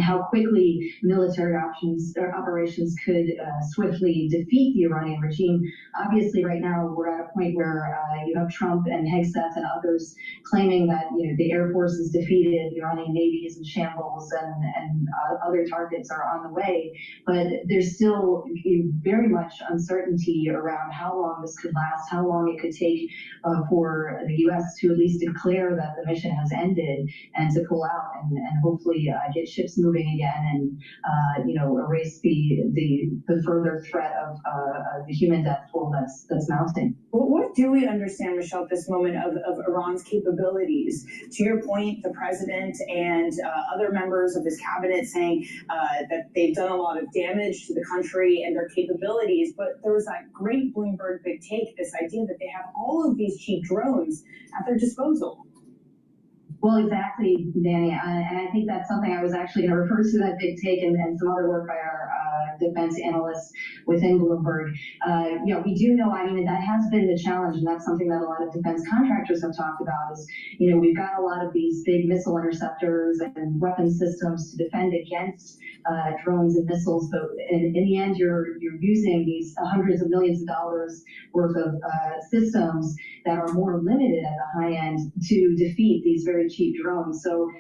and how quickly military operations could swiftly defeat the Iranian regime. Obviously, right now we're at a point where you have Trump and Hegseth and others claiming that the Air Force is defeated, the Iranian Navy is in shambles, and other targets are on the way. But there's still very much uncertainty around how long this could last, how long it could take for the U.S. to at least declare that the mission has ended and to pull out and hopefully get ships moving again and erase the further threat of the human death toll that's mounting. Well, what do we understand, Michelle, at this moment of Iran's capabilities? To your point, the president and other members of his cabinet saying that they've done a lot of damage to the country and their capabilities, but there was that great Bloomberg big take, this idea that they have all of these cheap drones at their disposal. Well, exactly, Danny, and I think that's something I was actually going to refer to, that big take and some other work by our defense analysts within Bloomberg. We do know, that has been the challenge, and that's something that a lot of defense contractors have talked about is, we've got a lot of these big missile interceptors and weapon systems to defend against drones and missiles, but in the end, you're using these hundreds of millions of dollars worth of systems that are more limited at the high end to defeat these very cheap drones. So,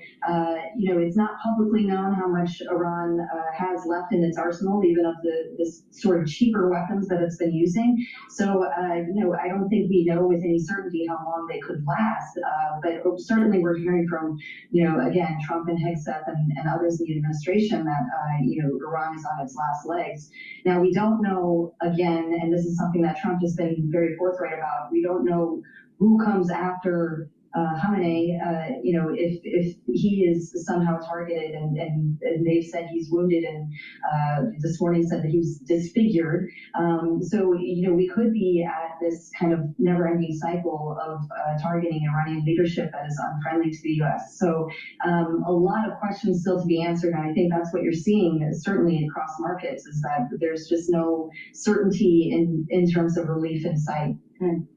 it's not publicly known how much Iran has left in its arsenal, even of this sort of cheaper weapons that it's been using. So, I don't think we know with any certainty how long they could last. But certainly we're hearing from, again, Trump and Hegseth and others in the administration that, Iran is on its last legs. Now, we don't know, again, and this is something that Trump has been very forthright about, we don't know who comes after Khamenei, if he is somehow targeted, and they've said he's wounded, and this morning said that he was disfigured. So, we could be at this kind of never-ending cycle of targeting Iranian leadership that is unfriendly to the U.S. So, a lot of questions still to be answered, and I think that's what you're seeing, certainly across markets, is that there's just no certainty in terms of relief in sight.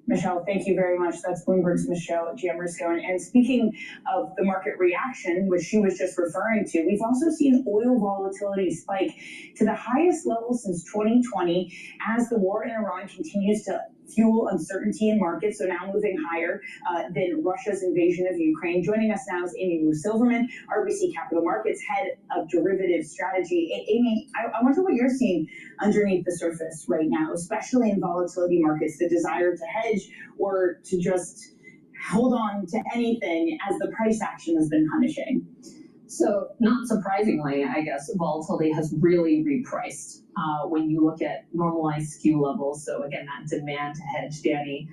Michelle, thank you very much. That's Bloomberg's Michelle Giambrosco. And speaking of the market reaction, which she was just referring to, we've also seen oil volatility spike to the highest level since 2020 as the war in Iran continues to fuel uncertainty in markets, so now moving higher than Russia's invasion of Ukraine. Joining us now is Amy Silverman, RBC Capital Markets Head of Derivatives Strategy. Amy, I wonder what you're seeing underneath the surface right now, especially in volatility markets, the desire to hedge or to just hold on to anything as the price action has been punishing. So not surprisingly, I guess, volatility has really repriced when you look at normalized skew levels. So again, that demand to hedge, Danny,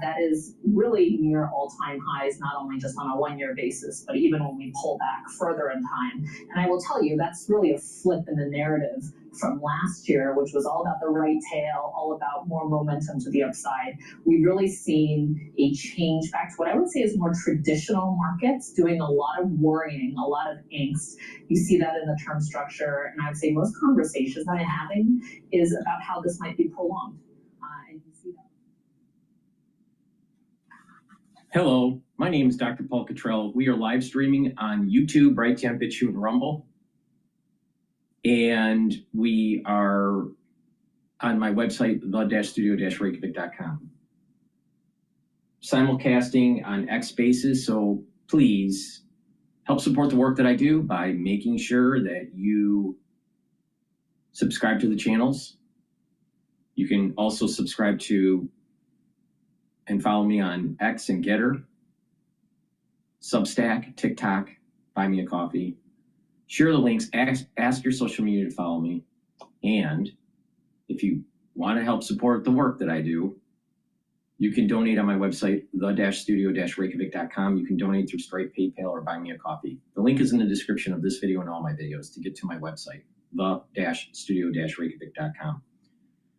that is really near all-time highs, not only just on a one-year basis, but even when we pull back further in time. And I will tell you, that's really a flip in the narrative from last year, which was all about the right tail, all about more momentum to the upside. We've really seen a change back to what I would say is more traditional markets, doing a lot of worrying, a lot of angst. You see that in the term structure, and I would say most conversations that I'm having is about how this might be prolonged. And you see that. Hello, my name is DrPaulCottrell. We are live streaming on YouTube, Brighteon, Bitchute, and Rumble. And we are on my website, the-studio-reykjavik.com. Simulcasting on X Spaces, so please help support the work that I do by making sure that you subscribe to the channels. You can also subscribe to and follow me on X and GETTR, Substack, TikTok, Buy Me a Coffee. Share the links, ask your social media to follow me. And if you want to help support the work that I do, you can donate on my website, the-studio-reykjavik.com. You can donate through Stripe, PayPal, or Buy Me a Coffee. The link is in the description of this video and all my videos to get to my website, the-studio-reykjavik.com.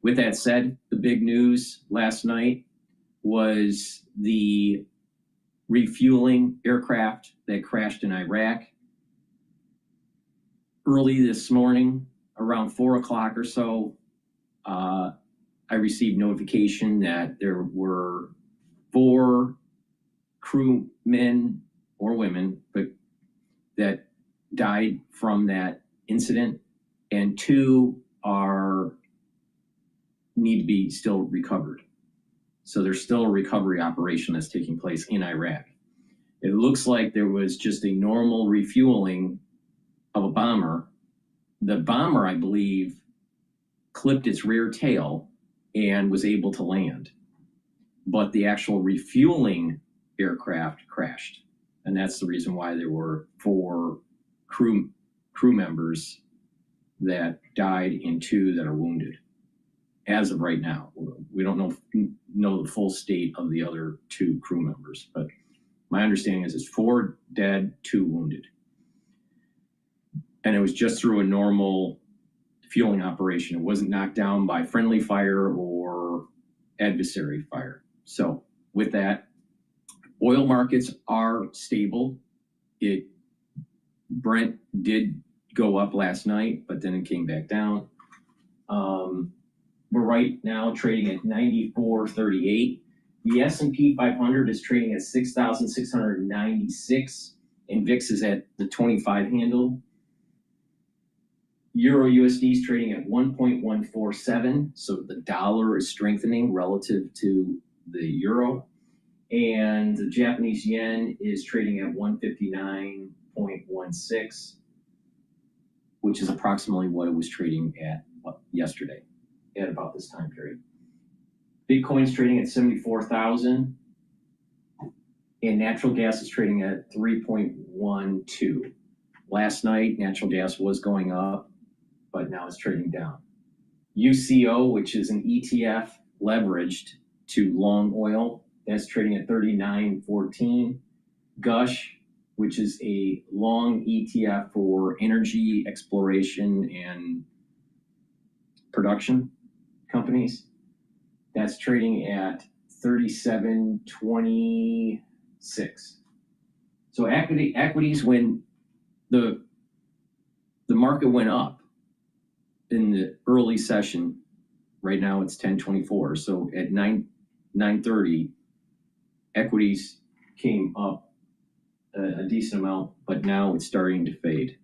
With that said, the big news last night was the refueling aircraft that crashed in Iraq. Early this morning, around 4 o'clock or so, I received notification that there were 4 crewmen or women, but that died from that incident, and 2 need to be still recovered. So there's still a recovery operation that's taking place in Iraq. It looks like there was just a normal refueling of a bomber. The bomber, I believe, clipped its rear tail and was able to land. But the actual refueling aircraft crashed. And that's the reason why there were 4 crew members that died and 2 that are wounded. As of right now, we don't know the full state of the other 2 crew members, but my understanding is it's 4 dead, 2 wounded. And it was just through a normal fueling operation. It wasn't knocked down by friendly fire or adversary fire. So with that, oil markets are stable. Brent did go up last night, but then it came back down. We're right now trading at 94.38. The S&P 500 is trading at 6,696, and VIX is at the 25 handle. Euro USD is trading at 1.147, so the dollar is strengthening relative to the euro. And the Japanese yen is trading at 159.16, which is approximately what it was trading at yesterday at about this time period. Bitcoin's trading at 74,000, and natural gas is trading at 3.12. Last night, natural gas was going up, but now it's trading down. UCO, which is an ETF leveraged to long oil, that's trading at 39.14. Gush, which is a long ETF for energy exploration and production companies, that's trading at 37.26. So equities, when the market went up in the early session, right now it's 10:24. So at 9:30, equities came up a decent amount, but now it's starting to fade.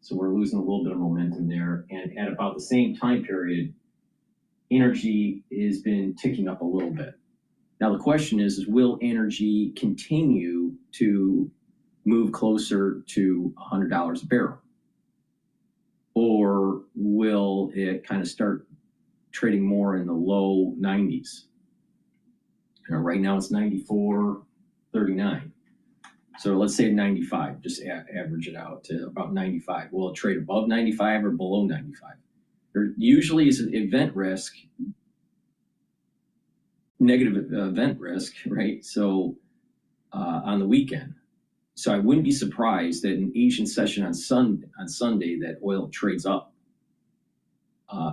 So we're losing a little bit of momentum there. And at about the same time period, energy has been ticking up a little bit. Now the question is will energy continue to move closer to $100 a barrel? Or will it kind of start trading more in the low 90s? Right now it's 94.39. So let's say 95, just average it out to about 95. Will it trade above 95 or below 95? There usually is an event risk, negative event risk, right? So on the weekend. So I wouldn't be surprised that in Asian session on Sunday that oil trades up.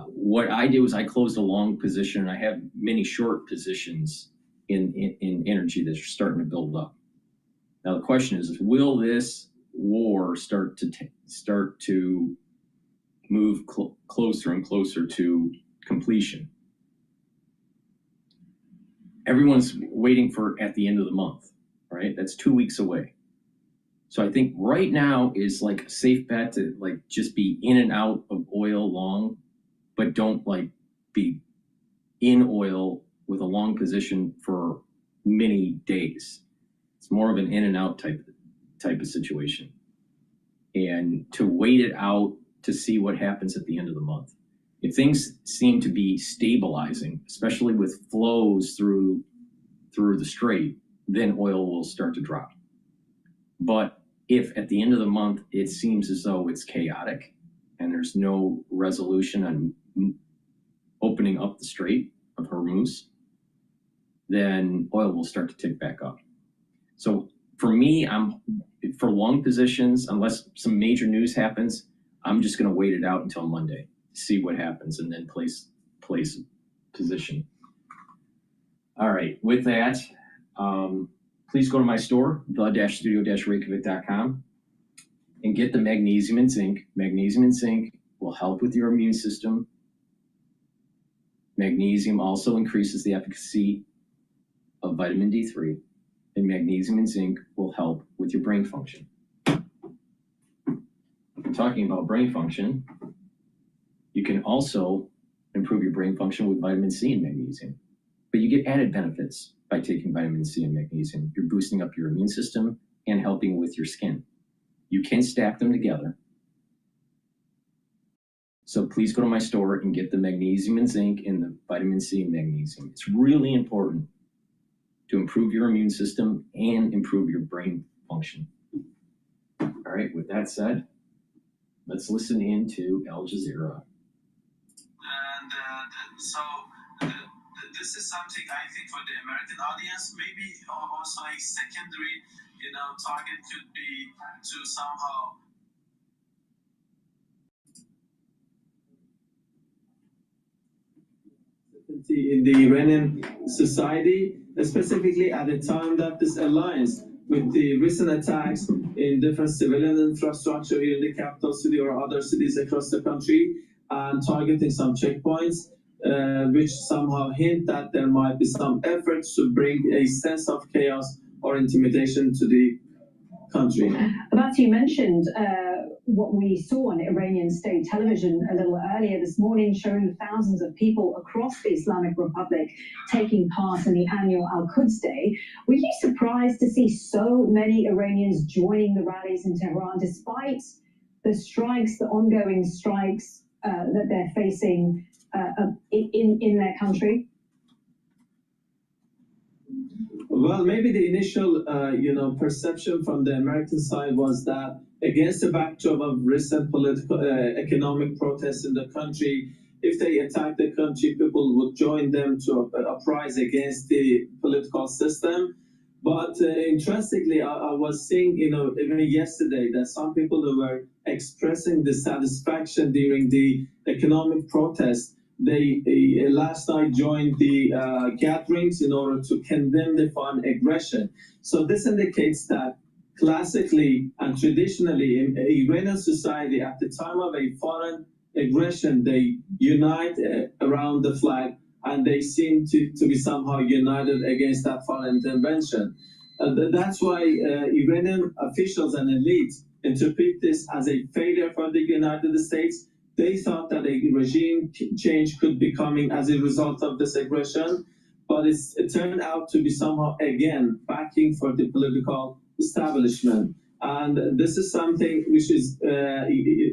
What I do is I closed a long position, and I have many short positions in energy that are starting to build up. Now the question is will this war start to move closer and closer to completion? Everyone's waiting for at the end of the month, right? That's 2 weeks away. So I think right now is like a safe bet to like just be in and out of oil long, but don't like be in oil with a long position for many days. It's more of an in and out type of situation. And to wait it out to see what happens at the end of the month. If things seem to be stabilizing, especially with flows through the strait, then oil will start to drop. But if at the end of the month it seems as though it's chaotic and there's no resolution on opening up the Strait of Hormuz, then oil will start to tick back up. So for me, for long positions, unless some major news happens, I'm just going to wait it out until Monday, see what happens, and then place position. All right, with that, please go to my store, the-studio-reykjavik.com, and get the magnesium and zinc. Magnesium and zinc will help with your immune system. Magnesium also increases the efficacy of vitamin D3, and magnesium and zinc will help with your brain function. I'm talking about brain function, you can also improve your brain function with vitamin C and magnesium. But you get added benefits by taking vitamin C and magnesium. You're boosting up your immune system and helping with your skin. You can stack them together. So please go to my store and get the magnesium and zinc and the vitamin C and magnesium. It's really important to improve your immune system and improve your brain function. All right, with that said, let's listen in to Al Jazeera. And this is something I think for the American audience, maybe also a secondary, target could be to somehow. In the Iranian society, specifically at the time that this alliance with the recent attacks in different civilian infrastructure here in the capital city or other cities across the country, and targeting some checkpoints, which somehow hint that there might be some efforts to bring a sense of chaos or intimidation to the country. But you mentioned what we saw on Iranian state television a little earlier this morning, showing thousands of people across the Islamic Republic taking part in the annual Al-Quds Day. Were you surprised to see so many Iranians joining the rallies in Tehran, despite the strikes, the ongoing strikes that they're facing in their country? Well, maybe the initial, perception from the American side was that against the backdrop of recent political, economic protests in the country, if they attack the country, people would join them to uprise against the political system. But interestingly, I was seeing, even yesterday, that some people who were expressing dissatisfaction during the economic protest, they last night joined the gatherings in order to condemn the foreign aggression. So this indicates that classically and traditionally in Iranian society, at the time of a foreign aggression, they unite around the flag, and they seem to be somehow united against that foreign intervention. That's why Iranian officials and elites interpret this as a failure for the United States. They thought that a regime change could be coming as a result of this aggression, but it turned out to be somehow, again, backing for the political establishment. And this is something which is,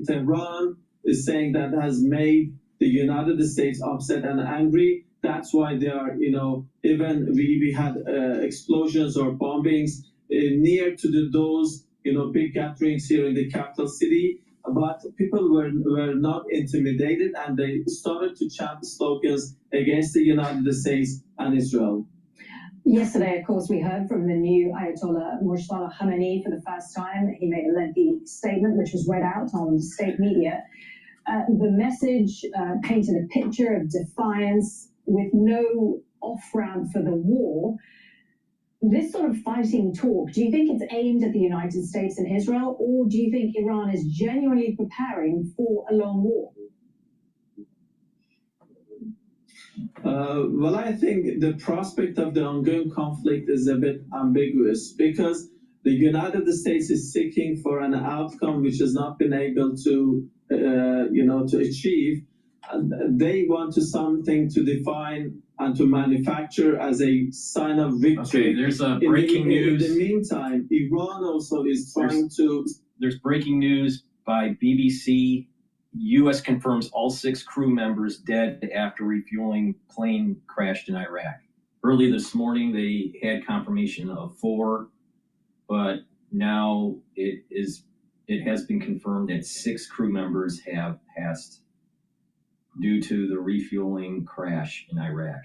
Tehran is saying that has made the United States upset and angry. That's why they are, even we had explosions or bombings near to those, big gatherings here in the capital city. But people were not intimidated, and they started to chant slogans against the United States and Israel. Yesterday, of course, we heard from the new Ayatollah Mujtaba Khamenei for the first time. He made a lengthy statement, which was read out on state media. The message painted a picture of defiance with no off-ramp for the war. This sort of fighting talk, do you think it's aimed at the United States and Israel, or do you think Iran is genuinely preparing for a long war? Well, I think the prospect of the ongoing conflict is a bit ambiguous, because the United States is seeking for an outcome which has not been able to, to achieve. They want something to define and to manufacture as a sign of victory. Okay, there's a breaking news. In the meantime, Iran also is trying to... There's breaking news by BBC. U.S. confirms all 6 crew members dead after refueling plane crashed in Iraq. Early this morning, they had confirmation of 4, but now it has been confirmed that 6 crew members have passed due to the refueling crash in Iraq.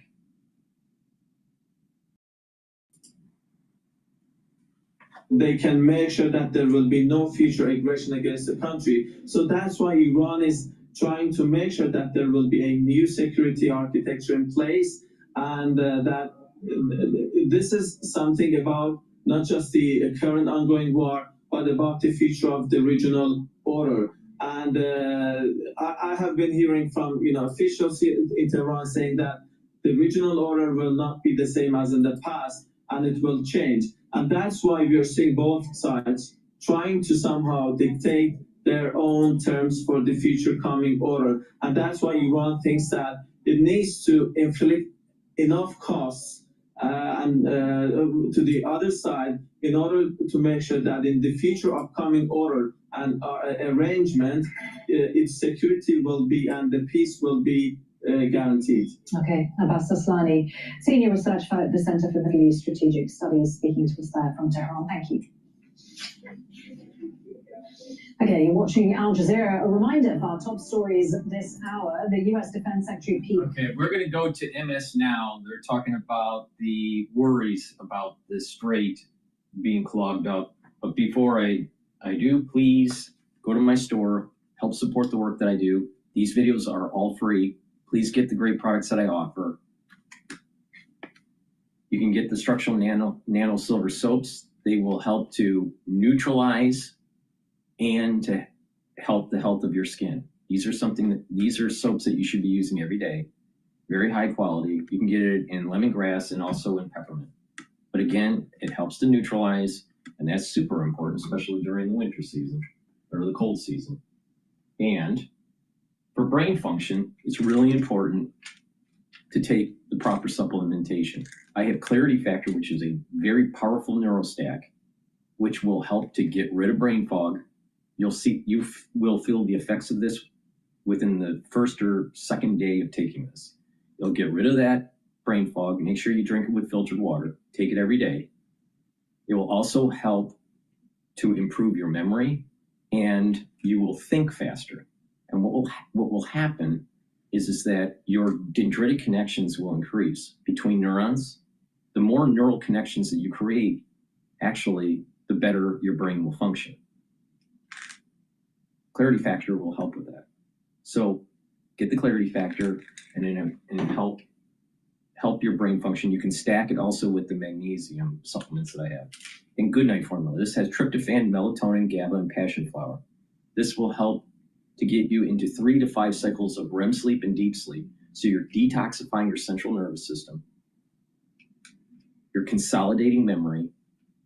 They can make sure that there will be no future aggression against the country. So that's why Iran is trying to make sure that there will be a new security architecture in place, and that this is something about not just the current ongoing war, but about the future of the regional order. And I have been hearing from officials in Tehran saying that the regional order will not be the same as in the past, and it will change. And that's why we are seeing both sides trying to somehow dictate their own terms for the future coming order. And that's why Iran thinks that it needs to inflict enough costs to the other side in order to make sure that in the future upcoming order and arrangement, its security will be and the peace will be guaranteed. Okay, Abbas Aslani, Senior Research Fellow at the Center for Middle East Strategic Studies, speaking to us there from Tehran. Thank you. Okay, you're watching Al Jazeera. A reminder of our top stories this hour. The U.S. Defense Secretary Pete. Okay, we're going to go to MS now. They're talking about the worries about the strait being clogged up. But before I do, please go to my store, help support the work that I do. These videos are all free. Please get the great products that I offer. You can get the structural nano silver soaps. They will help to neutralize and to help the health of your skin. These are soaps that you should be using every day. Very high quality. You can get it in lemongrass and also in peppermint. But again, it helps to neutralize, and that's super important, especially during the winter season or the cold season. And for brain function, it's really important to take the proper supplementation. I have Clarity Factor, which is a very powerful neurostack, which will help to get rid of brain fog. You will feel the effects of this within the first or second day of taking this. You'll get rid of that brain fog. Make sure you drink it with filtered water. Take it every day. It will also help to improve your memory, and you will think faster. And what will happen is that your dendritic connections will increase between neurons. The more neural connections that you create, actually, the better your brain will function. Clarity Factor will help with that. So get the Clarity Factor and help your brain function. You can stack it also with the magnesium supplements that I have. And Good Night Formula. This has tryptophan, melatonin, GABA, and passion flower. This will help to get you into 3 to 5 cycles of REM sleep and deep sleep. So you're detoxifying your central nervous system. You're consolidating memory,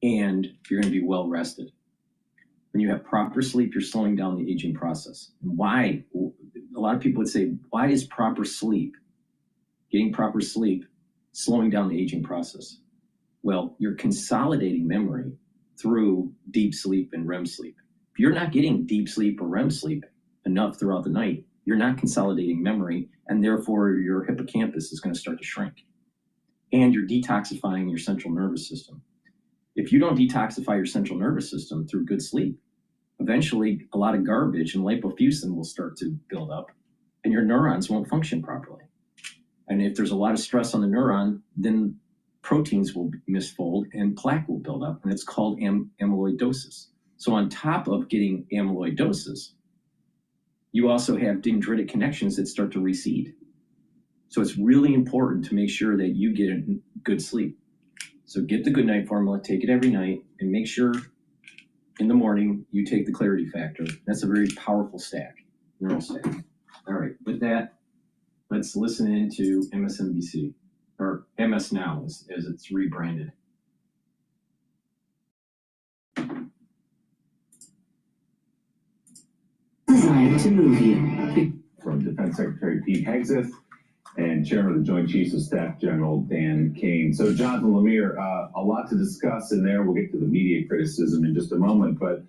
and you're going to be well rested. When you have proper sleep, you're slowing down the aging process. And why? A lot of people would say, why is proper sleep, getting proper sleep, slowing down the aging process? Well, you're consolidating memory through deep sleep and REM sleep. If you're not getting deep sleep or REM sleep enough throughout the night, you're not consolidating memory, and therefore your hippocampus is going to start to shrink. And you're detoxifying your central nervous system. If you don't detoxify your central nervous system through good sleep, eventually a lot of garbage and lipofuscin will start to build up, and your neurons won't function properly. And if there's a lot of stress on the neuron, then proteins will misfold and plaque will build up, and it's called amyloidosis. So on top of getting amyloidosis, you also have dendritic connections that start to recede. So it's really important to make sure that you get good sleep. So get the Good Night Formula, take it every night, and make sure in the morning you take the Clarity Factor. That's a very powerful stack, neural stack. All right, with that, let's listen into MSNBC, or MS Now as it's rebranded. Designed to move you. From Defense Secretary Pete Hegseth and Chairman of the Joint Chiefs of Staff General Dan Kane. So, Jonathan Lemire, a lot to discuss in there. We'll get to the media criticism in just a moment, but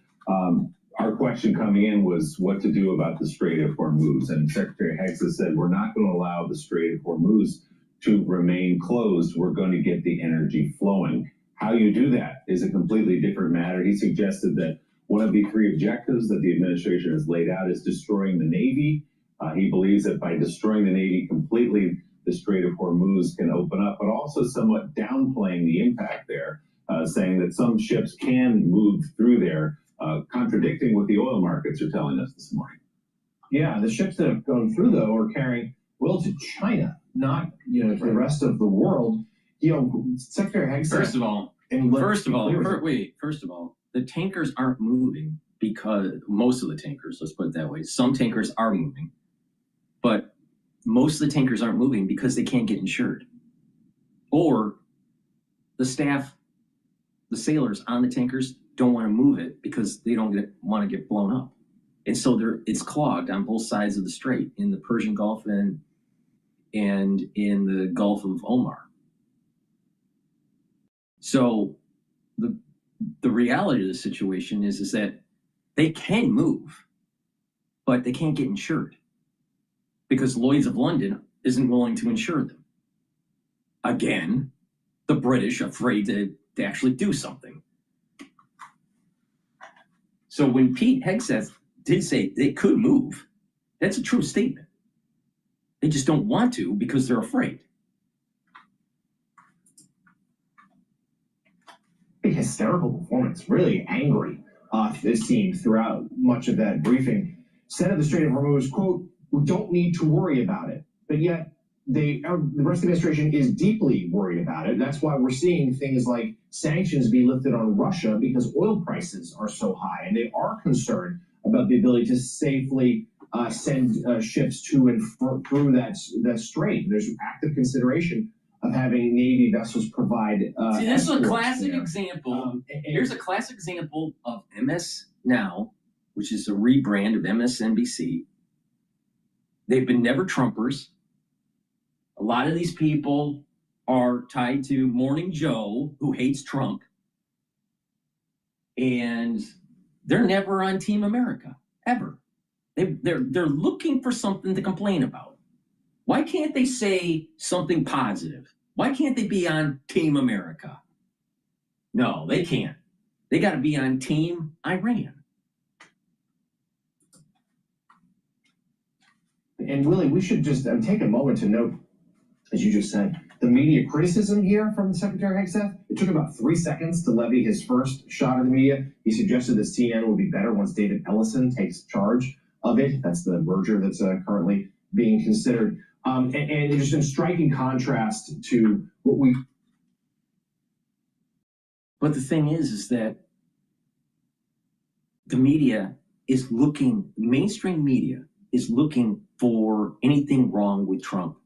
our question coming in was what to do about the Strait of Hormuz. And Secretary Hegseth said, we're not going to allow the Strait of Hormuz to remain closed. We're going to get the energy flowing. How you do that is a completely different matter. He suggested that one of the 3 objectives that the administration has laid out is destroying the Navy. He believes that by destroying the Navy completely, the Strait of Hormuz can open up, but also somewhat downplaying the impact there, saying that some ships can move through there, contradicting what the oil markets are telling us this morning. Yeah, the ships that have gone through, though, are carrying oil to China, not to the rest of the world. Secretary Hegseth. First of all, the tankers aren't moving because most of the tankers, let's put it that way. Some tankers are moving, but most of the tankers aren't moving because they can't get insured, or the staff, the sailors on the tankers don't want to move it because they don't want to get blown up. And so it's clogged on both sides of the strait, in the Persian Gulf and in the Gulf of Omar. So the reality of the situation is that they can move, but they can't get insured because Lloyd's of London isn't willing to insure them. Again, the British afraid to actually do something. So when Pete Hegseth did say they could move, that's a true statement. They just don't want to because they're afraid. Hysterical performance, really angry, this seemed throughout much of that briefing. Said of the Strait of Hormuz, quote, "We don't need to worry about it," but yet the rest of the administration is deeply worried about it. That's why we're seeing things like sanctions be lifted on Russia because oil prices are so high, and they are concerned about the ability to safely send ships to and through that strait. There's active consideration of having Navy vessels provide. See, this is a classic there. example. Here's a classic example of MS Now, which is a rebrand of MSNBC. They've been never Trumpers. A lot of these people are tied to Morning Joe, who hates Trump. And they're never on Team America, ever. They're looking for something to complain about. Why can't they say something positive? Why can't they be on Team America? No, they can't. They got to be on Team Iran. And Willie, we should just take a moment to note, as you just said, the media criticism here from Secretary Hegseth. It took about 3 seconds to levy his first shot at the media. He suggested that CNN would be better once David Ellison takes charge of it. That's the merger that's currently being considered. And just in striking contrast to what we. But the thing is that the media is looking, mainstream media is looking for anything wrong with Trump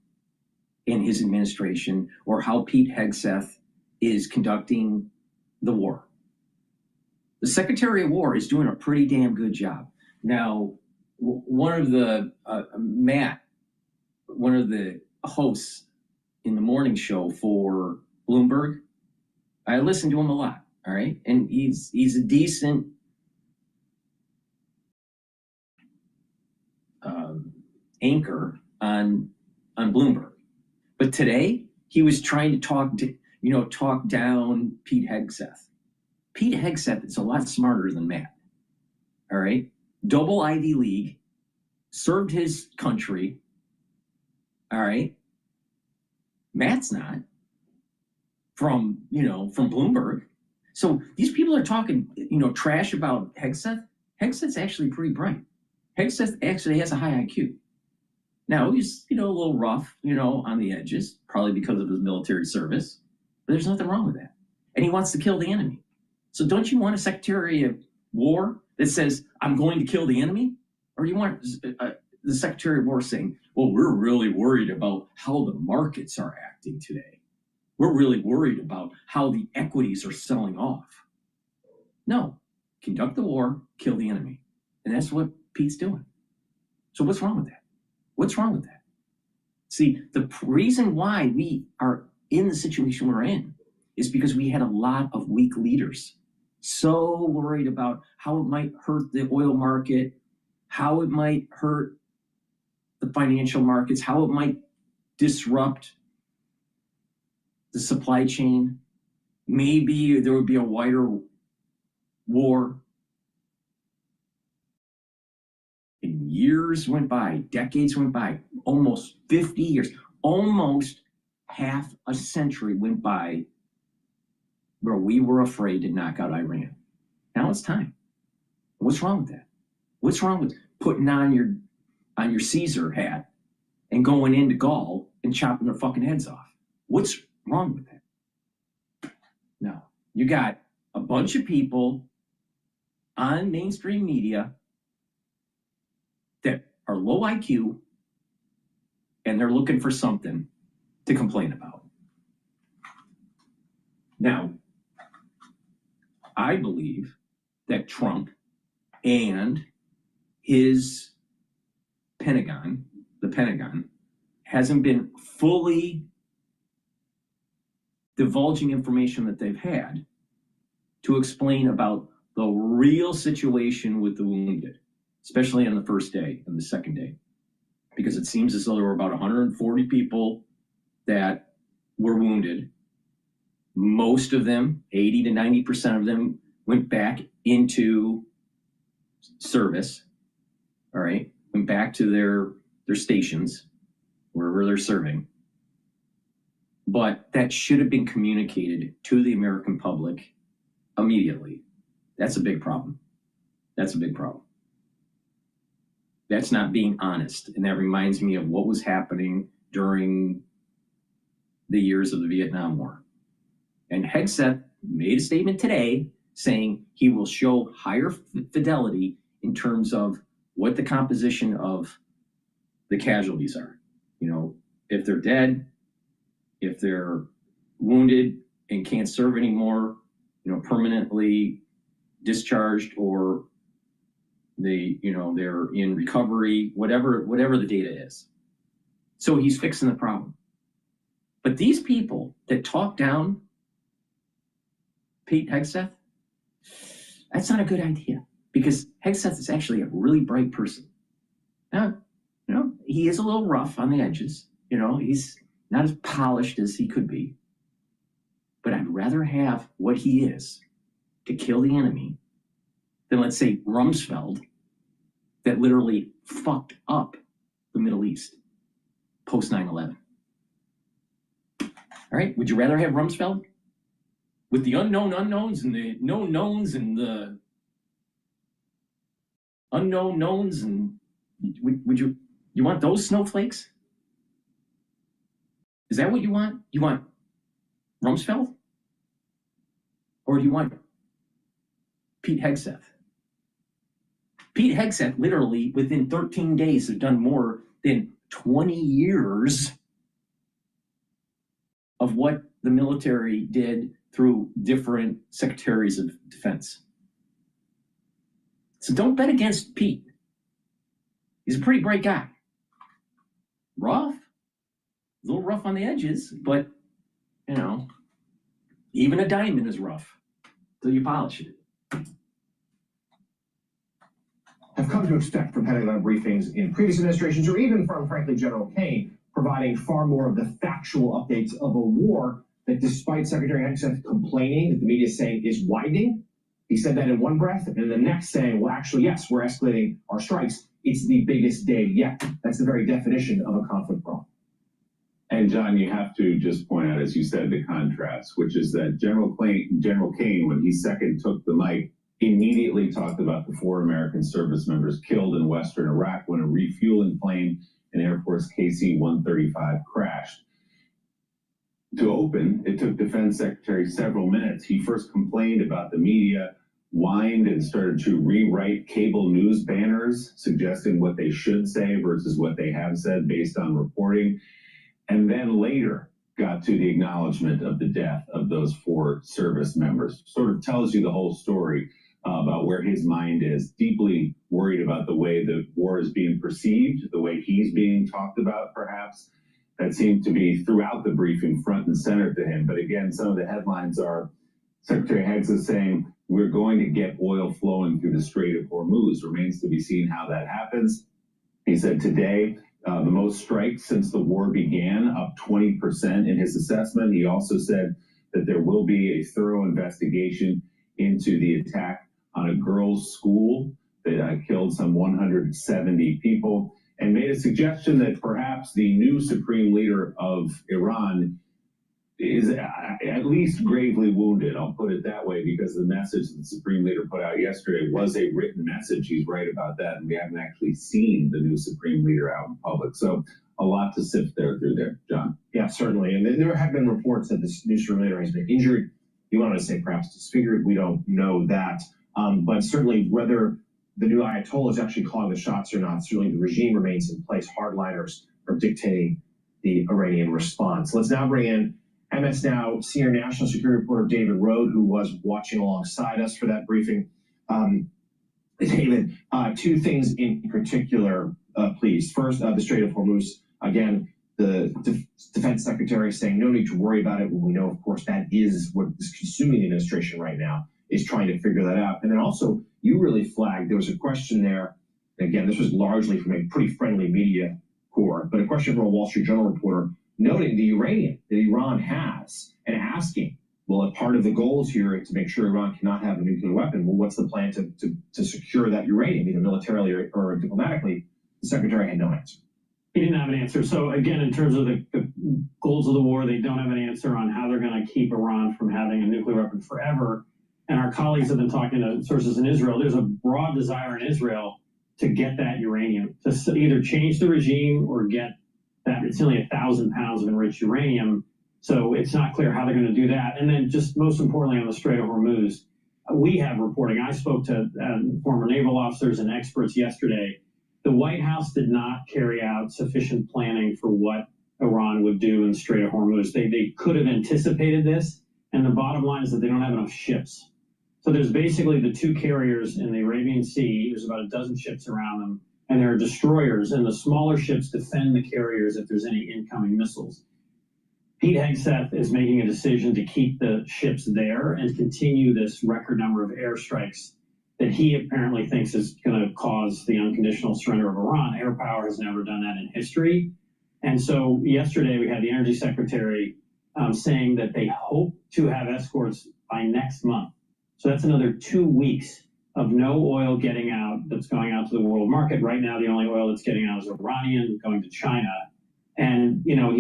and his administration or how Pete Hegseth is conducting the war. The Secretary of War is doing a pretty damn good job. Now, one of the, Matt, one of the hosts in the morning show for Bloomberg, I listen to him a lot, all right? And he's a decent anchor on Bloomberg. But today, he was trying to talk down Pete Hegseth. Pete Hegseth is a lot smarter than Matt, all right? Double Ivy League, served his country, all right? Matt's not from Bloomberg. So these people are talking, trash about Hegseth. Hegseth's actually pretty bright. Hegseth actually has a high IQ. Now, he's, a little rough, on the edges, probably because of his military service, but there's nothing wrong with that. And he wants to kill the enemy. So don't you want a Secretary of War that says, I'm going to kill the enemy? Or you want the Secretary of War saying, well, we're really worried about how the markets are acting today. We're really worried about how the equities are selling off. No, conduct the war, kill the enemy. And that's what Pete's doing. So what's wrong with that? What's wrong with that? See, the reason why we are in the situation we're in is because we had a lot of weak leaders. So worried about how it might hurt the oil market, how it might hurt the financial markets, how it might disrupt the supply chain. Maybe there would be a wider war. And years went by, decades went by, almost 50 years, almost half a century went by where we were afraid to knock out Iran. Now it's time. What's wrong with that? What's wrong with putting on your Caesar hat and going into Gaul and chopping their fucking heads off? What's wrong with that? No. You got a bunch of people on mainstream media that are low IQ and they're looking for something to complain about. Now, I believe that Trump and his Pentagon, the Pentagon, hasn't been fully divulging information that they've had to explain about the real situation with the wounded, especially on the first day and the second day. Because it seems as though there were about 140 people that were wounded. Most of them, 80 to 90% of them, went back into service, all right, went back to their stations, wherever they're serving. But that should have been communicated to the American public immediately. That's a big problem. That's a big problem. That's not being honest. And that reminds me of what was happening during the years of the Vietnam War. And Hegseth made a statement today saying he will show higher fidelity in terms of what the composition of the casualties are. You know, if they're dead, if they're wounded and can't serve anymore, you know, permanently discharged, or they, you know, they're in recovery, whatever the data is. So he's fixing the problem. But these people that talk down Pete Hegseth, that's not a good idea, because Hegseth is actually a really bright person. Now, you know, he is a little rough on the edges. You know, he's not as polished as he could be. But I'd rather have what he is to kill the enemy than, let's say, Rumsfeld, that literally fucked up the Middle East post 9/11. All right, would you rather have Rumsfeld with the unknown unknowns and the known knowns and the unknown knowns, and would you want those snowflakes? Is that what you want? You want Rumsfeld? Or do you want Pete Hegseth? Pete Hegseth literally within 13 days have done more than 20 years of what the military did through different secretaries of defense. So don't bet against Pete. He's a pretty bright guy. Rough, a little rough on the edges, but, you know, even a diamond is rough till you polish it. Have come to expect from Pentagon briefings in previous administrations, or even from, frankly, General Kane, providing far more of the factual updates of a war that, despite Secretary Hegseth complaining that the media is saying is widening, he said that in one breath, and in the next saying, well, actually, yes, we're escalating our strikes. It's the biggest day yet. That's the very definition of a conflict brawl. And John, you have to just point out, as you said, the contrast, which is that General Kane, when he second took the mic, immediately talked about the 4 American service members killed in Western Iraq when a refueling plane in Air Force KC-135 crashed. To open, it took Defense Secretary several minutes. He first complained about the media, whined, and started to rewrite cable news banners, suggesting what they should say versus what they have said based on reporting. And then later got to the acknowledgement of the death of those 4 service members. Sort of tells you the whole story about where his mind is, deeply worried about the way the war is being perceived, the way he's being talked about, perhaps. That seemed to be throughout the briefing front and center to him. But again, some of the headlines are Secretary Hegseth saying, we're going to get oil flowing through the Strait of Hormuz. Remains to be seen how that happens. He said today, the most strikes since the war began, up 20% in his assessment. He also said that there will be a thorough investigation into the attack on a girls' school that killed some 170 people, and made a suggestion that perhaps the new supreme leader of Iran is at least gravely wounded. I'll put it that way, because the message that the supreme leader put out yesterday was a written message. He's right about that, and we haven't actually seen the new supreme leader out in public. So a lot to sift through there, John. Yeah, certainly. And there have been reports that this new supreme leader has been injured. You wanted to say perhaps disfigured. We don't know that. But certainly whether the new Ayatollah is actually calling the shots or not, certainly the regime remains in place. Hardliners are dictating the Iranian response. Let's now bring in MS Now senior national security reporter David Rode, who was watching alongside us for that briefing. David, two things in particular, please. First, the Strait of Hormuz. Again, the defense secretary is saying no need to worry about it. Well, we know, of course, that is what is consuming the administration right now, is trying to figure that out. And then also, you really flagged, there was a question there. Again, this was largely from a pretty friendly media corps, but a question from a Wall Street Journal reporter noting the uranium that Iran has and asking, well, if part of the goals here is to make sure Iran cannot have a nuclear weapon, well, what's the plan to secure that uranium, either militarily or diplomatically? The secretary had no answer. He didn't have an answer. So again, in terms of the goals of the war, they don't have an answer on how they're going to keep Iran from having a nuclear weapon forever. And our colleagues have been talking to sources in Israel. There's a broad desire in Israel to get that uranium, to either change the regime or get that. It's only 1,000 pounds of enriched uranium. So it's not clear how they're going to do that. And then just most importantly on the Strait of Hormuz, we have reporting. I spoke to former naval officers and experts yesterday. The White House did not carry out sufficient planning for what Iran would do in the Strait of Hormuz. They could have anticipated this. And the bottom line is that they don't have enough ships. So there's basically the two carriers in the Arabian Sea. There's about a dozen ships around them. And there are destroyers. And the smaller ships defend the carriers if there's any incoming missiles. Pete Hegseth is making a decision to keep the ships there and continue this record number of airstrikes that he apparently thinks is going to cause the unconditional surrender of Iran. Air power has never done that in history. And so yesterday we had the energy secretary saying that they hope to have escorts by next month. So that's another 2 weeks of no oil getting out that's going out to the world market. Right now, the only oil that's getting out is Iranian going to China. And, you know,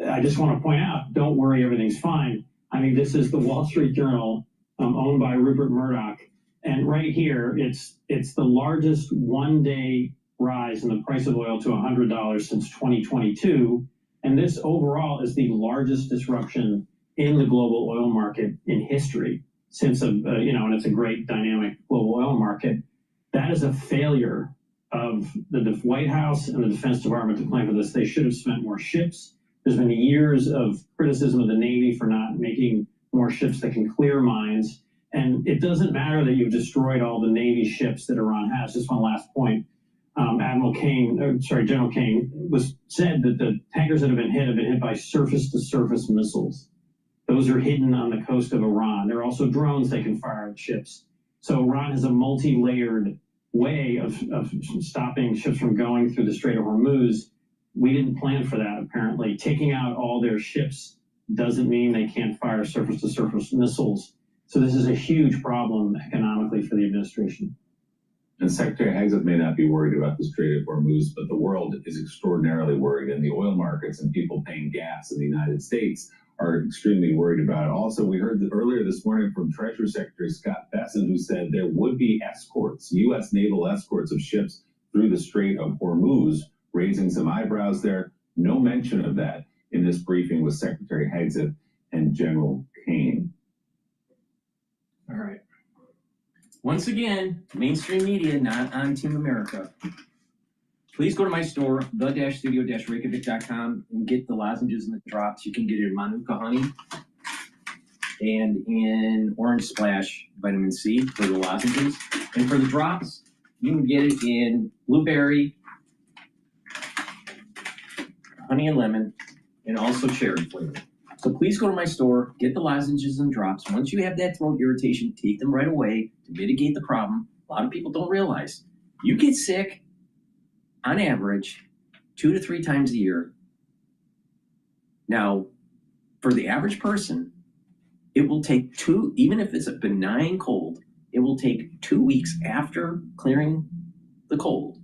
I just want to point out, don't worry, everything's fine. I mean, this is the Wall Street Journal owned by Rupert Murdoch. And right here, it's the largest one-day rise in the price of oil to $100 since 2022. And this overall is the largest disruption in the global oil market in history since, and it's a great dynamic global oil market. That is a failure of the White House and the Defense Department to plan for this. They should have spent more ships. There's been years of criticism of the Navy for not making more ships that can clear mines. And it doesn't matter that you've destroyed all the Navy ships that Iran has. Just one last point. General Kane said that the tankers that have been hit by surface-to-surface missiles. Those are hidden on the coast of Iran. There are also drones they can fire at ships. So Iran has a multi-layered way of stopping ships from going through the Strait of Hormuz. We didn't plan for that, apparently. Taking out all their ships doesn't mean they can't fire surface-to-surface missiles. So this is a huge problem economically for the administration. And Secretary Hegseth may not be worried about the Strait of Hormuz, but the world is extraordinarily worried, and the oil markets and people paying gas in the United States are extremely worried about it. Also, we heard that earlier this morning from Treasury Secretary Scott Bessent, who said there would be escorts, U.S. naval escorts of ships through the Strait of Hormuz, raising some eyebrows there. No mention of that in this briefing with Secretary Hegseth and General Kane. All right. Once again, mainstream media not on Team America. Please go to my store, the-studio-reykjavik.com, and get the lozenges and the drops. You can get it in Manuka honey and in orange splash vitamin C for the lozenges. And for the drops, you can get it in blueberry, honey and lemon, and also cherry flavor. So please go to my store, get the lozenges and drops. Once you have that throat irritation, take them right away to mitigate the problem. A lot of people don't realize you get sick on average 2 to 3 times a year. Now, for the average person, it will take even if it's a benign cold, it will take 2 weeks after clearing the cold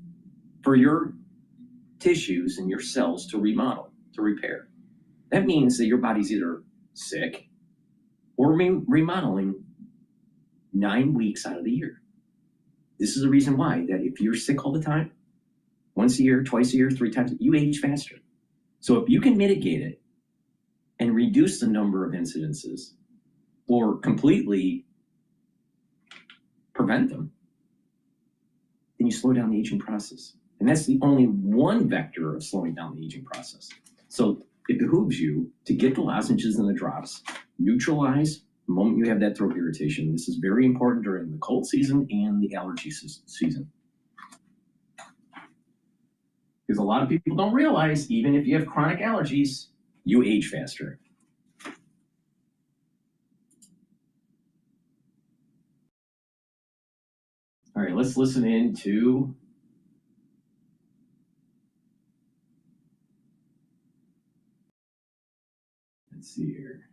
for your tissues and your cells to remodel, to repair. That means that your body's either sick or remodeling 9 weeks out of the year. This is the reason why that if you're sick all the time, once a year, twice a year, 3 times, you age faster. So if you can mitigate it and reduce the number of incidences or completely prevent them, then you slow down the aging process. And that's the only one vector of slowing down the aging process. So it behooves you to get the lozenges and the drops, neutralize The moment you have that throat irritation, this is very important during the cold season and the allergy season. Because a lot of people don't realize, even if you have chronic allergies, you age faster. All right, let's listen in to let's see here.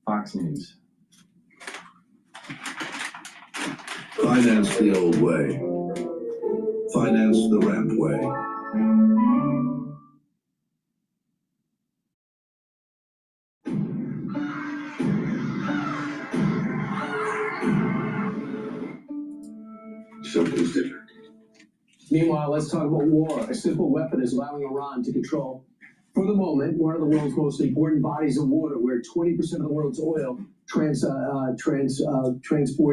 Fox News. Finance the old way. Finance the ramp way. Something's different. Meanwhile, let's talk about war. A simple weapon is allowing Iran to control, for the moment, one of the world's most important bodies of water, where 20% of the world's oil transport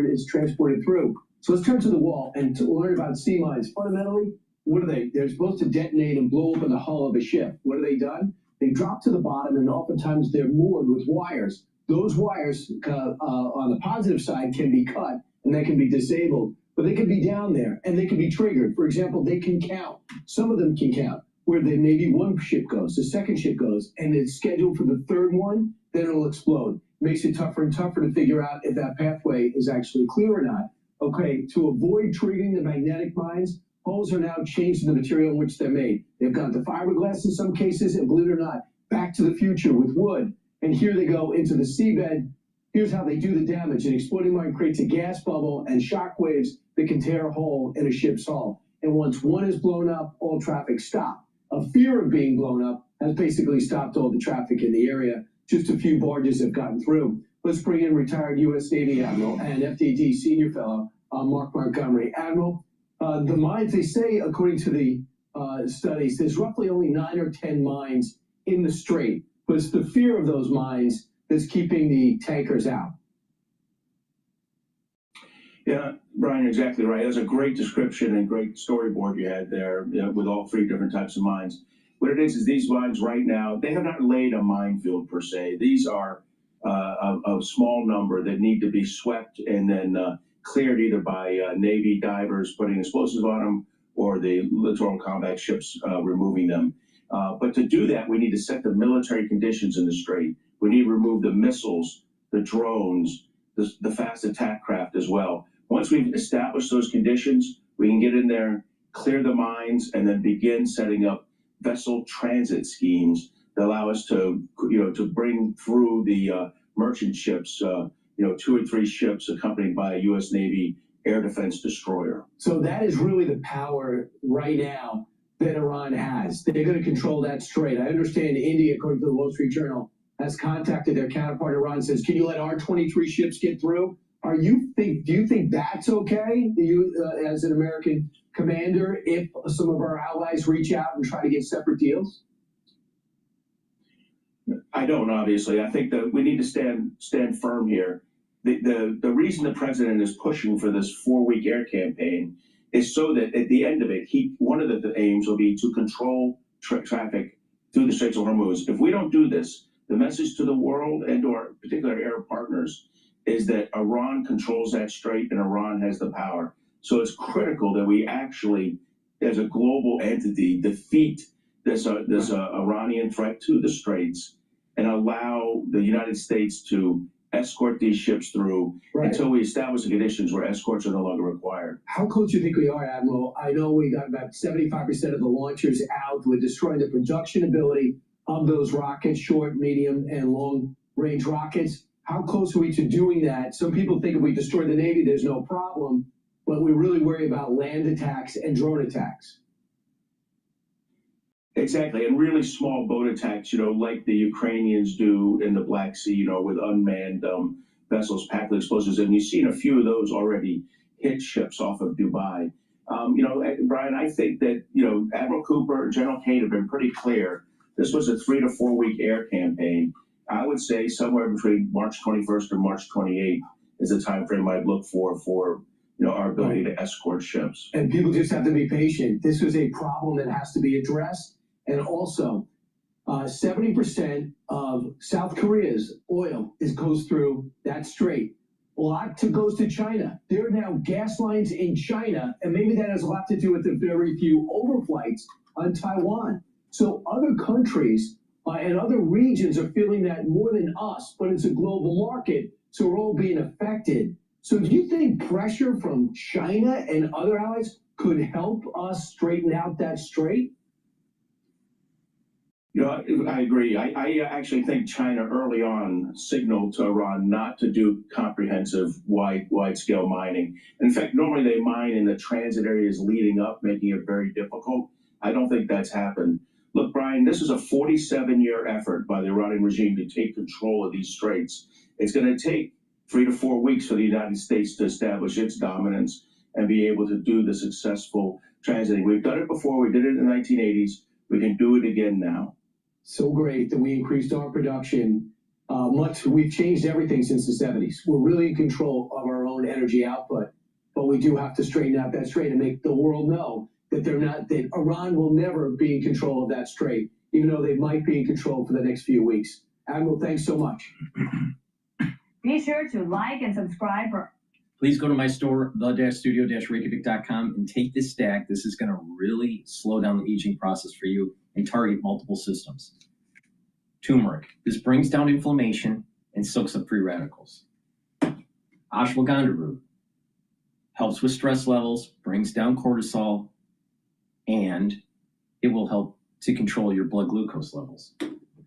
is transported through. So let's turn to the wall and to learn about sea mines. Fundamentally, what are they? They're supposed to detonate and blow up in the hull of a ship. What have they done? They drop to the bottom, and oftentimes they're moored with wires. Those wires on the positive side can be cut, and they can be disabled. But they can be down there, and they can be triggered. For example, they can count. Some of them can count, where they maybe one ship goes, the second ship goes, and it's scheduled for the third one, then it'll explode. Makes it tougher and tougher to figure out if that pathway is actually clear or not. Okay, to avoid triggering the magnetic mines, hulls are now changed to the material in which they're made. They've gone to fiberglass in some cases, and believe it or not, back to the future with wood. And here they go into the seabed. Here's how they do the damage. An exploding mine creates a gas bubble and shock waves that can tear a hole in a ship's hull. And once one is blown up, all traffic stops. A fear of being blown up has basically stopped all the traffic in the area. Just a few barges have gotten through. Let's bring in retired U.S. Navy Admiral and Ph.D. Senior Fellow, Mark Montgomery. Admiral, the mines, they say, according to the studies, there's roughly only 9 or 10 mines in the strait. But it's the fear of those mines that's keeping the tankers out. Yeah, Brian, you're exactly right. It was a great description and great storyboard you had there, with all 3 different types of mines. What it is these mines right now, they have not laid a minefield per se. These are a small number that need to be swept and then cleared either by Navy divers putting explosives on them or the littoral combat ships removing them. But to do that, we need to set the military conditions in the strait. We need to remove the missiles, the drones, the fast attack craft as well. Once we've established those conditions, we can get in there, clear the mines, and then begin setting up vessel transit schemes that allow us to, to bring through the merchant ships, 2 or 3 ships accompanied by a U.S. Navy air defense destroyer. So that is really the power right now that Iran has. They're going to control that strait. I understand India, according to the Wall Street Journal, has contacted their counterpart in Iran and says, can you let our 23 ships get through? Do you think that's okay, you as an American commander, if some of our allies reach out and try to get separate deals? I don't, obviously. I think that we need to stand firm here. The reason the president is pushing for this 4-week air campaign is so that at the end of it, one of the aims will be to control traffic through the Straits of Hormuz. If we don't do this, the message to the world and to our particular Arab partners is that Iran controls that strait and Iran has the power. So it's critical that we actually, as a global entity, defeat this Iranian threat to the straits and allow the United States to escort these ships through until we establish the conditions where escorts are no longer required. How close do you think we are, Admiral? I know we got about 75% of the launchers out. We're destroying the production ability of those rockets, short, medium, and long-range rockets. How close are we to doing that? Some people think if we destroy the Navy, there's no problem, but we really worry about land attacks and drone attacks. Exactly, and really small boat attacks, like the Ukrainians do in the Black Sea, with unmanned vessels packed with explosives. And you've seen a few of those already hit ships off of Dubai. Brian, I think that, Admiral Cooper and General Kane have been pretty clear. This was a 3 to 4 week air campaign. I would say somewhere between March 21st and March 28th is the time frame I'd look for our ability to escort ships. And people just have to be patient. This is a problem that has to be addressed. And also, 70% of South Korea's oil goes through that strait. A lot goes to China. There are now gas lines in China, and maybe that has a lot to do with the very few overflights on Taiwan. So other countries and other regions are feeling that more than us, but it's a global market, so we're all being affected. So do you think pressure from China and other allies could help us straighten out that strait? You know, I agree. I actually think China early on signaled to Iran not to do comprehensive wide-scale mining. In fact, normally they mine in the transit areas leading up, making it very difficult. I don't think that's happened. Look, Brian, this is a 47-year effort by the Iranian regime to take control of these straits. It's going to take 3 to 4 weeks for the United States to establish its dominance and be able to do the successful transiting. We've done it before. We did it in the 1980s. We can do it again now. So great that we increased our production. We've changed everything since the 70s. We're really in control of our own energy output, but we do have to straighten out that strait and make the world know that that Iran will never be in control of that strait, even though they might be in control for the next few weeks. Admiral, thanks so much. Be sure to like and subscribe for. Please go to my store, the-studio-reykjavik.com, and take this stack. This is going to really slow down the aging process for you and target multiple systems. Turmeric. This brings down inflammation and soaks up free radicals. Ashwagandha root helps with stress levels, brings down cortisol, and it will help to control your blood glucose levels.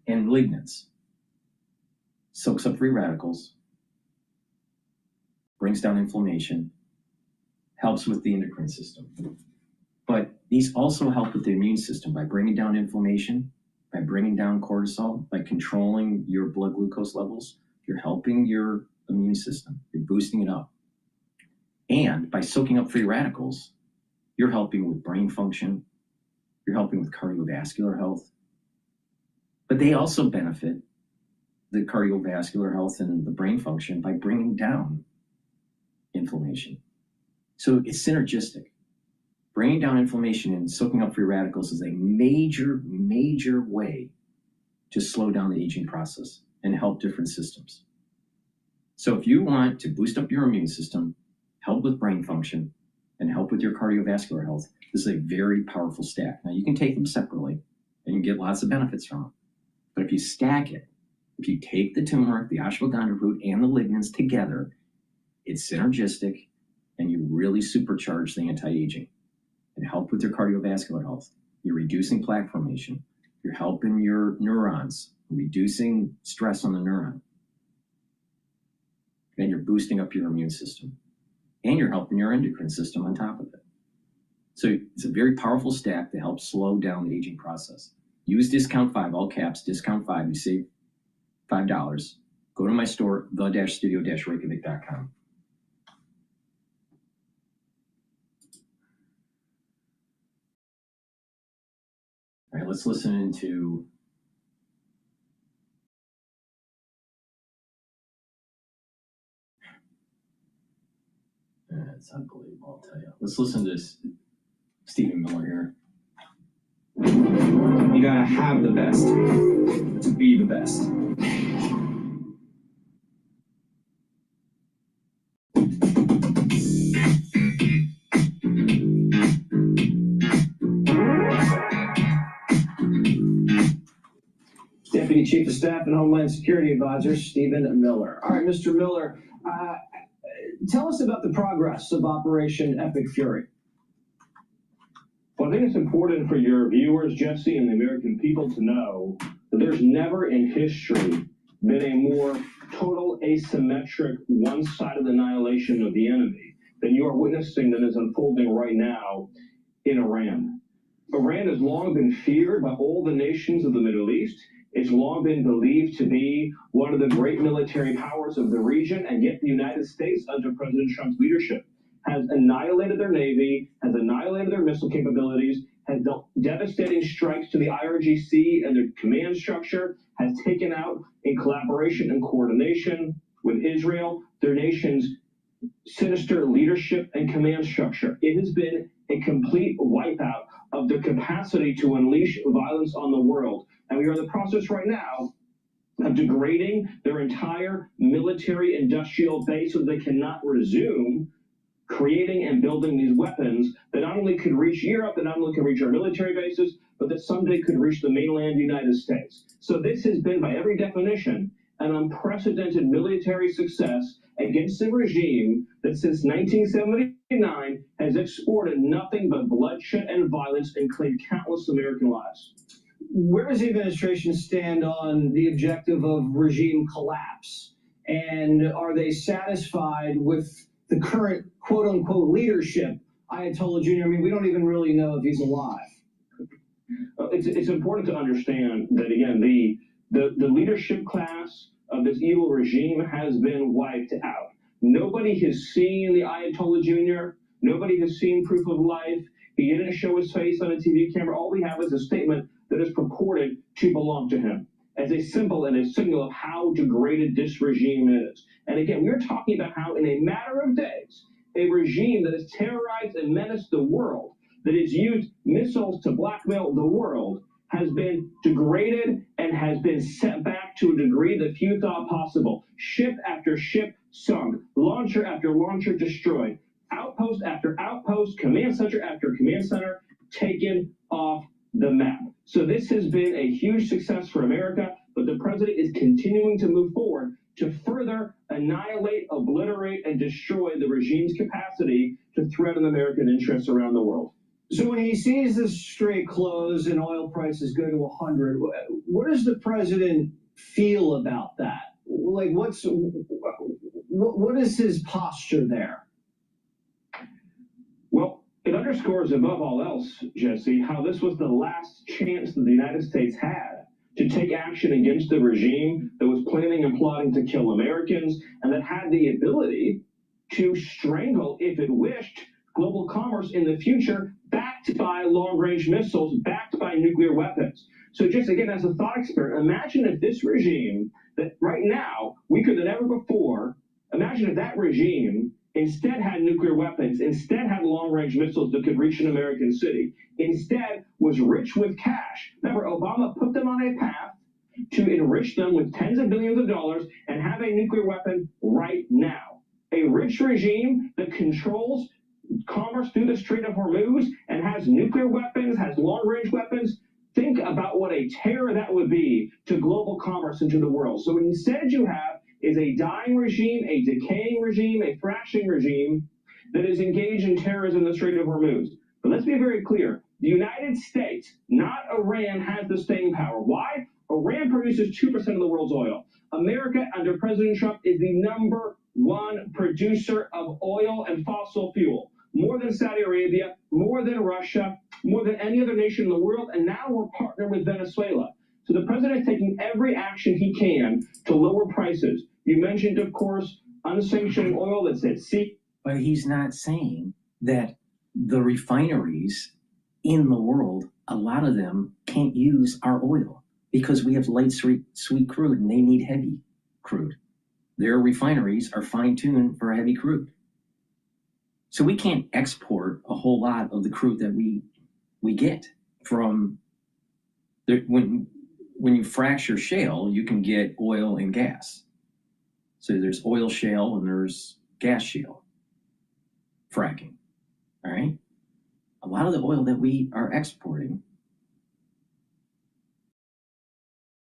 And lignans soaks up free radicals, brings down inflammation, helps with the endocrine system. But these also help with the immune system by bringing down inflammation, by bringing down cortisol, by controlling your blood glucose levels. You're helping your immune system. You're boosting it up. And by soaking up free radicals, you're helping with brain function. You're helping with cardiovascular health. But they also benefit the cardiovascular health and the brain function by bringing down inflammation. So it's synergistic. Bringing down inflammation and soaking up free radicals is a major, major way to slow down the aging process and help different systems. So if you want to boost up your immune system, help with brain function, and help with your cardiovascular health, this is a very powerful stack. Now you can take them separately and you get lots of benefits from them. But if you stack it, if you take the turmeric, the ashwagandha root, and the lignans together, it's synergistic and you really supercharge the anti-aging and help with your cardiovascular health. You're reducing plaque formation. You're helping your neurons, reducing stress on the neuron. And you're boosting up your immune system. And you're helping your endocrine system on top of it. So it's a very powerful stack to help slow down the aging process. Use discount 5, all caps, discount 5, you save $5. Go to my store, the-studio-reykjavik.com. All right, let's listen into it's unbelievable, I'll tell you. Let's listen to this Stephen Miller here. You gotta have the best to be the best. Deputy Chief of Staff and Homeland Security Advisor, Stephen Miller. All right, Mr. Miller, tell us about the progress of Operation Epic Fury. Well, I think it's important for your viewers, Jesse, and the American people to know that there's never in history been a more total asymmetric, one-sided annihilation of the enemy than you are witnessing that is unfolding right now in Iran. Iran has long been feared by all the nations of the Middle East. It's long been believed to be one of the great military powers of the region, and yet the United States, under President Trump's leadership, has annihilated their Navy, has annihilated their missile capabilities, has dealt devastating strikes to the IRGC and their command structure, has taken out, in collaboration and coordination with Israel, their nation's sinister leadership and command structure. It has been a complete wipeout of their capacity to unleash violence on the world. And we are in the process right now of degrading their entire military industrial base so they cannot resume creating and building these weapons that not only could reach Europe, that not only could reach our military bases, but that someday could reach the mainland United States. So this has been, by every definition, an unprecedented military success against a regime that since 1979 has exported nothing but bloodshed and violence and claimed countless American lives. Where does the administration stand on the objective of regime collapse? And are they satisfied with the current quote unquote leadership? Ayatollah Jr., I mean, we don't even really know if he's alive. It's important to understand that, again, the leadership class of this evil regime has been wiped out. Nobody has seen the Ayatollah Jr. Nobody has seen proof of life. He didn't show his face on a TV camera. All we have is a statement that is purported to belong to him as a symbol and a signal of how degraded this regime is. And again, we're talking about how in a matter of days, a regime that has terrorized and menaced the world, that has used missiles to blackmail the world, has been degraded and has been set back to a degree that few thought possible. Ship after ship sunk, launcher after launcher destroyed, outpost after outpost, command center after command center taken off the map. So this has been a huge success for America, but the president is continuing to move forward to further annihilate, obliterate, and destroy the regime's capacity to threaten American interests around the world. So when he sees the strait close and oil prices go to 100, what does the president feel about that? Like, what is his posture there? Well, it underscores above all else, Jesse, how this was the last chance that the United States had to take action against the regime that was planning and plotting to kill Americans and that had the ability to strangle, if it wished, global commerce in the future, backed by long-range missiles, backed by nuclear weapons. So just again, as a thought experiment, imagine if this regime that right now, weaker than ever before, imagine if that regime instead had nuclear weapons, instead had long-range missiles that could reach an American city, instead was rich with cash. Remember, Obama put them on a path to enrich them with tens of billions of dollars and have a nuclear weapon right now. A rich regime that controls commerce through the Strait of Hormuz and has nuclear weapons, has long-range weapons. Think about what a terror that would be to global commerce and to the world. So instead you have is a dying regime, a decaying regime, a thrashing regime that is engaged in terrorism in the Strait of Hormuz. But let's be very clear. The United States, not Iran, has the staying power. Why? Iran produces 2% of the world's oil. America, under President Trump, is the #1 producer of oil and fossil fuel. More than Saudi Arabia, more than Russia, more than any other nation in the world, and now we're partnered with Venezuela. So the president is taking every action he can to lower prices. You mentioned, of course, unsanctioned oil that's at sea. But he's not saying that the refineries in the world, a lot of them can't use our oil because we have light sweet crude and they need heavy crude. Their refineries are fine-tuned for heavy crude. So we can't export a whole lot of the crude that we get from there. When you fracture shale, you can get oil and gas. So there's oil shale and there's gas shale fracking. All right. A lot of the oil that we are exporting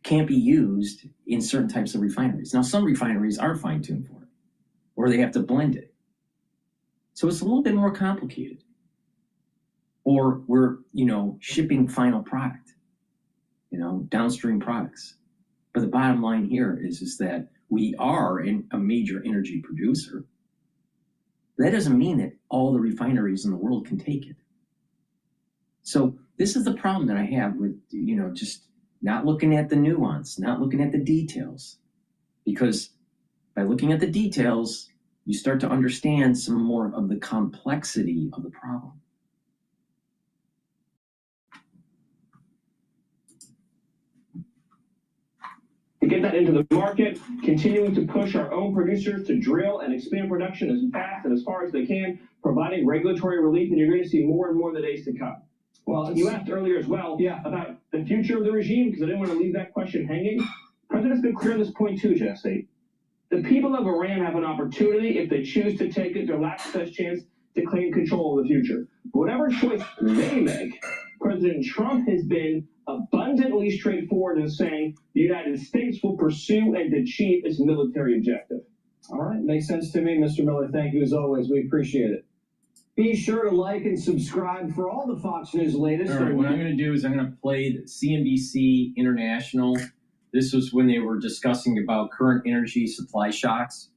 can't be used in certain types of refineries. Now, some refineries are fine-tuned for it, or they have to blend it. So it's a little bit more complicated. Or we're, shipping final product, downstream products. But the bottom line here is that we are a major energy producer. That doesn't mean that all the refineries in the world can take it. So this is the problem that I have with, just not looking at the nuance, not looking at the details. Because by looking at the details, you start to understand some more of the complexity of the problem. To get that into the market, continuing to push our own producers to drill and expand production as fast and as far as they can, providing regulatory relief, and you're going to see more and more in the days to come. Well, you asked earlier as well about the future of the regime, because I didn't want to leave that question hanging. The president's been clear on this point too, Jesse. The people of Iran have an opportunity, if they choose to take it, their last best chance to claim control of the future. Whatever choice they make, President Trump has been abundantly straightforward in saying the United States will pursue and achieve its military objective. All right, makes sense to me, Mr. Miller. Thank you as always. We appreciate it. Be sure to like and subscribe for all the Fox News latest. All right, what I'm going to do is I'm going to play the CNBC International. This was when they were discussing about current energy supply shocks.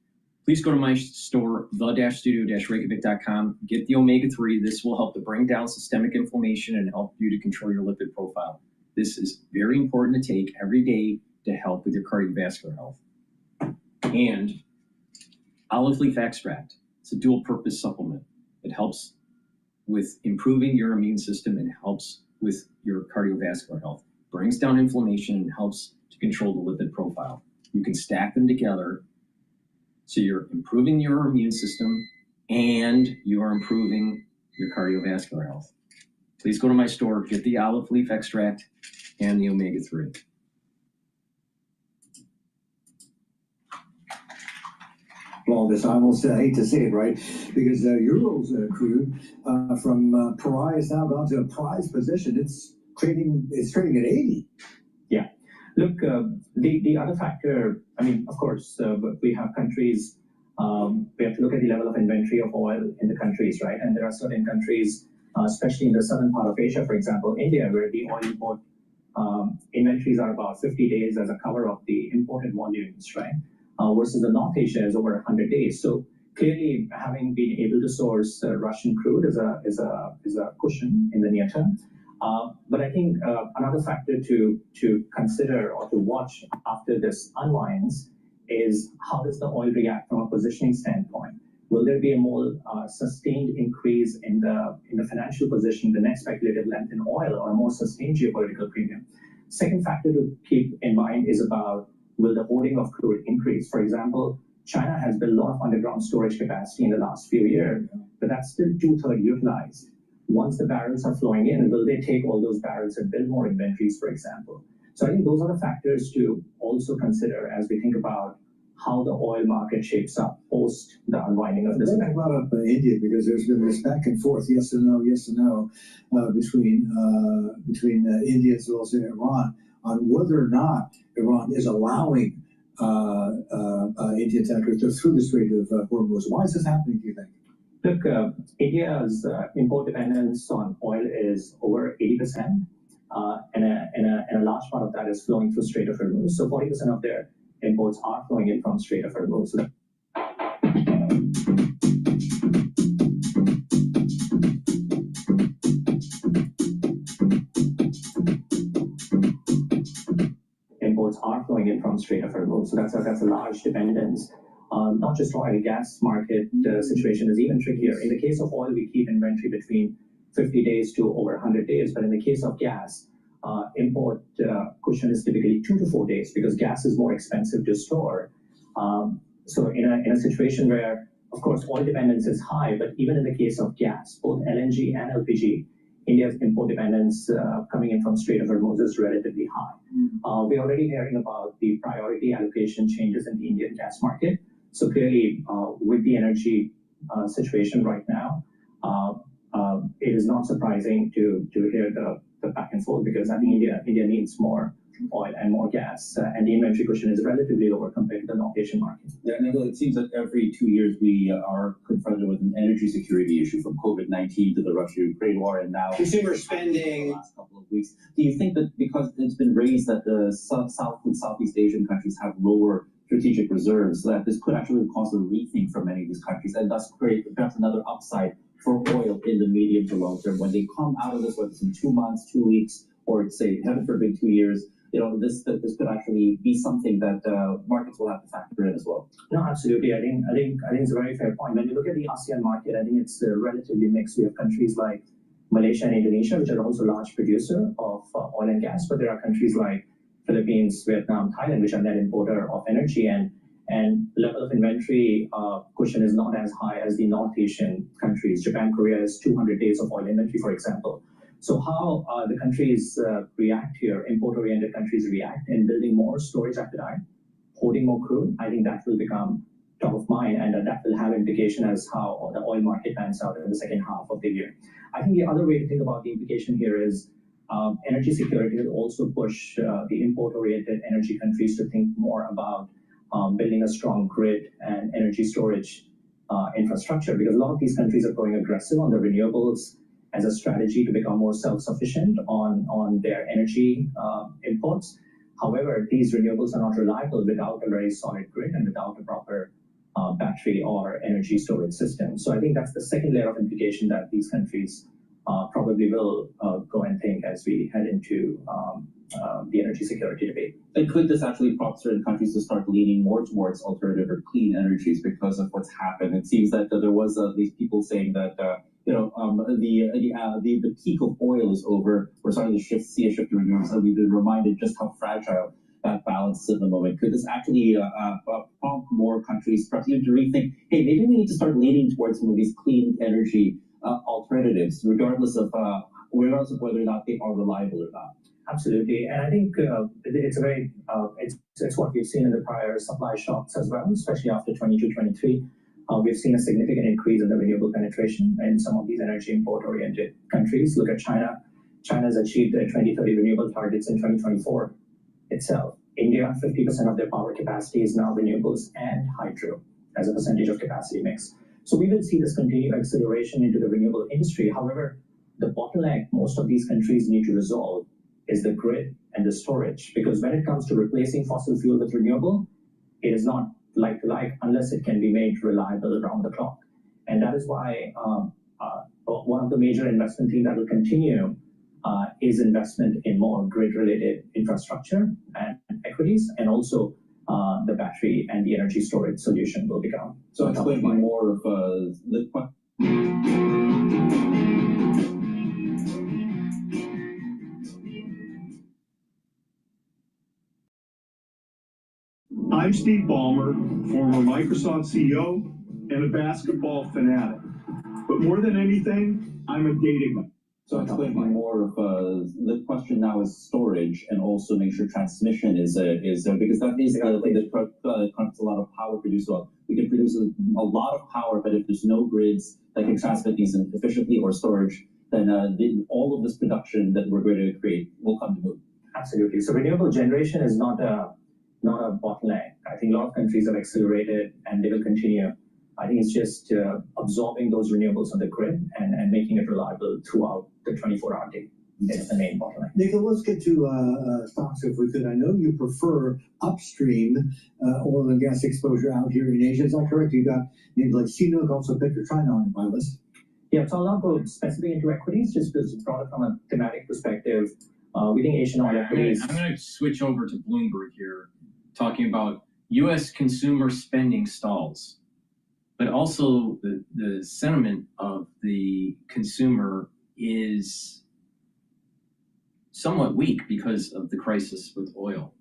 Please go to my store, the-studio-reykjavik.com. Get the omega-3. This will help to bring down systemic inflammation and help you to control your lipid profile. This is very important to take every day to help with your cardiovascular health. And olive leaf extract. It's a dual-purpose supplement. It helps with improving your immune system and helps with your cardiovascular health. Brings down inflammation and helps to control the lipid profile. You can stack them together so you're improving your immune system and you are improving your cardiovascular health. Please go to my store, get the olive leaf extract and the omega-3. All this, I almost hate to say it, right? Because Euro's crude from pariah now gone to a prize position. It's trading at 80. Yeah. Look, the other factor, I mean, of course, we have countries, we have to look at the level of inventory of oil in the countries, right? And there are certain countries, especially in the southern part of Asia, for example, India, where the oil import inventories are about 50 days as a cover of the imported volumes, right? Versus the North Asia is over 100 days. So clearly, having been able to source Russian crude is a cushion in the near term. But I think another factor to consider or to watch after this unwinds is how does the oil react from a positioning standpoint? Will there be a more sustained increase in the financial position, the net speculative length in oil, or a more sustained geopolitical premium? Second factor to keep in mind is about will the hoarding of crude increase? For example, China has built a lot of underground storage capacity in the last few years, but that's still 2/3 utilized. Once the barrels are flowing in, will they take all those barrels and build more inventories, for example? So I think those are the factors to also consider as we think about how the oil market shapes up post the unwinding of this event. I brought up India because there's been this back and forth, yes and no, between India as well as Iran on whether or not Iran is allowing Indian tankers to through the Strait of Hormuz. Why is this happening, do you think? Look, India's import dependence on oil is over 80%, and a large part of that is flowing through Strait of Hormuz. So 40% of their imports are flowing in from Strait of Hormuz. So imports are flowing in from Strait of Hormuz. So that's a large dependence. Not just oil, gas market situation is even trickier. In the case of oil, we keep inventory between 50 days to over 100 days. But in the case of gas, import cushion is typically 2 to 4 days because gas is more expensive to store. So in a situation where, of course, oil dependence is high, but even in the case of gas, both LNG and LPG, India's import dependence coming in from Strait of Hormuz is relatively high. We're already hearing about the priority allocation changes in the Indian gas market. So clearly, with the energy situation right now, it is not surprising to hear the back and forth because I think India needs more oil and more gas, and the inventory cushion is relatively lower compared to the North Asian market. Yeah, and it seems that every 2 years we are confronted with an energy security issue from COVID-19 to the Russia-Ukraine war, and now consumer spending. The last couple of weeks. Do you think that because it's been raised that the South and Southeast Asian countries have lower strategic reserves, that this could actually cause a rethink for many of these countries, and thus create perhaps another upside for oil in the medium to long term when they come out of this, whether it's in 2 months, 2 weeks, or say heaven forbid 2 years? You know, this could actually be something that markets will have to factor in as well. No, absolutely. I think it's a very fair point. When you look at the ASEAN market, I think it's relatively mixed. We have countries like Malaysia and Indonesia, which are also large producer of oil and gas, but there are countries like Philippines, Vietnam, Thailand, which are net importer of energy, and level of inventory cushion is not as high as the North Asian countries. Japan, Korea is 200 days of oil inventory, for example. So how the countries react here, import-oriented countries react in building more storage appetite, holding more crude, I think that will become top of mind, and that will have implication as how the oil market pans out in the second half of the year. I think the other way to think about the implication here is energy security will also push the import-oriented energy countries to think more about building a strong grid and energy storage infrastructure, because a lot of these countries are going aggressive on the renewables as a strategy to become more self-sufficient on their energy imports. However, these renewables are not reliable without a very solid grid and without a proper battery or energy storage system. So I think that's the second layer of implication that these countries probably will go and think as we head into the energy security debate. And could this actually prompt certain countries to start leaning more towards alternative or clean energies because of what's happened? It seems that there was these people saying that the peak of oil is over. We're starting to see a shift to renewables, and we've been reminded just how fragile that balance is at the moment. Could this actually prompt more countries perhaps even to rethink, hey, maybe we need to start leaning towards some of these clean energy alternatives, regardless of whether or not they are reliable or not? Absolutely, and I think it's a very it's what we've seen in the prior supply shocks as well, especially after 22-23. We've seen a significant increase in the renewable penetration in some of these energy import-oriented countries. Look at China. China has achieved their 2030 renewable targets in 2024 itself. India, 50% of their power capacity is now renewables and hydro as a percentage of capacity mix. So we will see this continued acceleration into the renewable industry. However, the bottleneck most of these countries need to resolve is the grid and the storage, because when it comes to replacing fossil fuel with renewable, it is not like to like unless it can be made reliable around the clock. And that is why one of the major investment themes that will continue is investment in more grid-related infrastructure and equities, and also the battery and the energy storage solution will become. So it's going to be more of the I'm Steve Ballmer, former Microsoft CEO and a basketball fanatic. But more than anything, I'm a data guy. So it's going to be more of the question now is storage, and also make sure transmission is because that is the thing that comes a lot of power produced. Well, we can produce a lot of power, but if there's no grids that can transmit these efficiently or storage, then all of this production that we're going to create will come to move. Absolutely. So renewable generation is not a bottleneck. I think a lot of countries have accelerated, and they will continue. I think it's just absorbing those renewables on the grid and making it reliable throughout the 24-hour day. That's the main bottleneck. Nico, let's get to stocks if we could. I know you prefer upstream oil and gas exposure out here in Asia. Is that correct? You got names like CNOOC, also Bitchute on my list. Yeah, so I'll not go specifically into equities, just because it's brought it from a thematic perspective. We think Asian oil equities. I'm going to switch over to Bloomberg here, talking about U.S. consumer spending stalls, but also the sentiment of the consumer is somewhat weak because of the crisis with oil.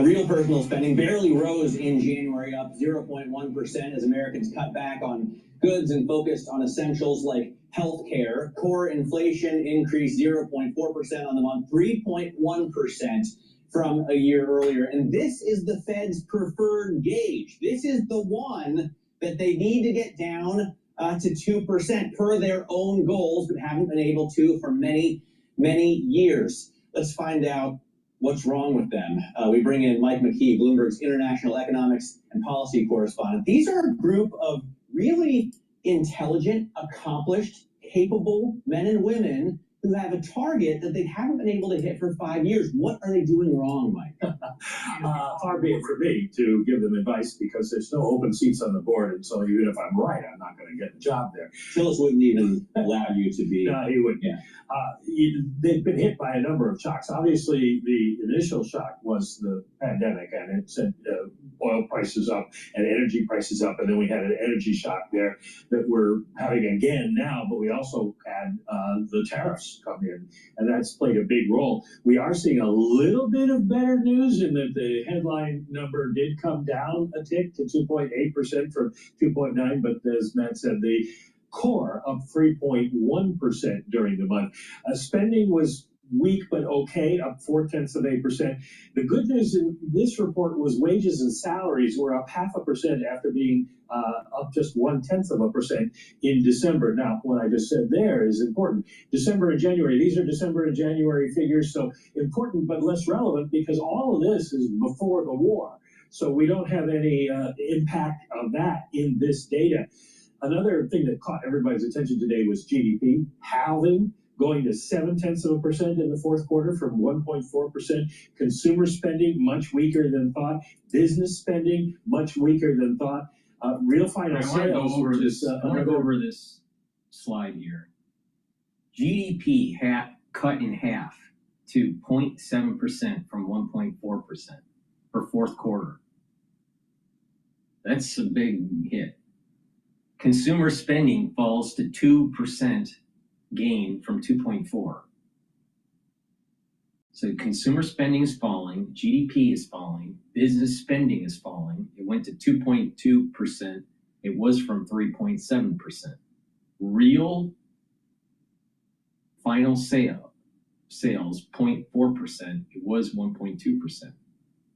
Real personal spending barely rose in January, up 0.1% as Americans cut back on goods and focused on essentials like healthcare. Core inflation increased 0.4% on the month, 3.1% from a year earlier. And this is the Fed's preferred gauge. This is the one that they need to get down to 2% per their own goals, but haven't been able to for many, many years. Let's find out what's wrong with them. We bring in Mike McKee, Bloomberg's international economics and policy correspondent. These are a group of really intelligent, accomplished, capable men and women who have a target that they haven't been able to hit for 5 years. What are they doing wrong, Mike? Far be it for me to give them advice, because there's no open seats on the board, and so even if I'm right, I'm not going to get the job there. Phyllis wouldn't even allow you to be. No, he wouldn't. Yeah. They've been hit by a number of shocks. Obviously, the initial shock was the pandemic, and it sent oil prices up and energy prices up, and then we had an energy shock there that we're having again now, but we also had the tariffs come in, and that's played a big role. We are seeing a little bit of better news in that the headline number did come down a tick to 2.8% from 2.9, but as Matt said, Core up 3.1% during the month. Spending was weak but okay, up 0.4%. The good news in this report was wages and salaries were up 0.5% after being up just 0.1% in December. Now, what I just said there is important. December and January, these are December and January figures, so important but less relevant because all of this is before the war. So we don't have any impact of that in this data. Another thing that caught everybody's attention today was GDP halving, going to 0.7% in the fourth quarter from 1.4%. Consumer spending much weaker than thought. Business spending much weaker than thought. Real final sales. I want to go over this slide here. GDP cut in half to 0.7% from 1.4% for fourth quarter. That's a big hit. Consumer spending falls to 2% gain from 2.4. So consumer spending is falling, GDP is falling, business spending is falling. It went to 2.2%. It was from 3.7%. Real final sales 0.4%. It was 1.2%.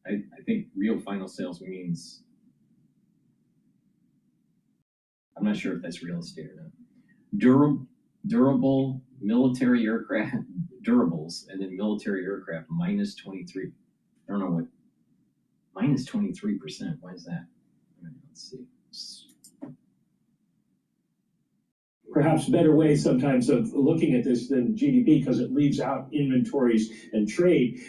I think real final sales means, I'm not sure if that's real estate or not. Durable military aircraft, durables, and then military aircraft minus 23. I don't know what, minus 23%. Why is that? Let's see. Perhaps better way sometimes of looking at this than GDP because it leaves out inventories and trade,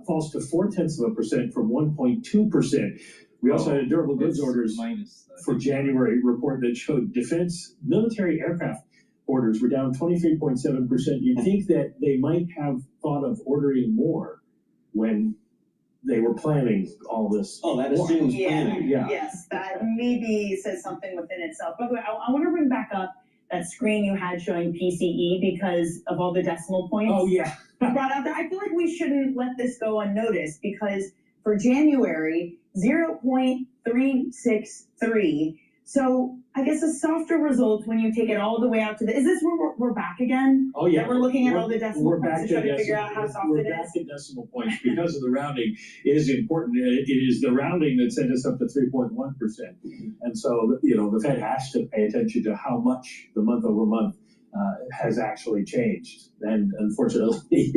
falls to 0.4% from 1.2%. We also had a durable goods orders for January report that showed defense military aircraft orders were down 23.7%. You'd think that they might have thought of ordering more when they were planning all this. Oh, that assumes planning. Yeah. Yes, that maybe says something within itself. By the way, I want to bring back up that screen you had showing PCE because of all the decimal points. Oh, yeah. Brought out there. I feel like we shouldn't let this go unnoticed because for January, 0.363. So I guess a softer result when you take it all the way out to the. Is this where we're back again? Oh yeah, that we're looking at all the decimal points to try to figure out how soft we're it back is. to decimal points because of the rounding. It is important. It is the rounding that sent us up to 3.1%, and so the Fed has to pay attention to how much the month over month has actually changed. And unfortunately,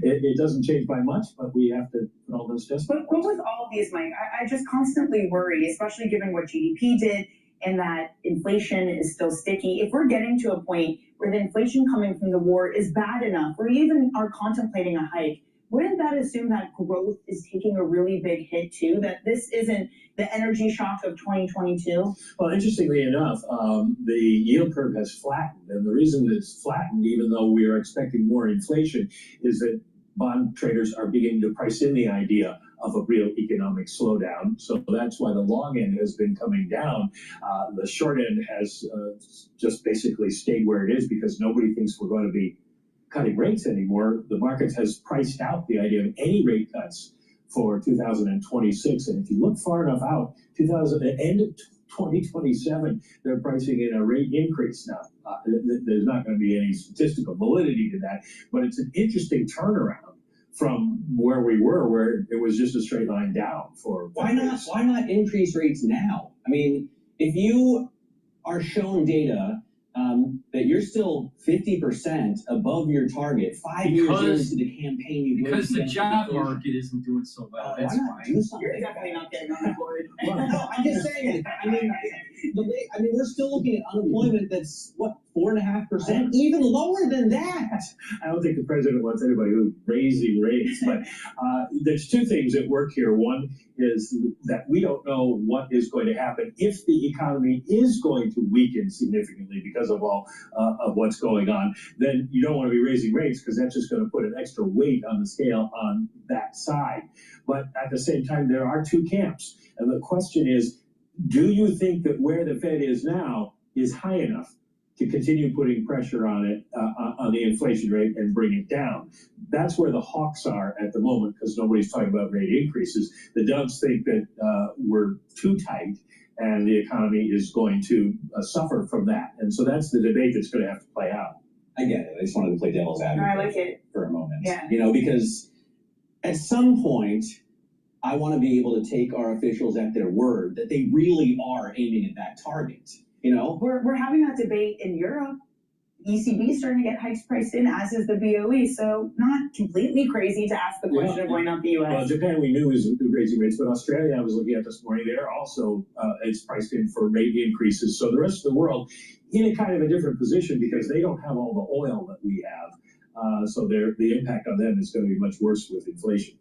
it doesn't change by much, but we have to put all those adjustments. But with all of these, Mike, I just constantly worry, especially given what GDP did and that inflation is still sticky. If we're getting to a point where the inflation coming from the war is bad enough, or even are contemplating a hike, wouldn't that assume that growth is taking a really big hit too? That this isn't the energy shock of 2022? Well, interestingly enough, the yield curve has flattened. And the reason it's flattened, even though we are expecting more inflation, is that bond traders are beginning to price in the idea of a real economic slowdown. So that's why the long end has been coming down. The short end has just basically stayed where it is because nobody thinks we're going to be cutting rates anymore. The market has priced out the idea of any rate cuts for 2026. And if you look far enough out, end of 2027, they're pricing in a rate increase now. There's not going to be any statistical validity to that, but it's an interesting turnaround from where we were, where it was just a straight line down for. Why not increase rates now? I mean, if you are shown data that you're still 50% above your target 5 years into the campaign, because the job market isn't doing so well. That's why. Do something. You're definitely not getting unemployed. No, I'm just saying. I mean, we're still looking at unemployment that's what, 4.5%, even lower than that. I don't think the president wants anybody who's raising rates, but there's two things at work here. One is that we don't know what is going to happen if the economy is going to weaken significantly because of all of what's going on. Then you don't want to be raising rates because that's just going to put an extra weight on the scale on that side. But at the same time, there are two camps, and the question is, do you think that where the Fed is now is high enough to continue putting pressure on it, on the inflation rate and bring it down? That's where the hawks are at the moment because nobody's talking about rate increases. The doves think that we're too tight and the economy is going to suffer from that. And so that's the debate that's going to have to play out. I get it. I just wanted to play devil's advocate I like it. for a moment. Yeah. You know, because at some point, I want to be able to take our officials at their word that they really are aiming at that target. You know, We're having that debate in Europe. ECB is starting to get hikes priced in, as is the BOE. So not completely crazy to ask the question of why not the Well, US. Japan we knew is raising rates, but Australia, I was looking at this morning, they're also, it's priced in for rate increases. So the rest of the world in a kind of a different position because they don't have all the oil that we have. So the impact on them is going to be much worse with inflation.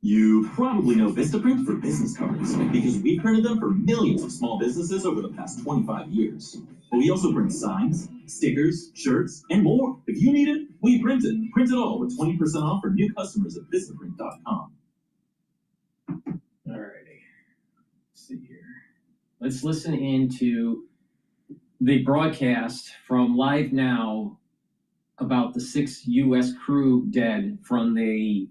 You probably know Vistaprint for business cards because we printed them for millions of small businesses over the past 25 years. But we also print signs, stickers, shirts, and more. If you need it, we print it. Print it all with 20% off for new customers at Vistaprint.com. Alrighty. Let's see here. Let's listen into the broadcast from Live Now about the 6 U.S. crew dead from the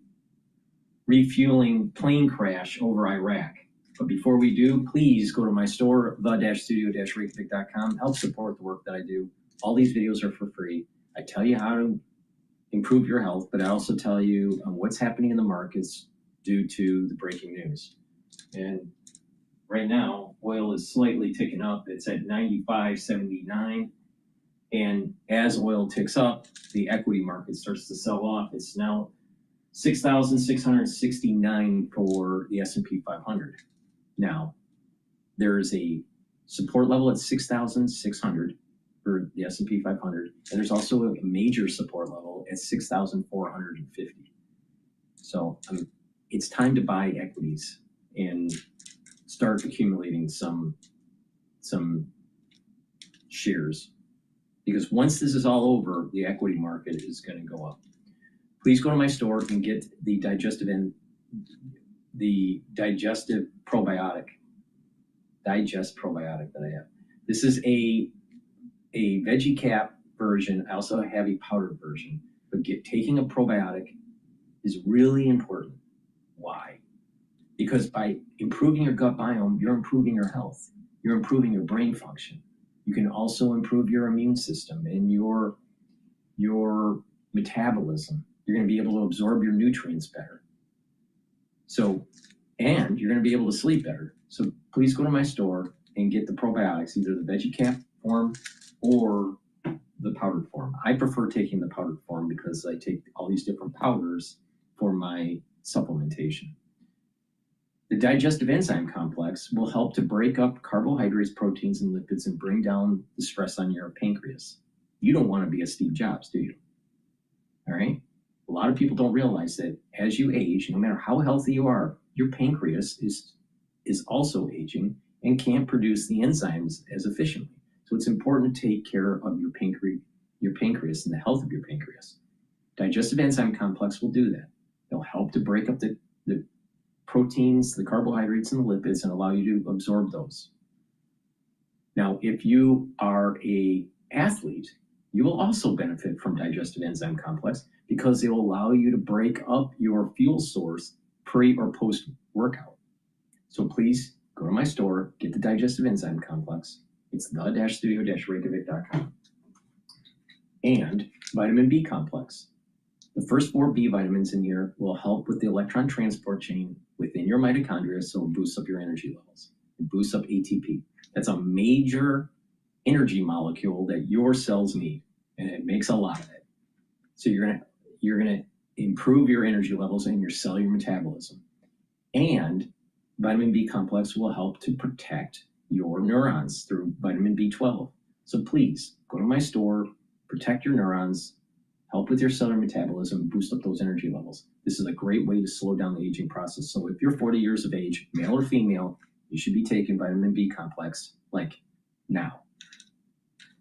refueling plane crash over Iraq. But before we do, please go to my store, the-studio-reykjavik.com. Help support the work that I do. All these videos are for free. I tell you how to improve your health, but I also tell you what's happening in the markets due to the breaking news. And right now, oil is slightly ticking up. It's at 95.79. And as oil ticks up, the equity market starts to sell off. It's now 6,669 for the S&P 500. Now, there's a support level at 6,600 for the S&P 500, and there's also a major support level at 6,450. So it's time to buy equities and start accumulating some shares, because once this is all over, the equity market is going to go up. Please go to my store and get the digestive probiotic. Digest probiotic that I have. This is a veggie cap version. I also have a powdered version. But taking a probiotic is really important. Why? Because by improving your gut biome, you're improving your health. You're improving your brain function. You can also improve your immune system and your metabolism. You're going to be able to absorb your nutrients better. And you're going to be able to sleep better. So please go to my store and get the probiotics, either the veggie cap form or the powdered form. I prefer taking the powdered form because I take all these different powders for my supplementation. The digestive enzyme complex will help to break up carbohydrates, proteins, and lipids and bring down the stress on your pancreas. You don't want to be a Steve Jobs, do you? All right? A lot of people don't realize that as you age, no matter how healthy you are, your pancreas is also aging and can't produce the enzymes as efficiently. So it's important to take care of your pancreas and the health of your pancreas. Digestive enzyme complex will do that. They'll help to break up the proteins, the carbohydrates, and the lipids and allow you to absorb those. Now, if you are an athlete, you will also benefit from digestive enzyme complex because it will allow you to break up your fuel source pre or post workout. So please go to my store, get the digestive enzyme complex. It's the-studio-reykjavik.com. And vitamin B complex. The first 4 B vitamins in here will help with the electron transport chain within your mitochondria, so it boosts up your energy levels. It boosts up ATP. That's a major energy molecule that your cells need, and it makes a lot of it. So you're gonna improve your energy levels and your cellular metabolism. And vitamin B complex will help to protect your neurons through vitamin B12. So please go to my store, protect your neurons, help with your cellular metabolism, boost up those energy levels. This is a great way to slow down the aging process. So if you're 40 years of age, male or female, you should be taking vitamin B complex like now.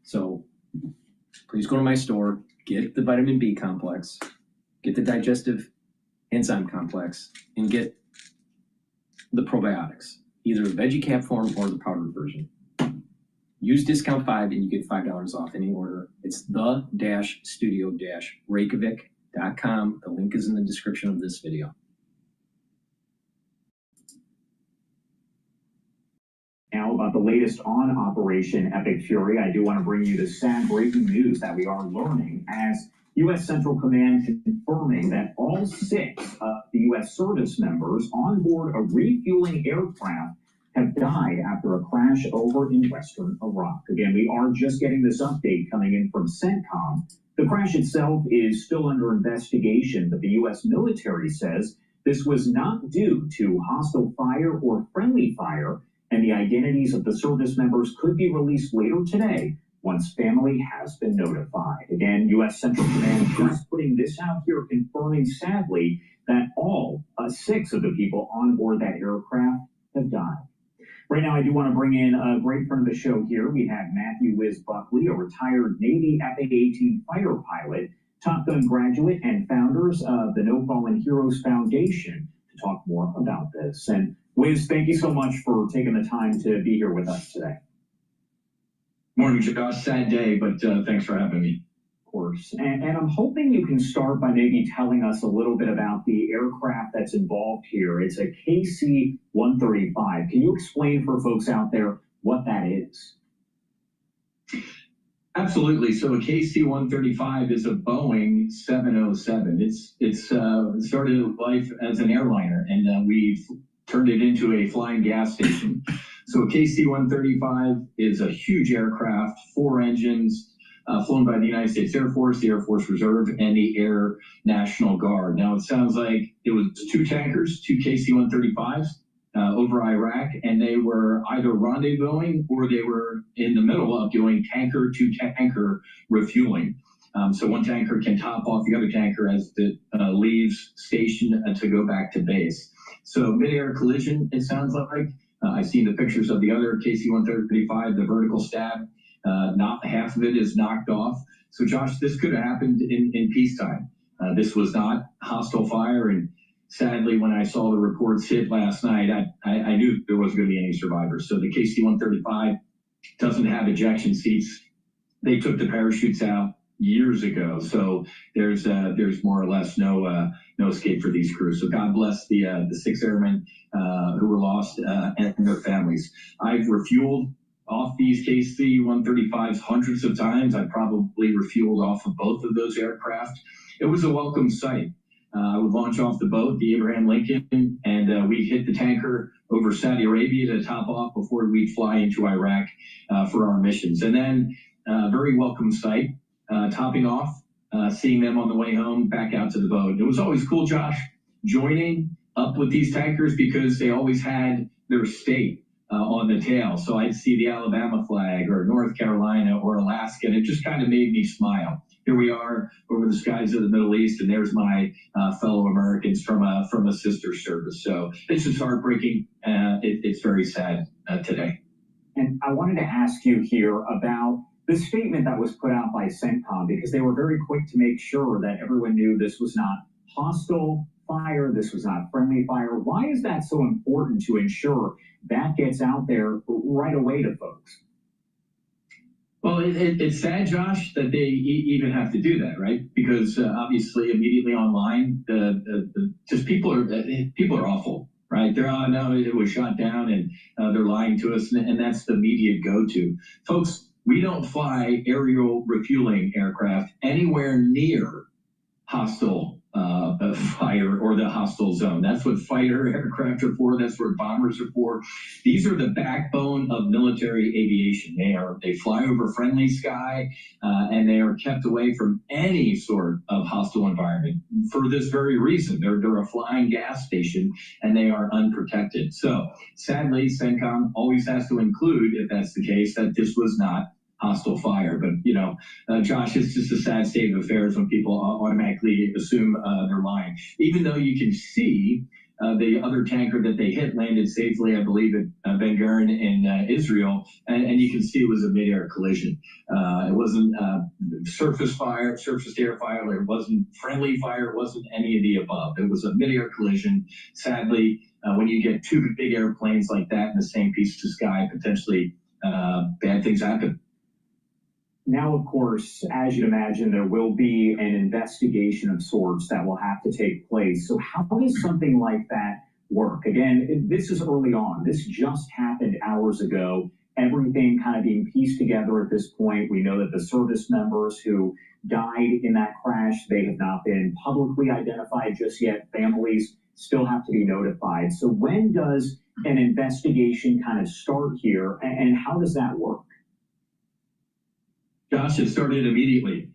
So please go to my store, get the vitamin B complex, get the digestive enzyme complex, and get the probiotics, either the veggie cap form or the powdered version. Use discount 5 and you get $5 off any order. It's the-studio-reykjavik.com. The link is in the description of this video. Now about the latest on Operation Epic Fury, I do want to bring you the sad breaking news that we are learning as U.S. Central Command confirming that all 6 of the U.S. service members on board a refueling aircraft have died after a crash over in western Iraq. Again, we are just getting this update coming in from CENTCOM. The crash itself is still under investigation, but the U.S. military says this was not due to hostile fire or friendly fire, and the identities of the service members could be released later today once family has been notified. Again, U.S. Central Command just putting this out here, confirming sadly that all 6 of the people on board that aircraft have died. Right now, I do want to bring in a great friend of the show here. We have Matthew Wiz Buckley, a retired Navy F-18 fighter pilot, Top Gun graduate, and founders of the No Fallen Heroes Foundation to talk more about this. And Wiz, thank you so much for taking the time to be here with us today. Morning, Josh. Sad day, but thanks for having me. Of course. And I'm hoping you can start by maybe telling us a little bit about the aircraft that's involved here. It's a KC-135. Can you explain for folks out there what that is? Absolutely. So a KC-135 is a Boeing 707. It's started life as an airliner, and we've turned it into a flying gas station. So a KC-135 is a huge aircraft, 4 engines, flown by the United States Air Force, the Air Force Reserve, and the Air National Guard. Now, it sounds like it was 2 tankers, 2 KC-135s over Iraq, and they were either rendezvousing or they were in the middle of doing tanker-to-tanker refueling. So one tanker can top off the other tanker as it leaves station to go back to base. So mid-air collision, it sounds like. I've seen the pictures of the other KC-135, the vertical stab. Not half of it is knocked off. So, Josh, this could have happened in peacetime. This was not hostile fire. And sadly, when I saw the reports hit last night, I knew there wasn't going to be any survivors. So the KC-135 doesn't have ejection seats. They took the parachutes out years ago. So there's more or less no escape for these crews. So God bless the 6 airmen who were lost and their families. I've refueled off these KC-135s hundreds of times. I probably refueled off of both of those aircraft. It was a welcome sight. I would launch off the boat, the Abraham Lincoln, and we'd hit the tanker over Saudi Arabia to top off before we'd fly into Iraq for our missions. And then very welcome sight, topping off, seeing them on the way home, back out to the boat. It was always cool, Josh, joining up with these tankers because they always had their state on the tail. So I'd see the Alabama flag or North Carolina or Alaska, and it just kind of made me smile. Here we are over the skies of the Middle East, and there's my fellow Americans from a sister service. So it's just heartbreaking. It's very sad today. And I wanted to ask you here about the statement that was put out by CENTCOM, because they were very quick to make sure that everyone knew this was not hostile fire, this was not friendly fire. Why is that so important to ensure that gets out there right away to folks? Well, it's sad, Josh, that they even have to do that, right? Because obviously, immediately online, just people are awful, right? They're no, it was shot down, and they're lying to us, and that's the media go-to, folks. We don't fly aerial refueling aircraft anywhere near hostile fire or the hostile zone. That's what fighter aircraft are for. That's what bombers are for. These are the backbone of military aviation. They fly over friendly sky, and they are kept away from any sort of hostile environment for this very reason. They're a flying gas station, and they are unprotected. So sadly, CENTCOM always has to include, if that's the case, that this was not hostile fire. But, Josh, it's just a sad state of affairs when people automatically assume they're lying. Even though you can see the other tanker that they hit landed safely, I believe, at Ben Gurion in Israel, and you can see it was a mid-air collision. It wasn't surface to air fire, it wasn't friendly fire, it wasn't any of the above. It was a mid-air collision. Sadly, when you get 2 big airplanes like that in the same piece of sky, potentially bad things happen. Now, of course, as you'd imagine, there will be an investigation of sorts that will have to take place. So how does something like that work? Again, this is early on. This just happened hours ago. Everything kind of being pieced together at this point. We know that the service members who died in that crash, they have not been publicly identified just yet. Families still have to be notified. So when does an investigation kind of start here, and how does that work? Josh, it started immediately.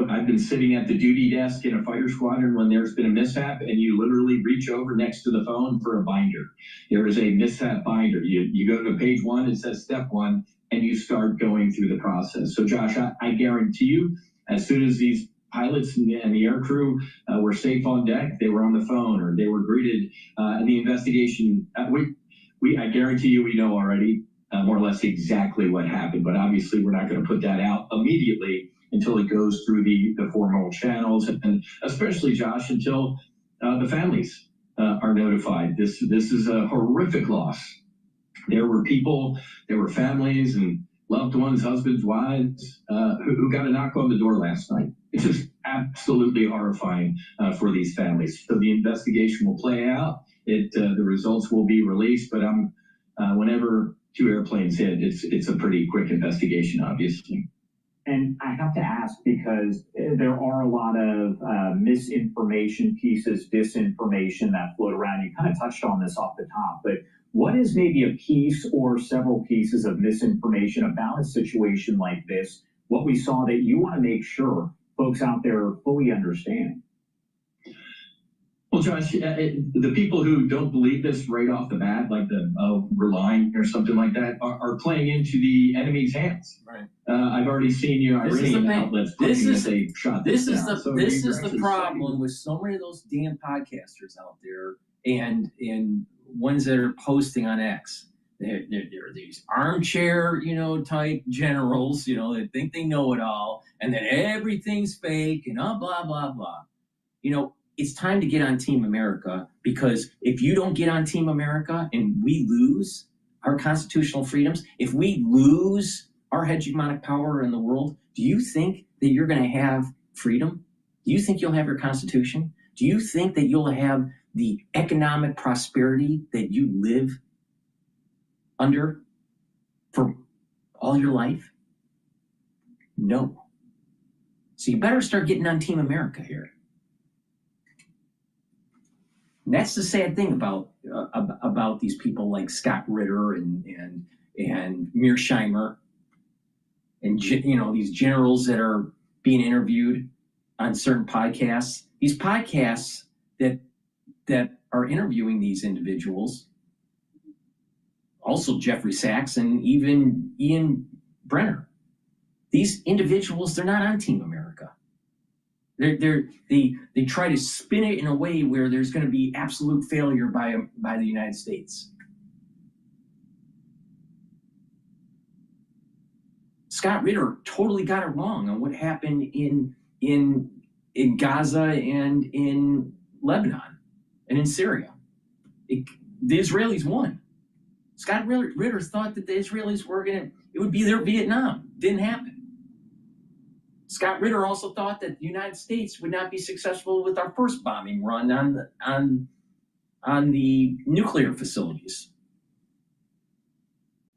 I've been sitting at the duty desk in a fire squadron when there's been a mishap, and you literally reach over next to the phone for a binder. There is a mishap binder. You go to page 1, it says step 1, and you start going through the process. So Josh, I guarantee you, as soon as these pilots and the air crew were safe on deck, they were on the phone or they were greeted, and the investigation, I guarantee you we know already more or less exactly what happened, but obviously we're not going to put that out immediately until it goes through the formal channels, and especially, Josh, until the families are notified. This is a horrific loss. There were people, there were families and loved ones, husbands, wives, who got a knock on the door last night. It's just absolutely horrifying for these families. So the investigation will play out. The results will be released, but whenever 2 airplanes hit, it's a pretty quick investigation, obviously. And I have to ask, because there are a lot of misinformation pieces, disinformation that float around. You kind of touched on this off the top, but what is maybe a piece or several pieces of misinformation about a situation like this, what we saw, that you want to make sure folks out there fully understand? Well, Josh, the people who don't believe this right off the bat, like we're lying or something like that, are playing into the enemy's hands. Right. I've already seen Iranian outlets putting that they shot this this is down. the So this you're is the actually problem with so many of those damn podcasters out there and ones that are posting on X. They're these armchair, type generals, that think they know it all, and that everything's fake and blah blah blah. It's time to get on Team America, because if you don't get on Team America and we lose our constitutional freedoms, if we lose our hegemonic power in the world, do you think that you're going to have freedom? Do you think you'll have your constitution? Do you think that you'll have the economic prosperity that you live under for all your life? No. So you better start getting on Team America here. And that's the sad thing about these people like Scott Ritter and Mearsheimer and these generals that are being interviewed on certain podcasts. These podcasts that are interviewing these individuals, also Jeffrey Sachs and even Ian Brenner. These individuals, they're not on Team America. They try to spin it in a way where there's going to be absolute failure by the United States. Scott Ritter totally got it wrong on what happened in Gaza and in Lebanon and in Syria. The Israelis won. Scott Ritter thought that the Israelis it would be their Vietnam. Didn't happen. Scott Ritter also thought that the United States would not be successful with our first bombing run on the nuclear facilities.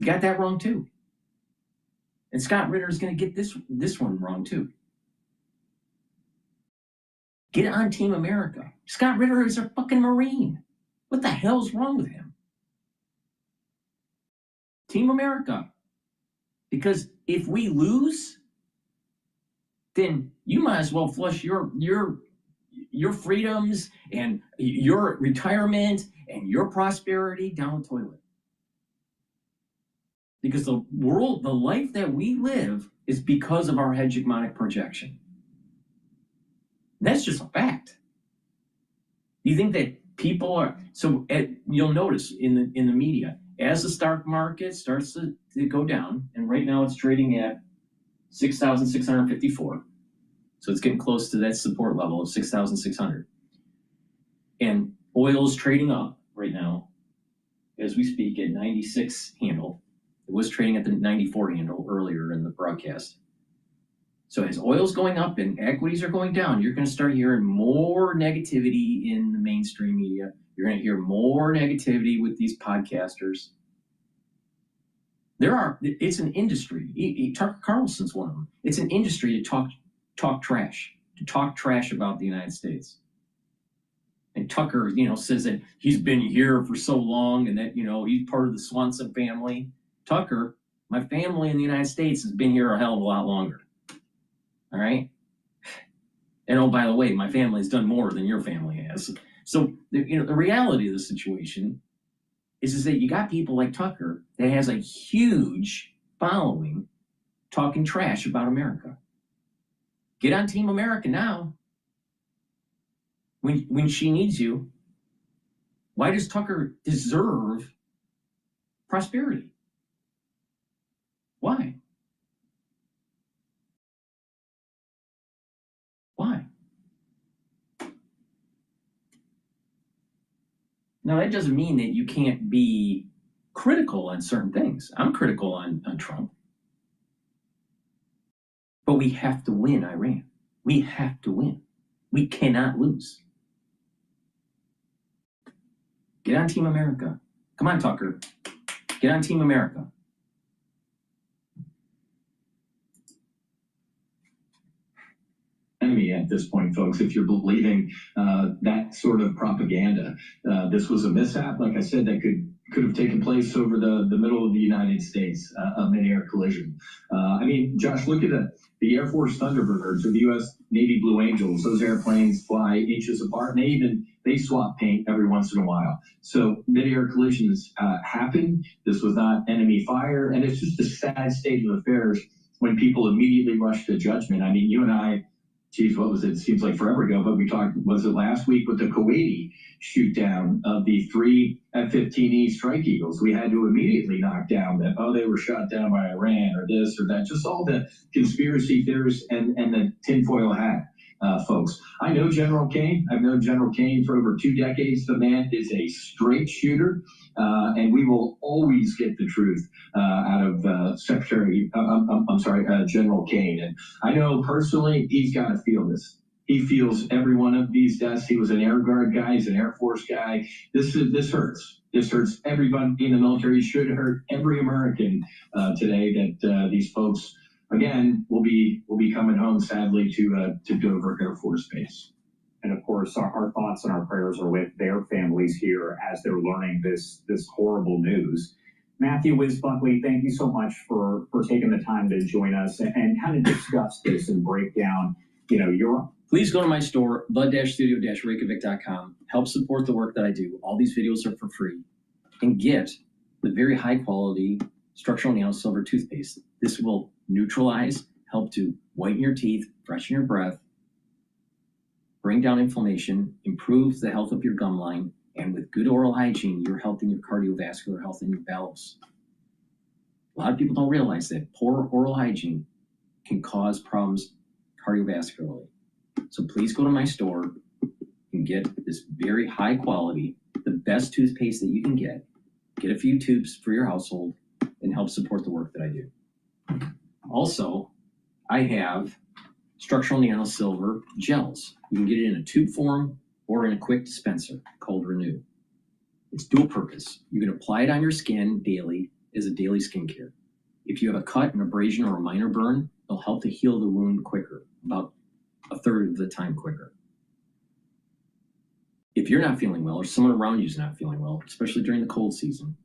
He got that wrong too. And Scott Ritter is going to get this one wrong too. Get on Team America. Scott Ritter is a fucking Marine. What the hell's wrong with him? Team America. Because if we lose, then you might as well flush your freedoms and your retirement and your prosperity down the toilet. Because the life that we live is because of our hegemonic projection. That's just a fact. You think that people are, you'll notice in the media, as the stock market starts to go down, and right now it's trading at 6,654. So it's getting close to that support level of 6,600. And oil is trading up right now, as we speak, at 96 handle. It was trading at the 94 handle earlier in the broadcast. So as oil's going up and equities are going down, you're going to start hearing more negativity in the mainstream media. You're going to hear more negativity with these podcasters. It's an industry. Tucker Carlson's one of them. It's an industry to talk trash about the United States. And Tucker, says that he's been here for so long and that, he's part of the Swanson family. Tucker, my family in the United States has been here a hell of a lot longer. All right? And oh, by the way, my family's done more than your family has. So, the reality of the situation is that you got people like Tucker that has a huge following talking trash about America. Get on Team America now. When she needs you, why does Tucker deserve prosperity? Why? Why? Now, that doesn't mean that you can't be critical on certain things. I'm critical on Trump. But we have to win Iran. We have to win. We cannot lose. Get on Team America. Come on, Tucker. Get on Team America. Enemy at this point, folks, if you're believing that sort of propaganda. This was a mishap, like I said, that could have taken place over the middle of the United States, a mid-air collision. Josh, look at the Air Force Thunderbirds or the U.S. Navy Blue Angels. Those airplanes fly inches apart, and they swap paint every once in a while. So mid-air collisions happen. This was not enemy fire, and it's just a sad state of affairs when people immediately rush to judgment. You and I, geez, what was it? It seems like forever ago, but we talked, was it last week with the Kuwaiti shoot down of the 3 F-15E Strike Eagles? We had to immediately knock down that, they were shot down by Iran or this or that, just all the conspiracy theorists and the tinfoil hat folks. I know General Kane. I've known General Kane for over 2 decades. The man is a straight shooter, and we will always get the truth out of General Kane. And I know personally he's got to feel this. He feels every one of these deaths. He was an Air Guard guy. He's an Air Force guy. This hurts. This hurts everybody in the military. It should hurt every American today that these folks, again, will be coming home, sadly, to Dover Air Force Base. And of course, our thoughts and our prayers are with their families here as they're learning this horrible news. Matthew Wiz-Buckley, thank you so much for taking the time to join us and kind of discuss this and break down, your... Please go to my store, the-studio-reykjavik.com. Help support the work that I do. All these videos are for free. And get the very high quality structural nano silver toothpaste. This will neutralize, help to whiten your teeth, freshen your breath, bring down inflammation, improve the health of your gum line, and with good oral hygiene, you're helping your cardiovascular health and your valves. A lot of people don't realize that poor oral hygiene can cause problems cardiovascularly. So please go to my store and get this very high quality, the best toothpaste that you can get a few tubes for your household, and help support the work that I do. Also, I have structural nano silver gels. You can get it in a tube form or in a quick dispenser called Renew. It's dual purpose. You can apply it on your skin daily as a daily skincare. If you have a cut, an abrasion, or a minor burn, it'll help to heal the wound quicker, about a third of the time quicker. If you're not feeling well or someone around you is not feeling well, especially during the cold season,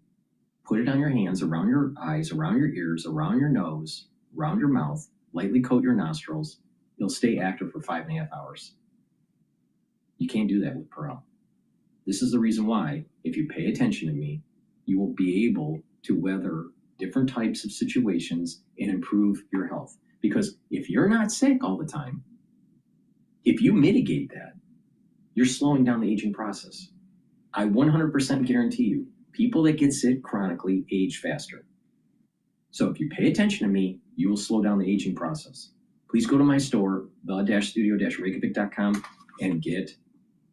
put it on your hands, around your eyes, around your ears, around your nose, around your mouth, lightly coat your nostrils. You'll stay active for 5.5 hours. You can't do that with Perel. This is the reason why, if you pay attention to me, you will be able to weather different types of situations and improve your health. Because if you're not sick all the time, if you mitigate that, you're slowing down the aging process. I 100% guarantee you, people that get sick chronically age faster. So if you pay attention to me, you will slow down the aging process. Please go to my store, the-studio-reykjavik.com, and get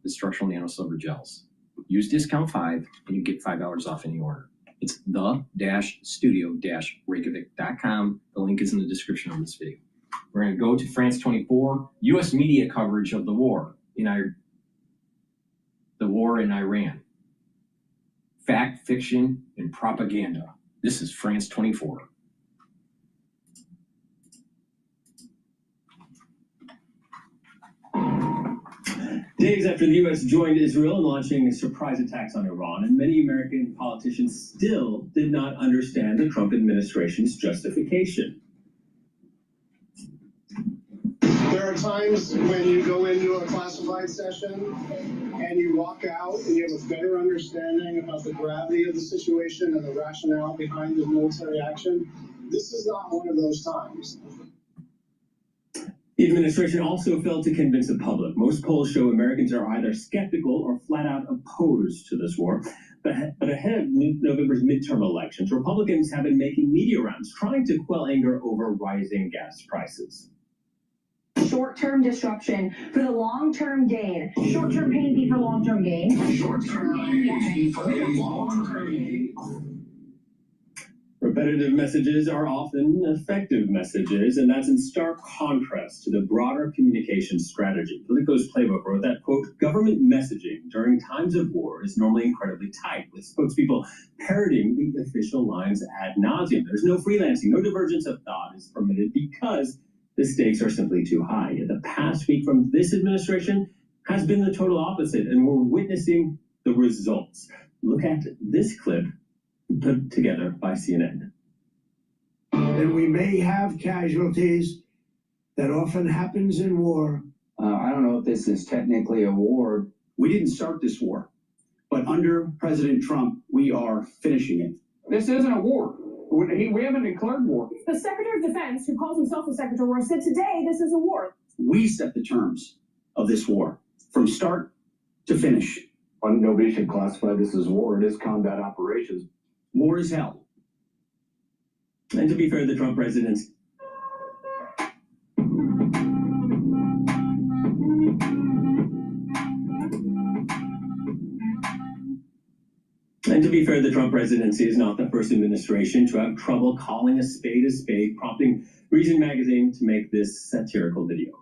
the structural nano silver gels. Use discount 5 and you get $5 off any order. It's the-studio-reykjavik.com. The link is in the description of this video. We're going to go to France 24, U.S. media coverage of the war in Iran. Fact, fiction, and propaganda. This is France 24. Days after the U.S. joined Israel in launching surprise attacks on Iran, and many American politicians still did not understand the Trump administration's justification. There are times when you go into a classified session and you walk out and you have a better understanding about the gravity of the situation and the rationale behind the military action. This is not one of those times. The administration also failed to convince the public. Most polls show Americans are either skeptical or flat out opposed to this war. But ahead of November's midterm elections, Republicans have been making media rounds trying to quell anger over rising gas prices. Short-term disruption for the long-term gain. Short-term pain be for long-term gain. Short-term pain for long-term gain. Repetitive messages are often effective messages, and that's in stark contrast to the broader communication strategy. Politico's playbook wrote that, quote, government messaging during times of war is normally incredibly tight, with spokespeople parroting the official lines ad nauseum. There's no freelancing, no divergence of thought is permitted because the stakes are simply too high. Yet the past week from this administration has been the total opposite, and we're witnessing the results. Look at this clip put together by CNN. And we may have casualties. That often happens in war. I don't know if this is technically a war. We didn't start this war, but under President Trump, we are finishing it. This isn't a war. We haven't declared war. The Secretary of Defense, who calls himself the Secretary of War, said today this is a war. We set the terms of this war from start to finish. Nobody should classify this as war. It is combat operations. War is hell. And to be fair, the Trump presidency is not the first administration to have trouble calling a spade, prompting Reason Magazine to make this satirical video.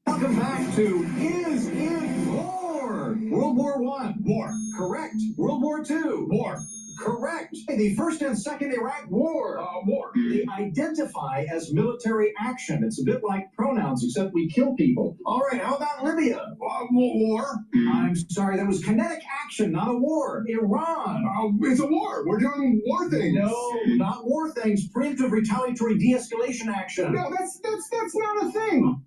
Welcome back to Is It War? World War I, war. Correct. World War II, war. Correct. The First and Second Iraq War. War. They identify as military action. It's a bit like pronouns, except we kill people. All right, how about Libya? War. I'm sorry, that was kinetic action, not a war. Iran. It's a war. We're doing war things. No, not war things. Preemptive retaliatory de-escalation action. No, that's not a thing.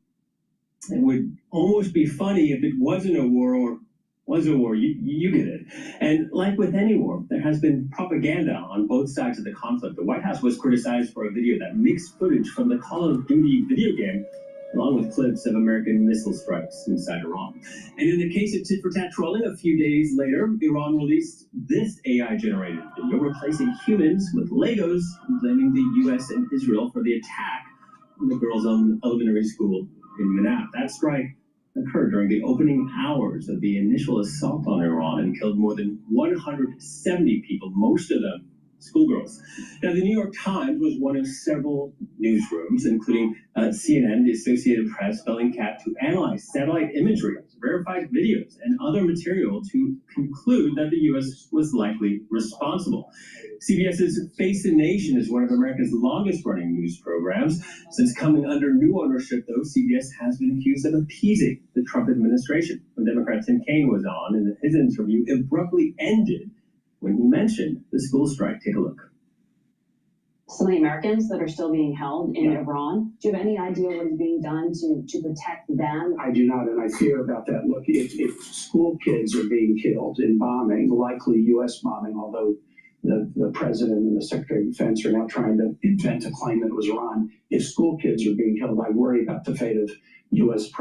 It would almost be funny if it wasn't a war or was a war. You get it. And like with any war, there has been propaganda on both sides of the conflict. The White House was criticized for a video that mixed footage from the Call of Duty video game along with clips of American missile strikes inside Iran. And in the case of tit-for-tat trolling, a few days later, Iran released this AI-generated video replacing humans with Legos and blaming the U.S. and Israel for the attack on the girls' elementary school in Manaf. That strike occurred during the opening hours of the initial assault on Iran and killed more than 170 people, most of them schoolgirls. Now, the New York Times was one of several newsrooms, including CNN, the Associated Press, Bellingcat, to analyze satellite imagery, verified videos, and other material to conclude that the U.S. was likely responsible. CBS's Face the Nation is one of America's longest-running news programs. Since coming under new ownership, though, CBS has been accused of appeasing the Trump administration. When Democrat Tim Kaine was on, and his interview abruptly ended when he mentioned the school strike. Take a look. Some of the Americans that are still being held in Iran, do you have any idea what is being done to protect them? I do not, and I fear about that. Look, if school kids are being killed in bombing, likely U.S. bombing, although the president and the Secretary of Defense are now trying to invent a claim that it was Iran. If school kids are being killed, I worry about the fate of U.S.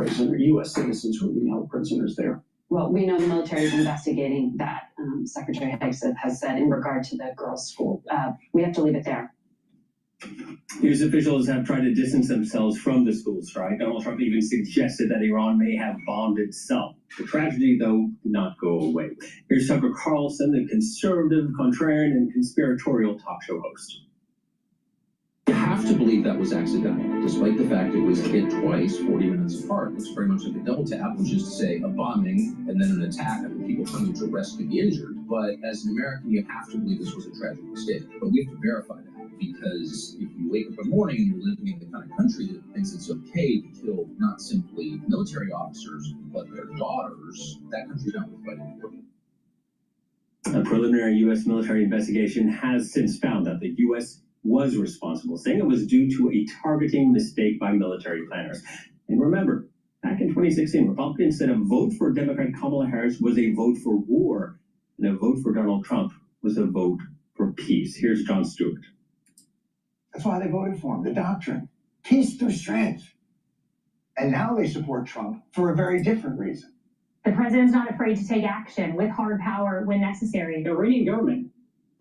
citizens who are being held prisoners there. Well, we know the military is investigating that, Secretary Hegseth has said, in regard to the girls' school. We have to leave it there. News officials have tried to distance themselves from the school strike. Donald Trump even suggested that Iran may have bombed itself. The tragedy, though, did not go away. Here's Tucker Carlson, the conservative, contrarian, and conspiratorial talk show host. You have have to believe that was accidental, despite the fact it was hit twice, 40 minutes apart. Looks very much like a double tap, which is to say a bombing and then an attack and people coming to rescue the injured. But as an American, you have to believe this was a tragic mistake. But we have to verify that, because if you wake up in the morning and you're living in the kind of country that thinks it's okay to kill not simply military officers, but their daughters, that country's not worth fighting for. A preliminary U.S. military investigation has since found that the U.S. was responsible, saying it was due to a targeting mistake by military planners. And remember, back in 2016, Republicans said a vote for Democrat Kamala Harris was a vote for war, and a vote for Donald Trump was a vote for peace. Here's Jon Stewart. That's why they voted for him, the doctrine, peace through strength. And now they support Trump for a very different reason. The president's not afraid to take action with hard power when necessary. The Iranian government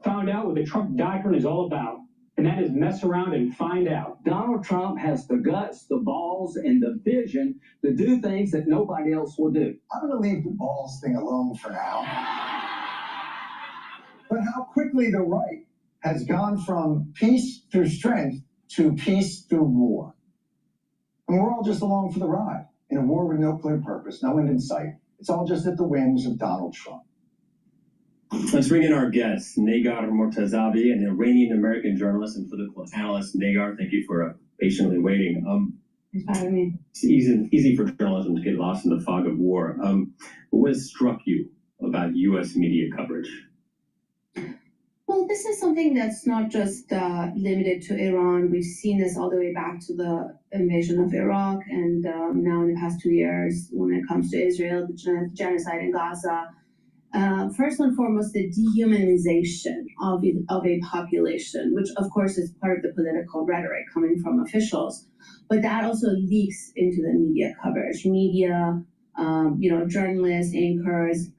found out what the Trump doctrine is all about, and that is mess around and find out. Donald Trump has the guts, the balls, and the vision to do things that nobody else will do. I'm going to leave the balls thing alone for now. But how quickly the right has gone from peace through strength to peace through war. And we're all just along for the ride in a war with no clear purpose, no end in sight. It's all just at the whims of Donald Trump. Let's bring in our guests, Negar Mortazavi, an Iranian-American journalist and political analyst. Negar, thank you for patiently waiting. Thanks for having me. It's easy for journalism to get lost in the fog of war. What has struck you about U.S. media coverage? Well, this is something that's not just limited to Iran. We've seen this all the way back to the invasion of Iraq, and now in the past 2 years, when it comes to Israel, the genocide in Gaza. First and foremost, the dehumanization of a population, which of course is part of the political rhetoric coming from officials, but that also leaks into the media coverage. Media, journalists, anchors,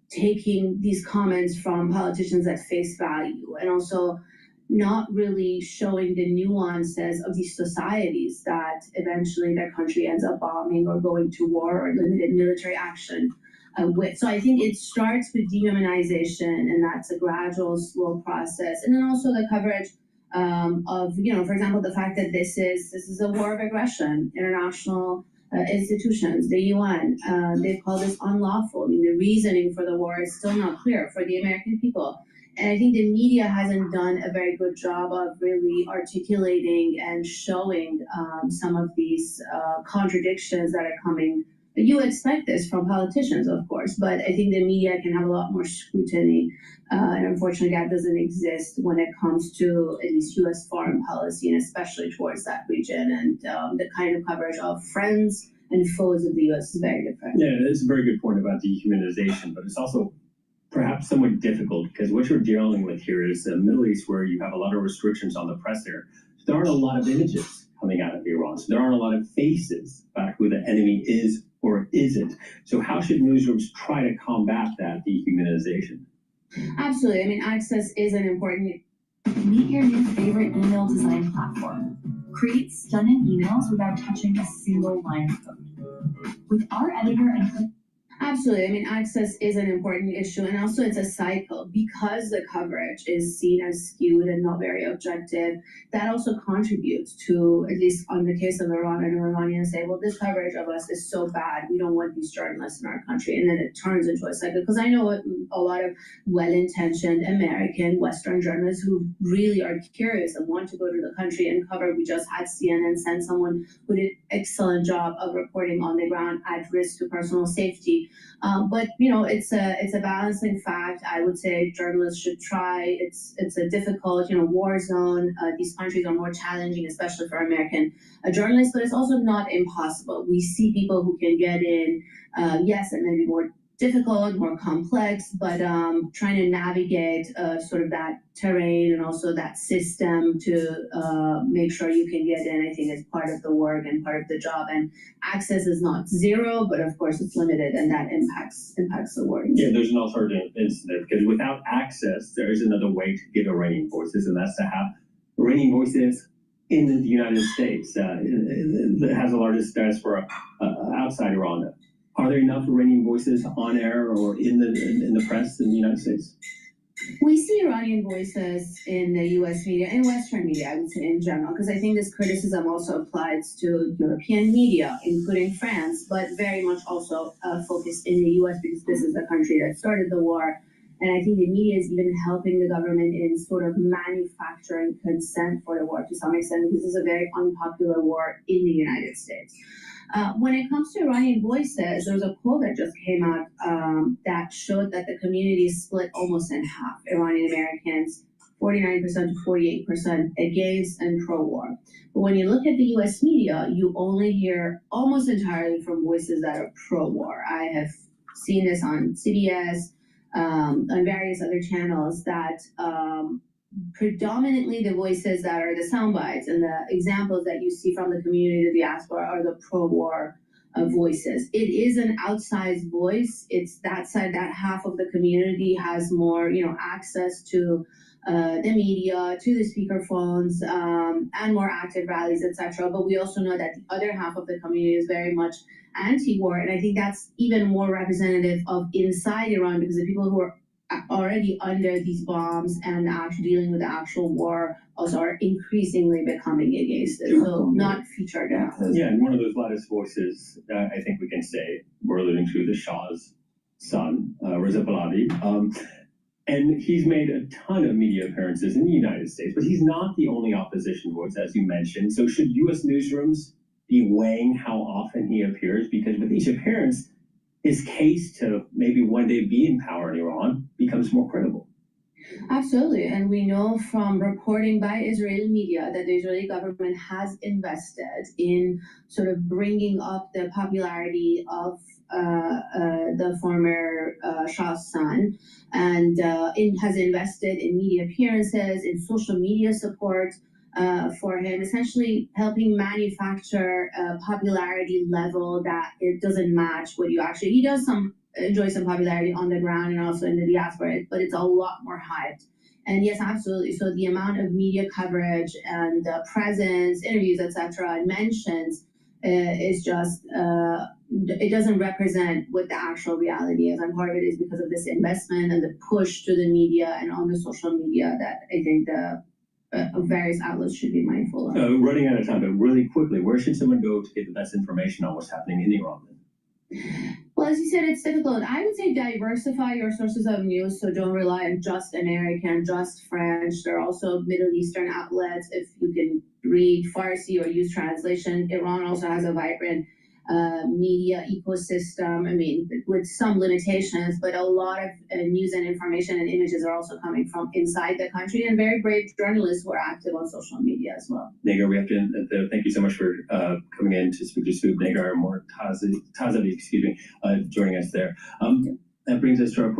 taking these comments from politicians at face value, and also not really showing the nuances of these societies that eventually their country ends up bombing or going to war or limited military action with. So I think it starts with dehumanization, and that's a gradual, slow process. And then also the coverage of, for example, the fact that this is a war of aggression. International institutions, the UN, they've called this unlawful. I mean, the reasoning for the war is still not clear for the American people. And I think the media hasn't done a very good job of really articulating and showing some of these contradictions that are coming. You expect this from politicians, of course, but I think the media can have a lot more scrutiny. And unfortunately, that doesn't exist when it comes to at least U.S. foreign policy, and especially towards that region. And the kind of coverage of friends and foes of the U.S. is very different. Yeah, it's a very good point about dehumanization, but it's also perhaps somewhat difficult because what you're dealing with here is the Middle East, where you have a lot of restrictions on the press there. So there aren't a lot of images coming out of Iran. So there aren't a lot of faces about who the enemy is or isn't. So how should newsrooms try to combat that dehumanization? Absolutely. I mean, access is an important. Meet your new favorite email design platform. Create stunning emails without touching a single line of code. With our editor and Absolutely. I mean, access is an important issue, and also it's a cycle because the coverage is seen as skewed and not very objective. That also contributes to, at least on the case of Iran, and Iranians say, well, this coverage of us is so bad, we don't want these journalists in our country. And then it turns into a cycle. Because I know a lot of well-intentioned American Western journalists who really are curious and want to go to the country and cover. We just had CNN send someone who did an excellent job of reporting on the ground at risk to personal safety. But it's a balancing fact. I would say journalists should try. It's a difficult war zone. These countries are more challenging, especially for American journalists. But it's also not impossible. We see people who can get in. Yes, it may be more difficult, more complex, but trying to navigate sort of that terrain and also that system to make sure you can get in, I think is part of the work and part of the job. And access is not zero, but of course it's limited, and that impacts the work. Yeah, there's an alternative incentive, because without access, there is another way to get Iranian voices, and that's to have Iranian voices in the United States. It has the largest diaspora outside Iran. Are there enough Iranian voices on air or in the press in the United States? We see Iranian voices in the US media and Western media, I would say in general, because I think this criticism also applies to European media, including France, but very much also focused in the US because this is the country that started the war. And I think the media is even helping the government in sort of manufacturing consent for the war to some extent. This is a very unpopular war in the United States. When it comes to Iranian voices, there was a poll that just came out that showed that the community is split almost in half. Iranian Americans, 49% to 48% against and pro-war. But when you look at the US media, you only hear almost entirely from voices that are pro-war. I have seen this on CBS, on various other channels, that predominantly the voices that are the sound bites and the examples that you see from the community, the diaspora, are the pro-war voices. It is an outsized voice. It's that side, that half of the community has more, access to the media, to the speakerphones, and more active rallies, etc. But we also know that the other half of the community is very much anti-war, and I think that's even more representative of inside Iran, because the people who are already under these bombs and actually dealing with the actual war also are increasingly becoming against it. So not featured. Yeah, and one of those loudest voices, I think we can say, we're alluding to the Shah's son, Reza Pahlavi. And he's made a ton of media appearances in the United States, but he's not the only opposition voice, as you mentioned. So should U.S. newsrooms be weighing how often he appears? Because with each appearance, his case to maybe one day be in power in Iran becomes more credible. Absolutely. And we know from reporting by Israeli media that the Israeli government has invested in sort of bringing up the popularity of the former Shah's son, and it has invested in media appearances, in social media support for him, essentially helping manufacture a popularity level that it doesn't match what you actually. He does enjoy some popularity on the ground and also in the diaspora, but it's a lot more hyped. And yes, absolutely. So the amount of media coverage and presence, interviews, etc., and mentions is just it doesn't represent what the actual reality is. And part of it is because of this investment and the push to the media and on the social media that I think the various outlets should be mindful of. Running out of time, but really quickly, where should someone go to get the best information on what's happening in Iran? Well, as you said, it's difficult. I would say diversify your sources of news, so don't rely on just American, just French. There are also Middle Eastern outlets if you can read Farsi or use translation. Iran also has a vibrant media ecosystem, I mean, with some limitations, but a lot of news and information and images are also coming from inside the country, and very brave journalists who are active on social media as well. Negar, we have to thank you so much for coming in to speak to Swoop. Negar Mortazavi, joining us there. That brings us to our...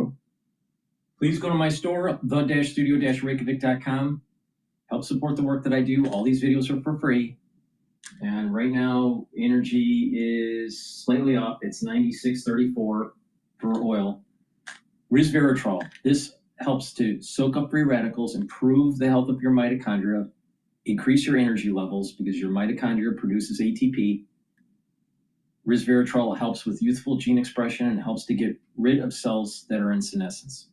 Please go to my store, the-studio-reykjavik.com. Help support the work that I do. All these videos are for free. And right now, energy is slightly up. It's 96.34 for oil. Resveratrol. This helps to soak up free radicals, improve the health of your mitochondria, increase your energy levels because your mitochondria produces ATP. Resveratrol helps with youthful gene expression and helps to get rid of cells that are in senescence.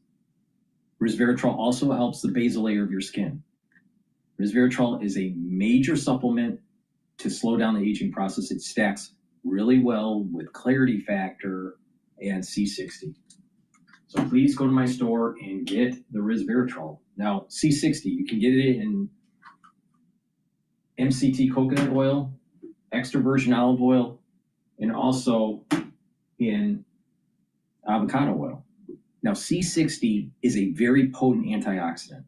Resveratrol also helps the basal layer of your skin. Resveratrol is a major supplement to slow down the aging process. It stacks really well with Clarity Factor and C60. So please go to my store and get the Resveratrol. Now, C60, you can get it in MCT coconut oil, extra virgin olive oil, and also in avocado oil. Now, C60 is a very potent antioxidant.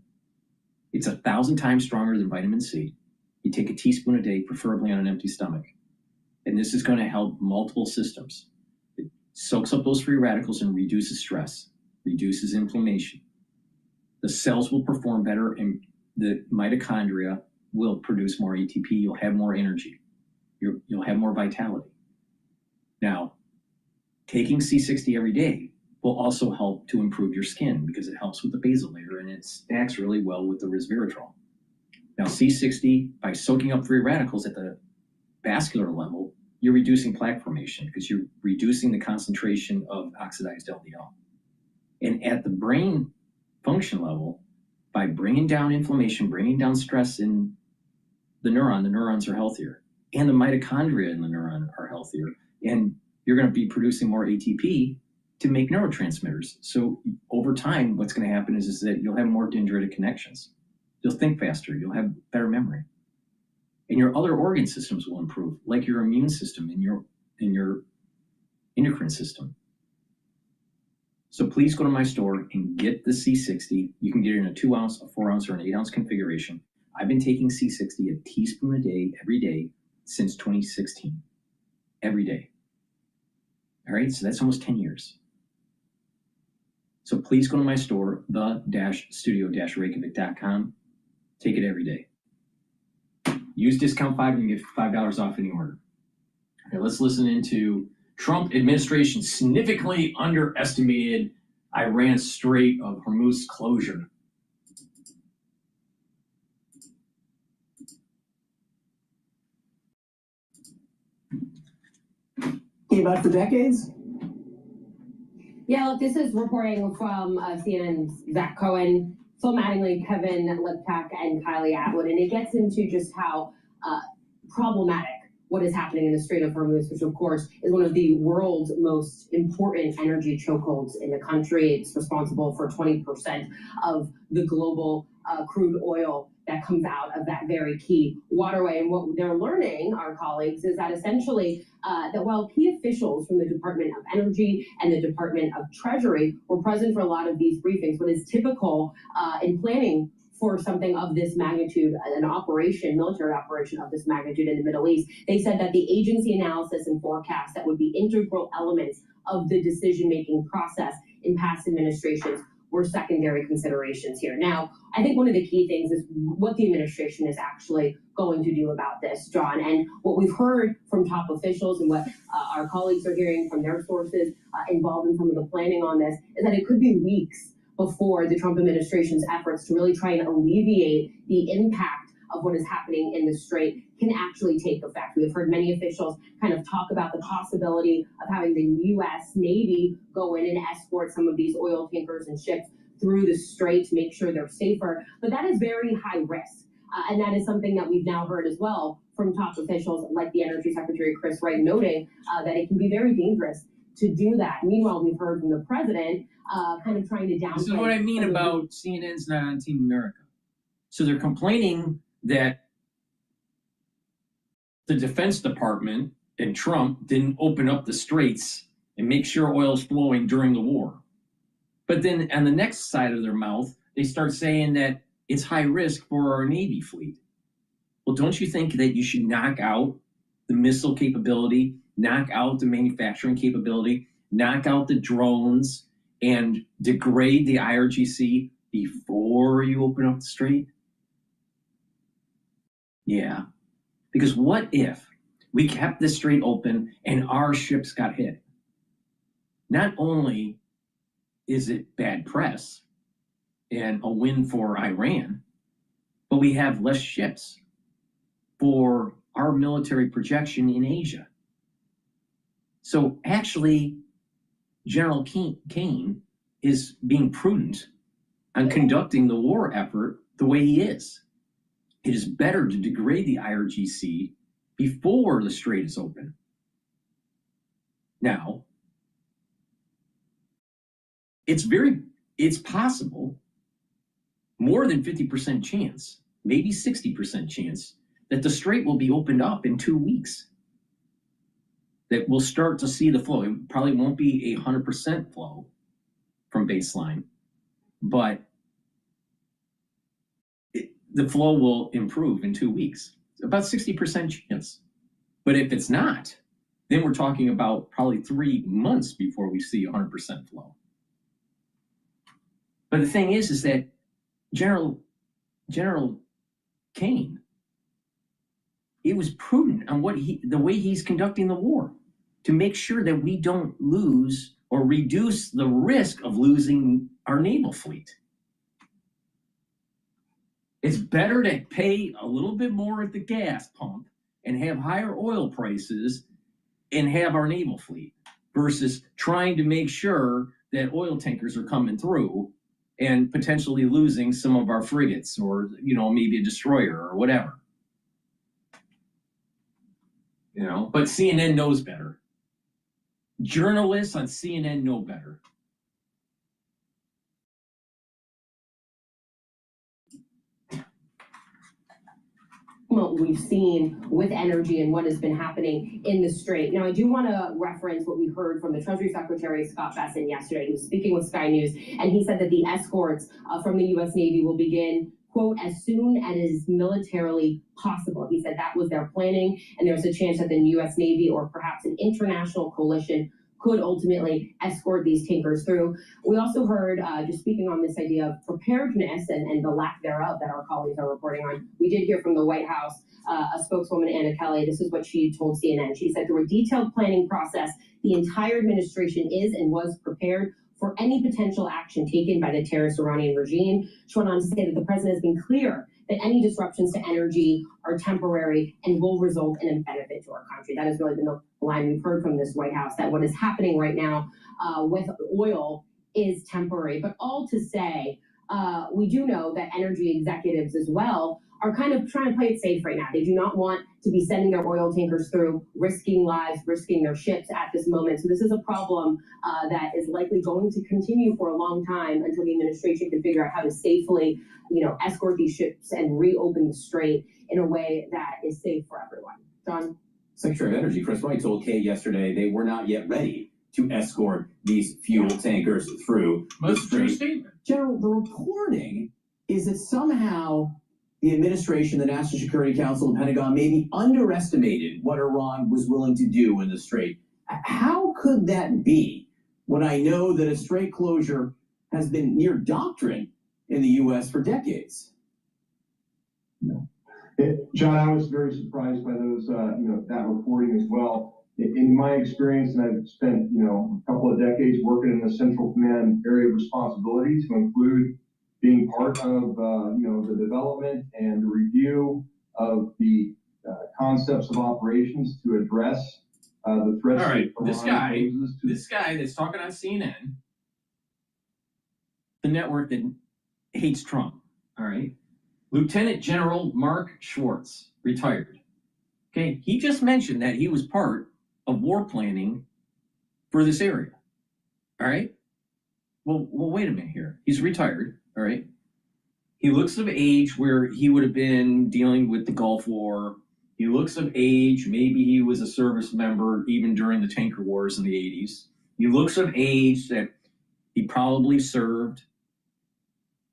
It's 1,000 times stronger than vitamin C. You take a teaspoon a day, preferably on an empty stomach. And this is going to help multiple systems. It soaks up those free radicals and reduces stress, reduces inflammation. The cells will perform better and the mitochondria will produce more ATP. You'll have more energy. You'll have more vitality. Now, taking C60 every day will also help to improve your skin because it helps with the basal layer and it stacks really well with the resveratrol. Now, C60, by soaking up free radicals at the vascular level, you're reducing plaque formation because you're reducing the concentration of oxidized LDL. And at the brain function level by bringing down inflammation, bringing down stress in the neuron. The neurons are healthier, and the mitochondria in the neuron are healthier, and you're going to be producing more ATP to make neurotransmitters. So over time, what's going to happen is that you'll have more dendritic connections. You'll think faster. You'll have better memory, and your other organ systems will improve, like your immune system and your endocrine system. So please go to my store and get the C60. You can get it in a 2 ounce, a 4 ounce, or an 8 ounce configuration. I've been taking C60 a teaspoon a day, every day, since 2016. Every day. All right, so that's almost 10 years. So please go to my store, the-studio-reykjavik.com. Take it every day. Use discount 5 and you get $5 off any order. Okay, let's listen into Trump administration significantly underestimated Iran Strait of Hormuz closure. About for decades? Yeah, look, this is reporting from CNN's Zach Cohen, Phil Mattingly, Kevin Liptak, and Kylie Atwood, and it gets into just how problematic what is happening in the Strait of Hormuz, which of course is one of the world's most important energy chokeholds in the country. It's responsible for 20% of the global crude oil that comes out of that very key waterway. And what they're learning, our colleagues, is that essentially that while key officials from the Department of Energy and the Department of Treasury were present for a lot of these briefings, what is typical in planning for something of this magnitude, an operation, military operation of this magnitude in the Middle East, they said that the agency analysis and forecasts that would be integral elements of the decision-making process in past administrations were secondary considerations here. Now, I think one of the key things is what the administration is actually going to do about this, John. And what we've heard from top officials and what our colleagues are hearing from their sources involved in some of the planning on this is that it could be weeks before the Trump administration's efforts to really try and alleviate the impact of what is happening in the Strait can actually take effect. We've heard many officials kind of talk about the possibility of having the U.S. Navy go in and escort some of these oil tankers and ships through the Strait to make sure they're safer. But that is very high risk. And that is something that we've now heard as well from top officials like the Energy Secretary Chris Wright noting that it can be very dangerous to do that. Meanwhile, we've heard from the president kind of trying to downplay. This is what I mean about CNN's not on Team America. So they're complaining that the Defense Department and Trump didn't open up the straits and make sure oil's flowing during the war. But then on the next side of their mouth, they start saying that it's high risk for our Navy fleet. Well, don't you think that you should knock out the missile capability, knock out the manufacturing capability, knock out the drones, and degrade the IRGC before you open up the strait? Yeah. Because what if we kept the strait open and our ships got hit? Not only is it bad press and a win for Iran, but we have less ships for our military projection in Asia. So actually, General Kane is being prudent on conducting the war effort the way he is. It is better to degrade the IRGC before the strait is open. Now, it's possible, more than 50% chance, maybe 60% chance, that the strait will be opened up in 2 weeks. That we'll start to see the flow. It probably won't be 100% flow from baseline, but the flow will improve in 2 weeks. About 60% chance. But if it's not, then we're talking about probably 3 months before we see 100% flow. But the thing is that General Kane, it was prudent on the way he's conducting the war to make sure that we don't lose or reduce the risk of losing our naval fleet. It's better to pay a little bit more at the gas pump and have higher oil prices and have our naval fleet versus trying to make sure that oil tankers are coming through and potentially losing some of our frigates or, maybe a destroyer or whatever. But CNN knows better. Journalists on CNN know better. What we've seen with energy and what has been happening in the Strait. Now, I do want to reference what we heard from the Treasury Secretary, Scott Bessent, yesterday. He was speaking with Sky News, and he said that the escorts from the U.S. Navy will begin, quote, as soon as it is militarily possible. He said that was their planning, and there's a chance that the U.S. Navy or perhaps an international coalition could ultimately escort these tankers through. We also heard, just speaking on this idea of preparedness and the lack thereof that our colleagues are reporting on, we did hear from the White House, a spokeswoman, Anna Kelly. This is what she told CNN. She said, through a detailed planning process, the entire administration is and was prepared for any potential action taken by the terrorist Iranian regime. She went on to say that the president has been clear that any disruptions to energy are temporary and will result in a benefit to our country. That has really been the line we've heard from this White House, that what is happening right now with oil is temporary. But all to say, we do know that energy executives as well are kind of trying to play it safe right now. They do not want to be sending their oil tankers through, risking lives, risking their ships at this moment. So this is a problem that is likely going to continue for a long time until the administration can figure out how to safely, escort these ships and reopen the Strait in a way that is safe for everyone. John? Secretary of Energy Chris Wright told Kay yesterday they were not yet ready to escort these fuel tankers through the Strait. General, the reporting is that somehow the administration, the National Security Council, the Pentagon maybe underestimated what Iran was willing to do in the Strait. How could that be when I know that a Strait closure has been near doctrine in the U.S. for decades? John, I was very surprised by those, that reporting as well. In my experience, and I've spent, a couple of decades working in the Central Command area of responsibility to include being part of, the development and the review of the concepts of operations to address the threats. All right, that this guy that's talking on CNN, the network that hates Trump, all right? Lieutenant General Mark Schwartz, retired. Okay, he just mentioned that he was part of war planning for this area. All right? Well, wait a minute here. He's retired, all right? He looks of age where he would have been dealing with the Gulf War. He looks of age, maybe he was a service member even during the tanker wars in the 80s. He looks of age that he probably served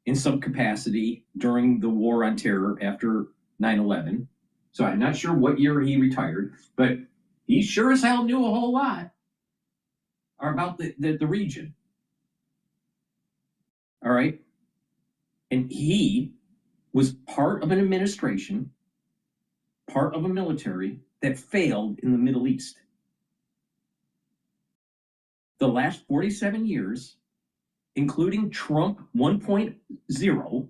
in some capacity during the war on terror after 9/11. So I'm not sure what year he retired, but he sure as hell knew a whole lot about the region. All right? And he was part of an administration, part of a military that failed in the Middle East. The last 47 years, including Trump 1.0,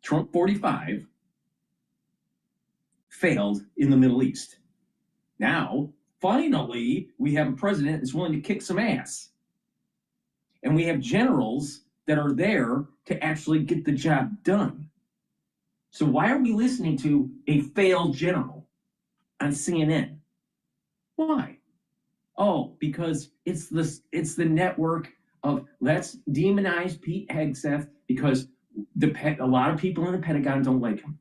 Trump 45, failed in the Middle East. Now, finally, we have a president that's willing to kick some ass. And we have generals that are there to actually get the job done. So why are we listening to a failed general on CNN? Why? Oh, because it's the network of let's demonize Pete Hegseth because a lot of people in the Pentagon don't like him.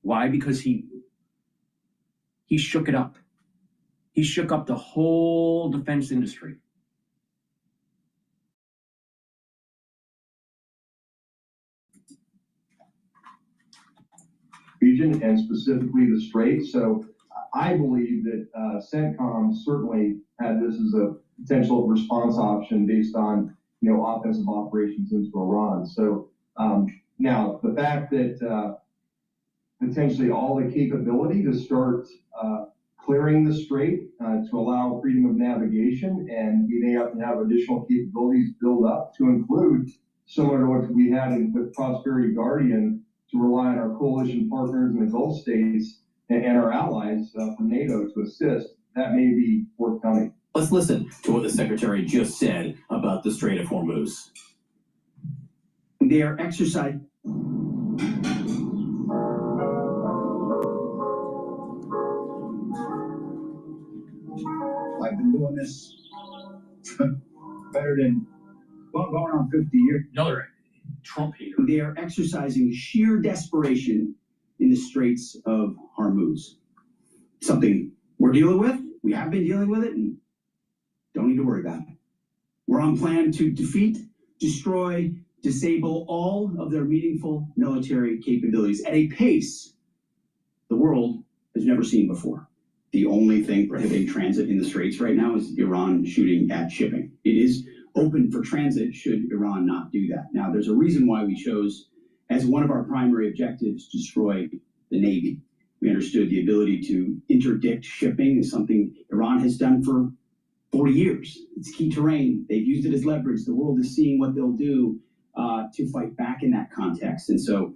Why? Because he shook it up. He shook up the whole defense industry. Region and specifically the Strait. So I believe that CENTCOM certainly had this as a potential response option based on offensive operations into Iran. So now the fact that potentially all the capability to start clearing the Strait to allow freedom of navigation, and we may have to have additional capabilities build up to include, similar to what we had with Prosperity Guardian, to rely on our coalition partners in the Gulf states and our allies from NATO to assist. That may be forthcoming. Let's listen to what the Secretary just said about the Strait of Hormuz. They are exercising. I've been doing this better than going on 50 years. Another Trump hater. They are exercising sheer desperation in the Straits of Hormuz. Something we're dealing with. We have been dealing with it, and don't need to worry about it. We're on plan to defeat, destroy, disable all of their meaningful military capabilities at a pace the world has never seen before. The only thing prohibiting transit in the Straits right now is Iran shooting at shipping. It is open for transit should Iran not do that. Now, there's a reason why we chose as one of our primary objectives to destroy the Navy. We understood the ability to interdict shipping is something Iran has done for 40 years. It's key terrain. They've used it as leverage. The world is seeing what they'll do to fight back in that context. And so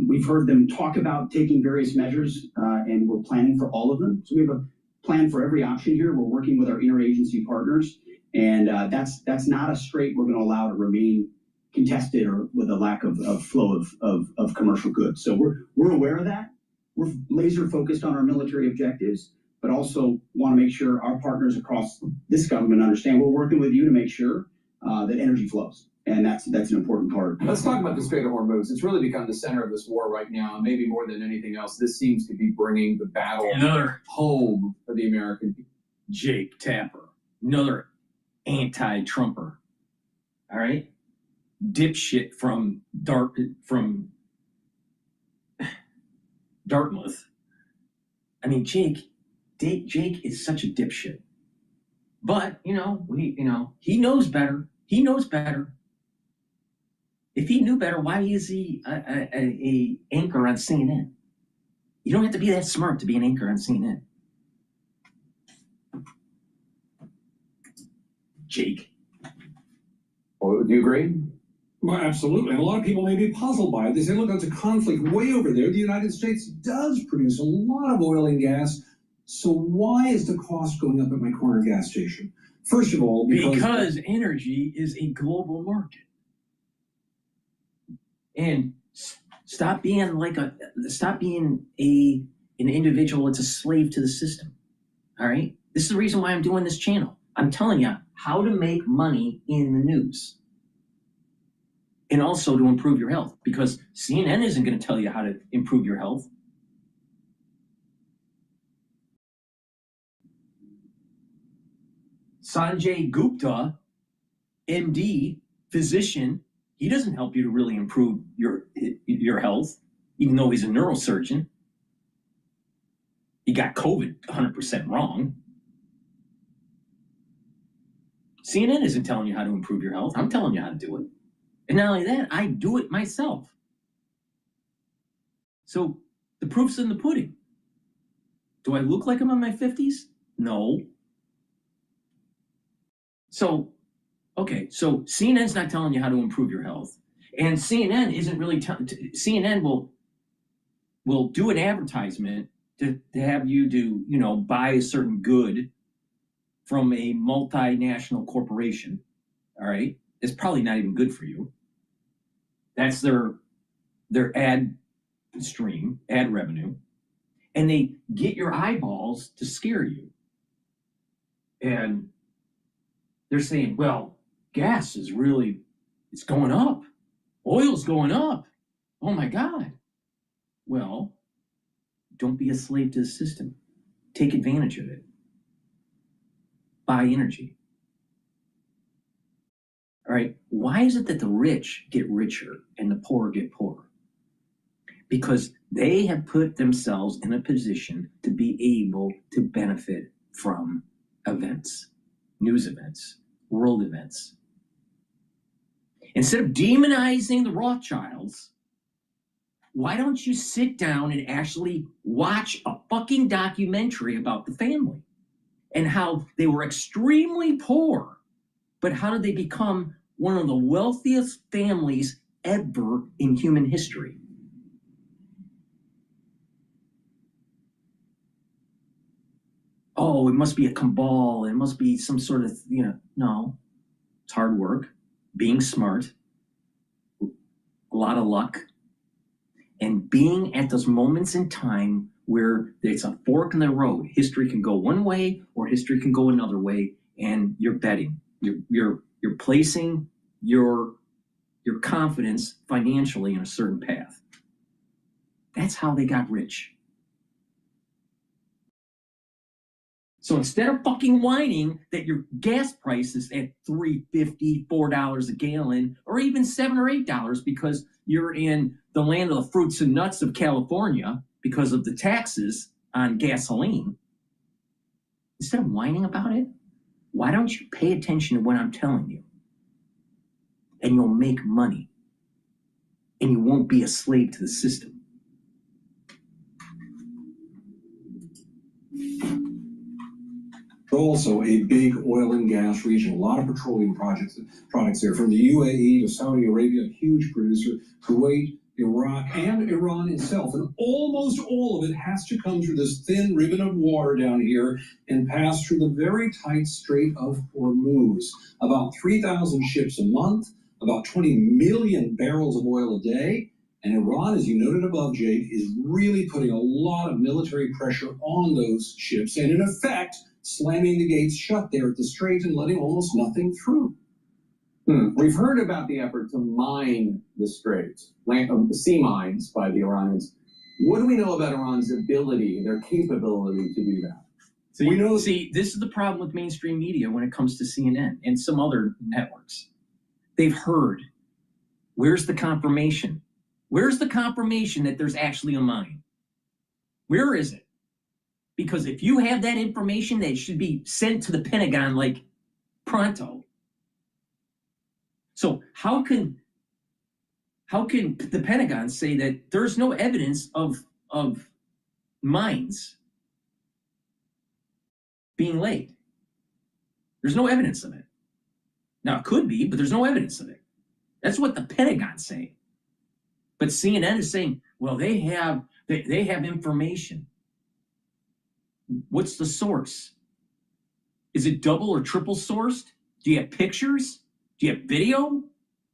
we've heard them talk about taking various measures, and we're planning for all of them. So we have a plan for every option here. We're working with our interagency partners, and that's not a strait we're going to allow to remain contested or with a lack of flow of commercial goods. So we're aware of that. We're laser focused on our military objectives, but also want to make sure our partners across this government understand we're working with you to make sure that energy flows. And that's an important part. Let's talk about the Strait of Hormuz. It's really become the center of this war right now. And maybe more than anything else, this seems to be bringing the battle home for the American people. Jake Tapper, another anti-Trumper. All right? Dipshit from Dartmouth. I mean, Jake is such a dipshit. But, he knows better. He knows better. If he knew better, why is he a anchor on CNN? You don't have to be that smart to be an anchor on CNN. Jake. Oh, do you agree? Well, absolutely. And a lot of people may be puzzled by it. They say, look, that's a conflict way over there. The United States does produce a lot of oil and gas. So why is the cost going up at my corner gas station? First of all, because energy is a global market. And stop being an individual that's a slave to the system. All right? This is the reason why I'm doing this channel. I'm telling you how to make money in the news. And also to improve your health, because CNN isn't going to tell you how to improve your health. Sanjay Gupta, MD, physician, he doesn't help you to really improve your health, even though he's a neurosurgeon. He got COVID 100% wrong. CNN isn't telling you how to improve your health. I'm telling you how to do it. And not only that, I do it myself. So the proof's in the pudding. Do I look like I'm in my 50s? No. So, okay, so CNN's not telling you how to improve your health. And CNN isn't really CNN will do an advertisement to have you do, buy a certain good from a multinational corporation. All right? It's probably not even good for you. That's their ad stream, ad revenue. And they get your eyeballs to scare you. And they're saying, well, gas is it's going up. Oil's going up. Oh my God. Well, don't be a slave to the system. Take advantage of it. Buy energy. All right, why is it that the rich get richer and the poor get poorer? Because they have put themselves in a position to be able to benefit from events, news events, world events. Instead of demonizing the Rothschilds, why don't you sit down and actually watch a fucking documentary about the family and how they were extremely poor, but how did they become one of the wealthiest families ever in human history? Oh, it must be a cabal. It must be some sort of, no. It's hard work, being smart, a lot of luck, and being at those moments in time where it's a fork in the road. History can go one way or history can go another way, and you're betting. You're placing your confidence financially in a certain path. That's how they got rich. So instead of fucking whining that your gas price is at $3.50, $4 a gallon, or even $7 or $8 because you're in the land of the fruits and nuts of California because of the taxes on gasoline, instead of whining about it, why don't you pay attention to what I'm telling you? And you'll make money. And you won't be a slave to the system. Also a big oil and gas region, a lot of petroleum products there, from the UAE to Saudi Arabia, a huge producer, Kuwait, Iraq, and Iran itself. And almost all of it has to come through this thin ribbon of water down here and pass through the very tight Strait of Hormuz. About 3,000 ships a month, about 20 million barrels of oil a day. And Iran, as you noted above, Jake, is really putting a lot of military pressure on those ships and, in effect, slamming the gates shut there at the Strait and letting almost nothing through. We've heard about the effort to mine the Strait, sea mines by the Iranians. What do we know about Iran's ability, their capability to do that? So see, this is the problem with mainstream media when it comes to CNN and some other networks. They've heard. Where's the confirmation? Where's the confirmation that there's actually a mine? Where is it? Because if you have that information, that should be sent to the Pentagon like pronto. So how can the Pentagon say that there's no evidence of mines being laid? There's no evidence of it. Now it could be, but there's no evidence of it. That's what the Pentagon's saying. But CNN is saying, well, they have information. What's the source? Is it double or triple sourced? Do you have pictures? Do you have video?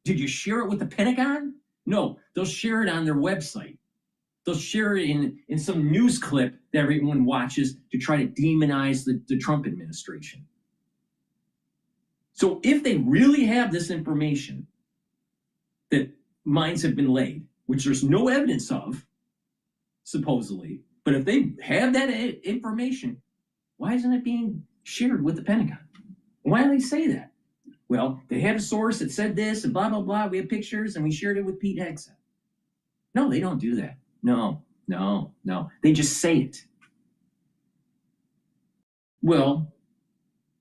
Did you share it with the Pentagon? No, they'll share it on their website. They'll share it in some news clip that everyone watches to try to demonize the Trump administration. So if they really have this information that mines have been laid, which there's no evidence of, supposedly, but if they have that information, why isn't it being shared with the Pentagon? Why do they say that? Well, they had a source that said this and blah, blah, blah. We have pictures and we shared it with Pete Hegseth. No, they don't do that. No. They just say it. Well,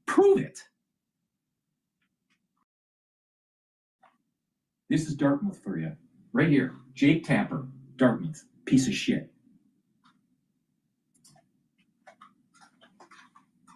prove it. This is Dartmouth for you. Right here. Jake Tapper, Dartmouth. Piece of shit.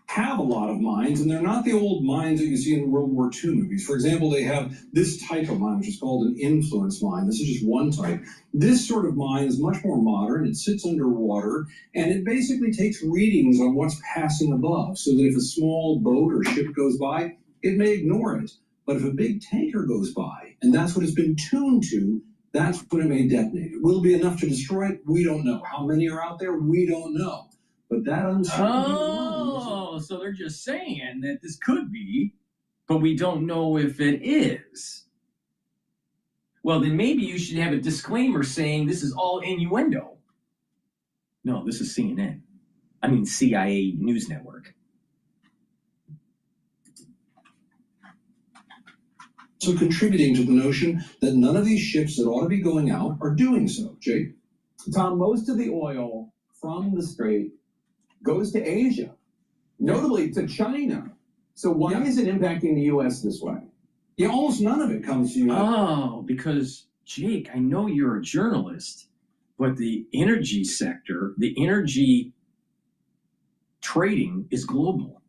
Have a lot of mines, and they're not the old mines that you see in World War II movies. For example, they have this type of mine, which is called an influence mine. This is just one type. This sort of mine is much more modern. It sits underwater, and it basically takes readings on what's passing above, so that if a small boat or ship goes by, it may ignore it. But if a big tanker goes by, and that's what it's been tuned to, that's when it may detonate. It will be enough to destroy it. We don't know. How many are out there? We don't know. But that uncertainty so they're just saying that this could be, but we don't know if it is. Well, then maybe you should have a disclaimer saying this is all innuendo. No, this is CNN. I mean, CIA News Network. So contributing to the notion that none of these ships that ought to be going out are doing so. Jake? Tom, most of the oil from the Strait goes to Asia, notably to China. So why is it impacting the U.S. this way? Yeah, almost none of it comes to you. Oh, because, Jake, I know you're a journalist, but the energy sector, the energy trading is global.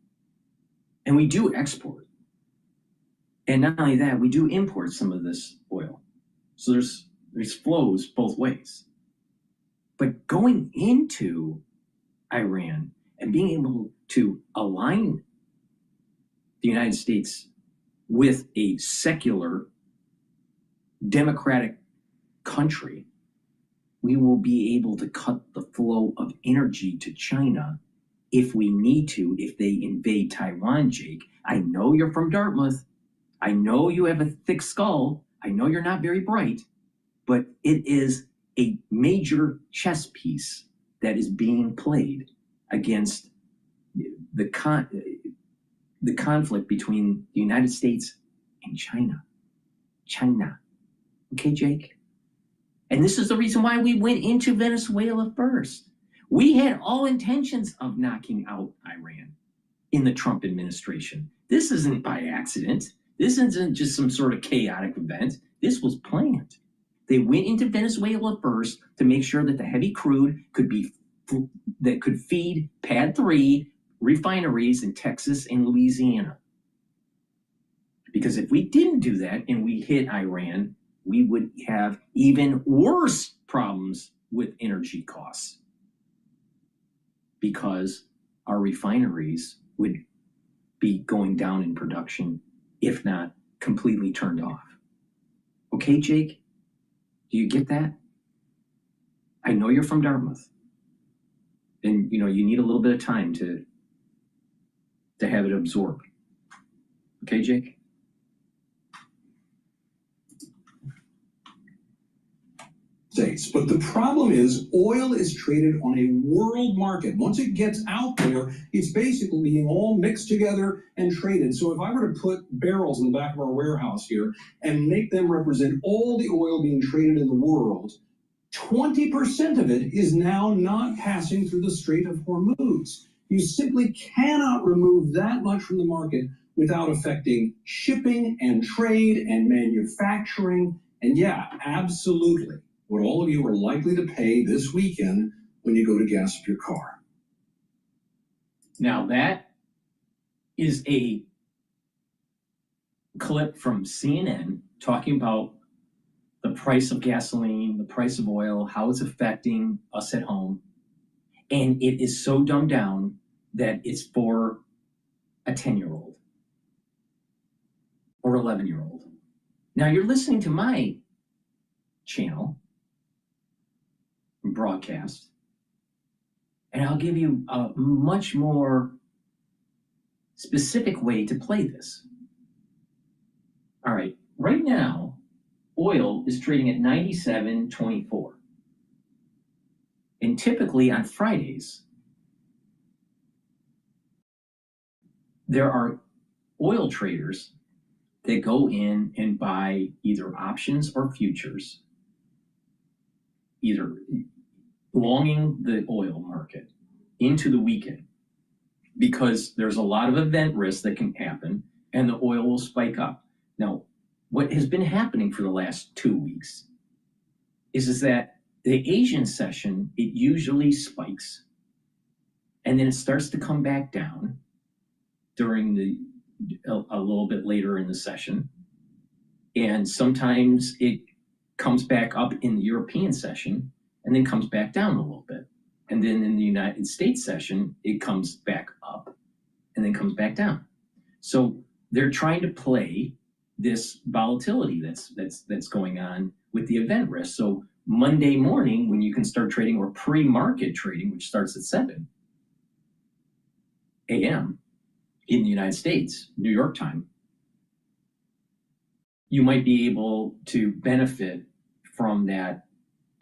And we do export. And not only that, we do import some of this oil. So there's flows both ways. But going into Iran and being able to align the United States with a secular, democratic country, we will be able to cut the flow of energy to China if we need to, if they invade Taiwan, Jake. I know you're from Dartmouth. I know you have a thick skull. I know you're not very bright, but it is a major chess piece that is being played against the conflict between the United States and China. Okay, Jake? And this is the reason why we went into Venezuela first. We had all intentions of knocking out Iran in the Trump administration. This isn't by accident. This isn't just some sort of chaotic event. This was planned. They went into Venezuela first to make sure that the heavy crude could feed Pad 3 refineries in Texas and Louisiana. Because if we didn't do that and we hit Iran, we would have even worse problems with energy costs, because our refineries would be going down in production, if not completely turned off. Okay, Jake? Do you get that? I know you're from Dartmouth, and you need a little bit of time to have it absorb. Okay, Jake? States. But the problem is oil is traded on a world market. Once it gets out there, it's basically being all mixed together and traded. So if I were to put barrels in the back of our warehouse here and make them represent all the oil being traded in the world, 20% of it is now not passing through the Strait of Hormuz. You simply cannot remove that much from the market without affecting shipping and trade and manufacturing. And yeah, absolutely, what all of you are likely to pay this weekend when you go to gas up your car. Now that is a clip from CNN talking about the price of gasoline, the price of oil, how it's affecting us at home. And it is so dumbed down that it's for a 10-year-old or 11-year-old. Now you're listening to my channel broadcast, and I'll give you a much more specific way to play this. All right, right now, oil is trading at 97.24. And typically on Fridays, there are oil traders that go in and buy either options or futures, either longing the oil market into the weekend, because there's a lot of event risk that can happen and the oil will spike up. Now, what has been happening for the last 2 weeks is that the Asian session, it usually spikes and then it starts to come back down during a little bit later in the session. And sometimes it comes back up in the European session and then comes back down a little bit. And then in the United States session, it comes back up and then comes back down. So they're trying to play this volatility that's going on with the event risk. So Monday morning, when you can start trading, or pre-market trading, which starts at 7 a.m. in the United States, New York time, you might be able to benefit from that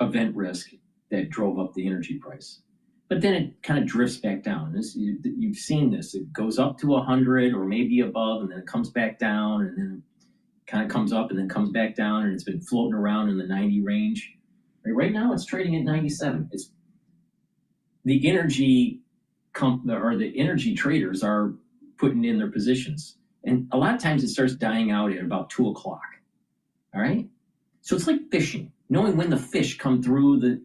event risk that drove up the energy price. But then it kind of drifts back down. You've seen this. It goes up to 100 or maybe above, and then it comes back down, and then it kind of comes up and then comes back down, and it's been floating around in the 90 range. Right now, it's trading at 97. It's the energy the energy traders are putting in their positions, and a lot of times it starts dying out at about 2 o'clock. All right, so it's like fishing, knowing when the fish come through the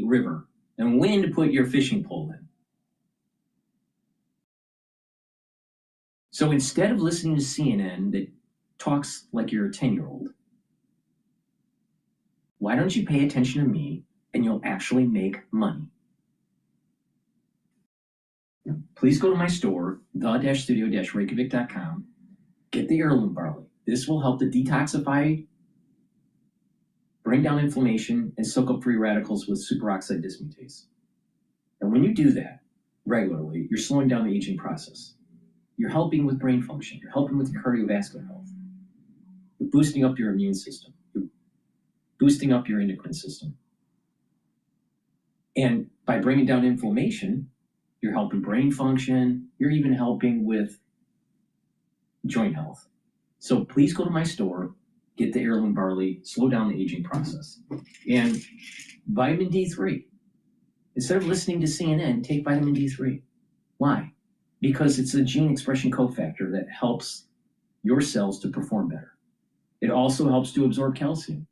river and when to put your fishing pole in. So instead of listening to CNN that talks like you're a 10-year-old, why don't you pay attention to me and you'll actually make money? Please go to my store, the-studio-reykjavik.com. Get the heirloom barley. This will help to detoxify bring down inflammation, and soak up free radicals with superoxide dismutase. And when you do that regularly, you're slowing down the aging process. You're helping with brain function. You're helping with your cardiovascular health. You're boosting up your immune system. You're boosting up your endocrine system. And by bringing down inflammation, you're helping brain function. You're even helping with joint health. So please go to my store, get the heirloom barley, slow down the aging process. And vitamin D3. Instead of listening to CNN, take vitamin D3. Why? Because it's a gene expression cofactor that helps your cells to perform better. It also helps to absorb calcium.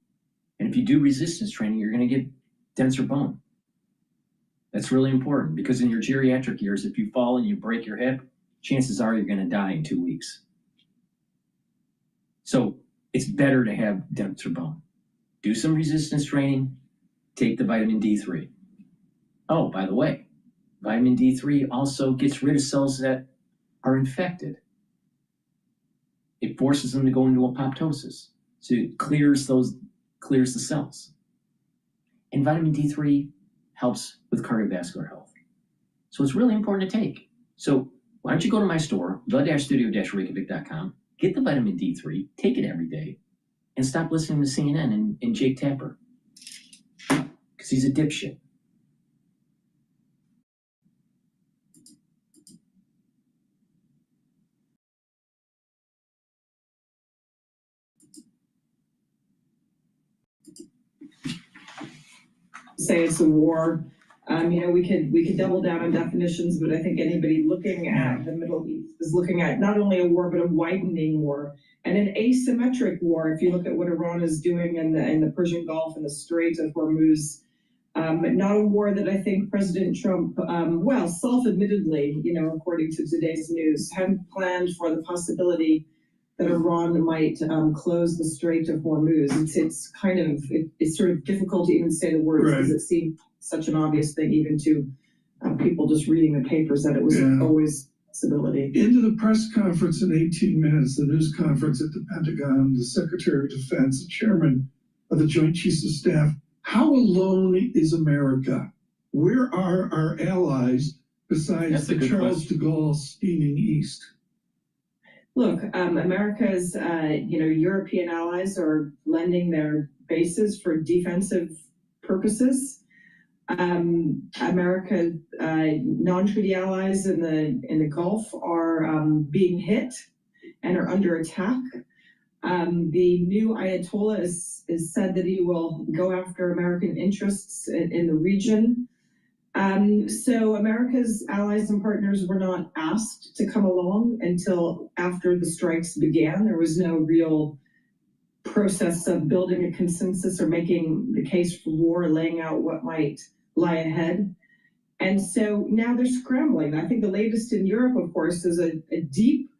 And if you do resistance training, you're going to get denser bone. That's really important because in your geriatric years, if you fall and you break your hip, chances are you're going to die in 2 weeks. So it's better to have denser bone. Do some resistance training, take the vitamin D3. Oh, by the way, vitamin D3 also gets rid of cells that are infected. It forces them to go into apoptosis. So it clears the cells. And vitamin D3 helps with cardiovascular health. So it's really important to take. So why don't you go to my store, the-studio-reykjavik.com, get the vitamin D3, take it every day, and stop listening to CNN and Jake Tapper. Because he's a dipshit. Say it's a war. We could double down on definitions, but I think anybody looking at the Middle East is looking at not only a war, but a widening war and an asymmetric war. If you look at what Iran is doing in the Persian Gulf and the Strait of Hormuz, not a war that I think President Trump, self-admittedly, according to today's news, had planned for the possibility that Iran might close the Strait of Hormuz. It's sort of difficult to even say the words because it seemed such an obvious thing even to people just reading the papers that it was always a possibility. Into the press conference in 18 minutes, the news conference at the Pentagon, the Secretary of Defense, the Chairman of the Joint Chiefs of Staff. How alone is America? Where are our allies besides the Charles de Gaulle steaming east? Look, America's, European allies are lending their bases for defensive purposes. America's non-treaty allies in the Gulf are being hit and are under attack. The new Ayatollah is said that he will go after American interests in the region. So America's allies and partners were not asked to come along until after the strikes began. There was no real process of building a consensus or making the case for war, laying out what might lie ahead. And so now they're scrambling. I think the latest in Europe, of course, is a deep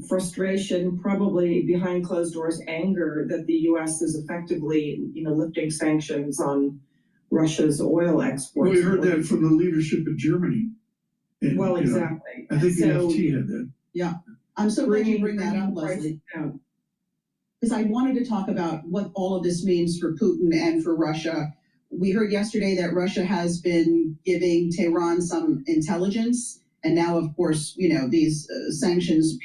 frustration, probably behind closed doors anger that the U.S. is effectively, lifting sanctions on Russia's oil exports. Well, we heard that from the leadership of Germany. And, exactly. I think the FT had that. Yeah, I'm so glad you bring that up, Leslie. Because I wanted to talk about what all of this means for Putin and for Russia. We heard yesterday that Russia has been giving Tehran some intelligence. And now, of course, these sanctions,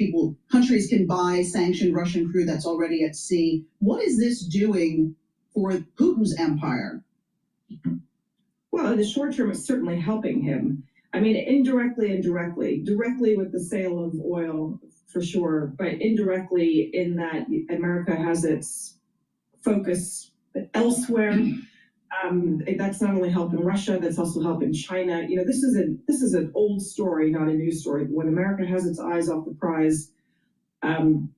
countries can buy sanctioned Russian crude that's already at sea. What is this doing for Putin's empire? Well, in the short term, it's certainly helping him. I mean, indirectly and directly with the sale of oil, for sure, but indirectly in that America has its focus elsewhere. That's not only helping Russia, that's also helping China. This is an old story, not a new story. When America has its eyes off the prize,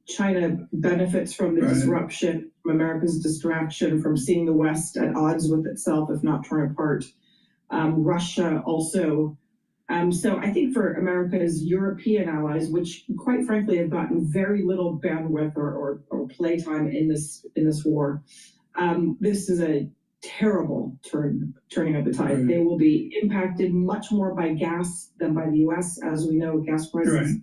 China benefits from the disruption, from America's distraction, from seeing the West at odds with itself, if not torn apart. Russia also. So I think for America's European allies, which quite frankly have gotten very little bandwidth or playtime in this war, this is a terrible turning of the tide. They will be impacted much more by gas than by the U.S. As we know, gas prices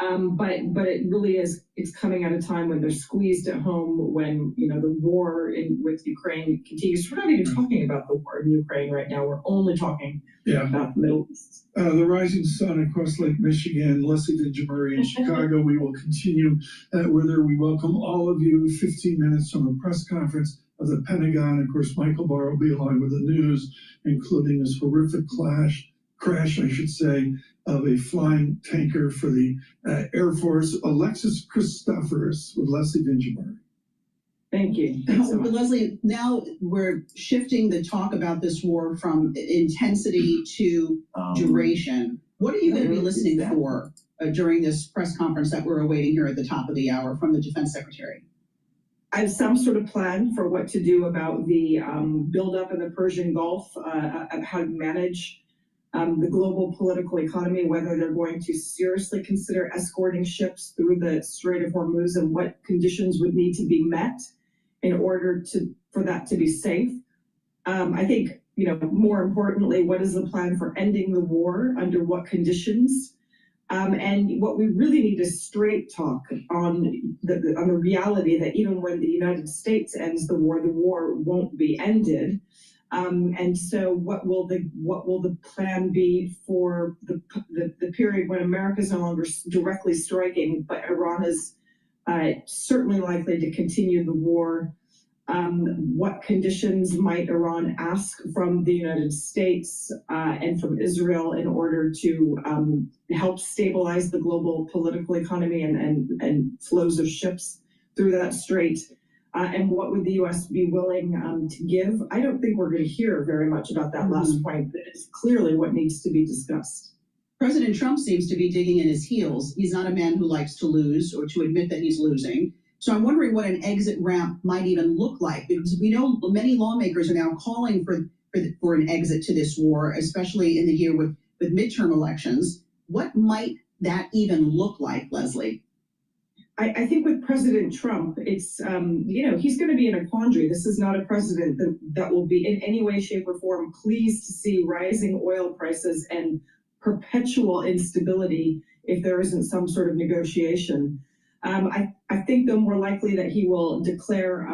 But it really is, it's coming at a time when they're squeezed at home, when, the war with Ukraine continues. We're not even talking about the war in Ukraine right now. We're only talking about the Middle East. The rising sun across Lake Michigan, Leslie Vingemery in Chicago. We will continue whether we welcome all of you 15 minutes from a press conference of the Pentagon. Of course, Michael Barr will be along with the news, including this horrific crash, I should say, of a flying tanker for the Air Force. Alexis Christoforous with Leslie Vingemery. Thank you. But Leslie, now we're shifting the talk about this war from intensity to duration. What are you going to be listening for during this press conference that we're awaiting here at the top of the hour from the Defense Secretary? I have some sort of plan for what to do about the buildup in the Persian Gulf, of how to manage the global political economy, whether they're going to seriously consider escorting ships through the Strait of Hormuz and what conditions would need to be met in order for that to be safe. I think, more importantly, what is the plan for ending the war, under what conditions? And what we really need is straight talk on the reality that even when the United States ends the war won't be ended. And so what will the plan be for the period when America is no longer directly striking, but Iran is certainly likely to continue the war? What conditions might Iran ask from the United States and from Israel in order to help stabilize the global political economy and flows of ships through that strait? And what would the U.S. be willing to give? I don't think we're going to hear very much about that last point, but it's clearly what needs to be discussed. President Trump seems to be digging in his heels. He's not a man who likes to lose or to admit that he's losing. So I'm wondering what an exit ramp might even look like, because we know many lawmakers are now calling for an exit to this war, especially in the year with midterm elections. What might that even look like, Leslie? I think with President Trump, it's, he's going to be in a quandary. This is not a president that will be in any way, shape, or form pleased to see rising oil prices and perpetual instability if there isn't some sort of negotiation. I think, though, more likely that he will declare,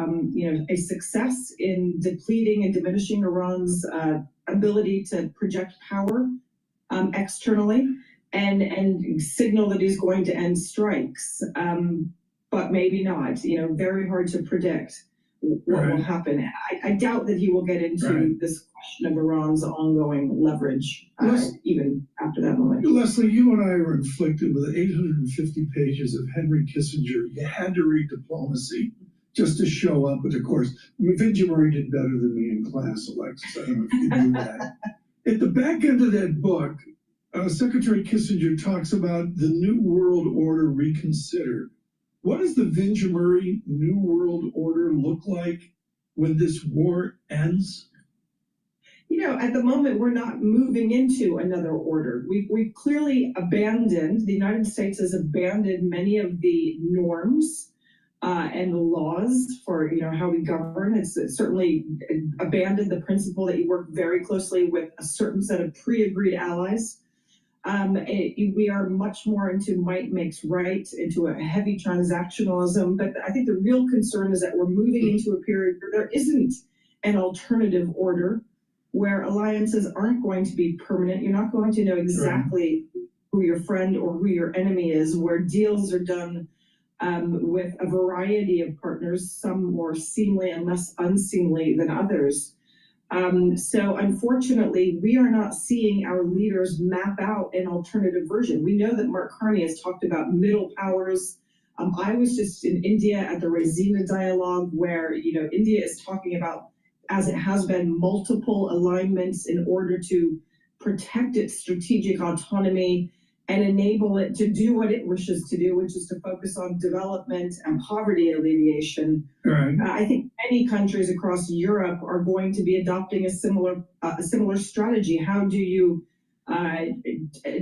a success in depleting and diminishing Iran's ability to project power externally, and signal that he's going to end strikes, but maybe not. Very hard to predict what will happen. I doubt that he will get into this question of Iran's ongoing leverage, even after that moment. Leslie, you and I were inflicted with 850 pages of Henry Kissinger. You had to read Diplomacy just to show up. But of course, Vingemery did better than me in class, Alexis. I don't know if you knew that. At the back end of that book, Secretary Kissinger talks about the New World Order reconsidered. What does the Vingemery New World Order look like when this war ends? At the moment, we're not moving into another order. We've clearly abandoned, the United States has abandoned many of the norms and the laws for how we govern. It's certainly abandoned the principle that you work very closely with a certain set of pre-agreed allies. We are much more into might makes right, into a heavy transactionalism. But I think the real concern is that we're moving into a period where there isn't an alternative order, where alliances aren't going to be permanent. You're not going to know exactly who your friend or who your enemy is, where deals are done with a variety of partners, some more seemly and less unseemly than others. So unfortunately, we are not seeing our leaders map out an alternative version. We know that Mark Carney has talked about middle powers. I was just in India at the Raisina dialogue, where India is talking about, as it has been, multiple alignments in order to protect its strategic autonomy and enable it to do what it wishes to do, which is to focus on development and poverty alleviation. Right. I think many countries across Europe are going to be adopting a similar strategy. How do you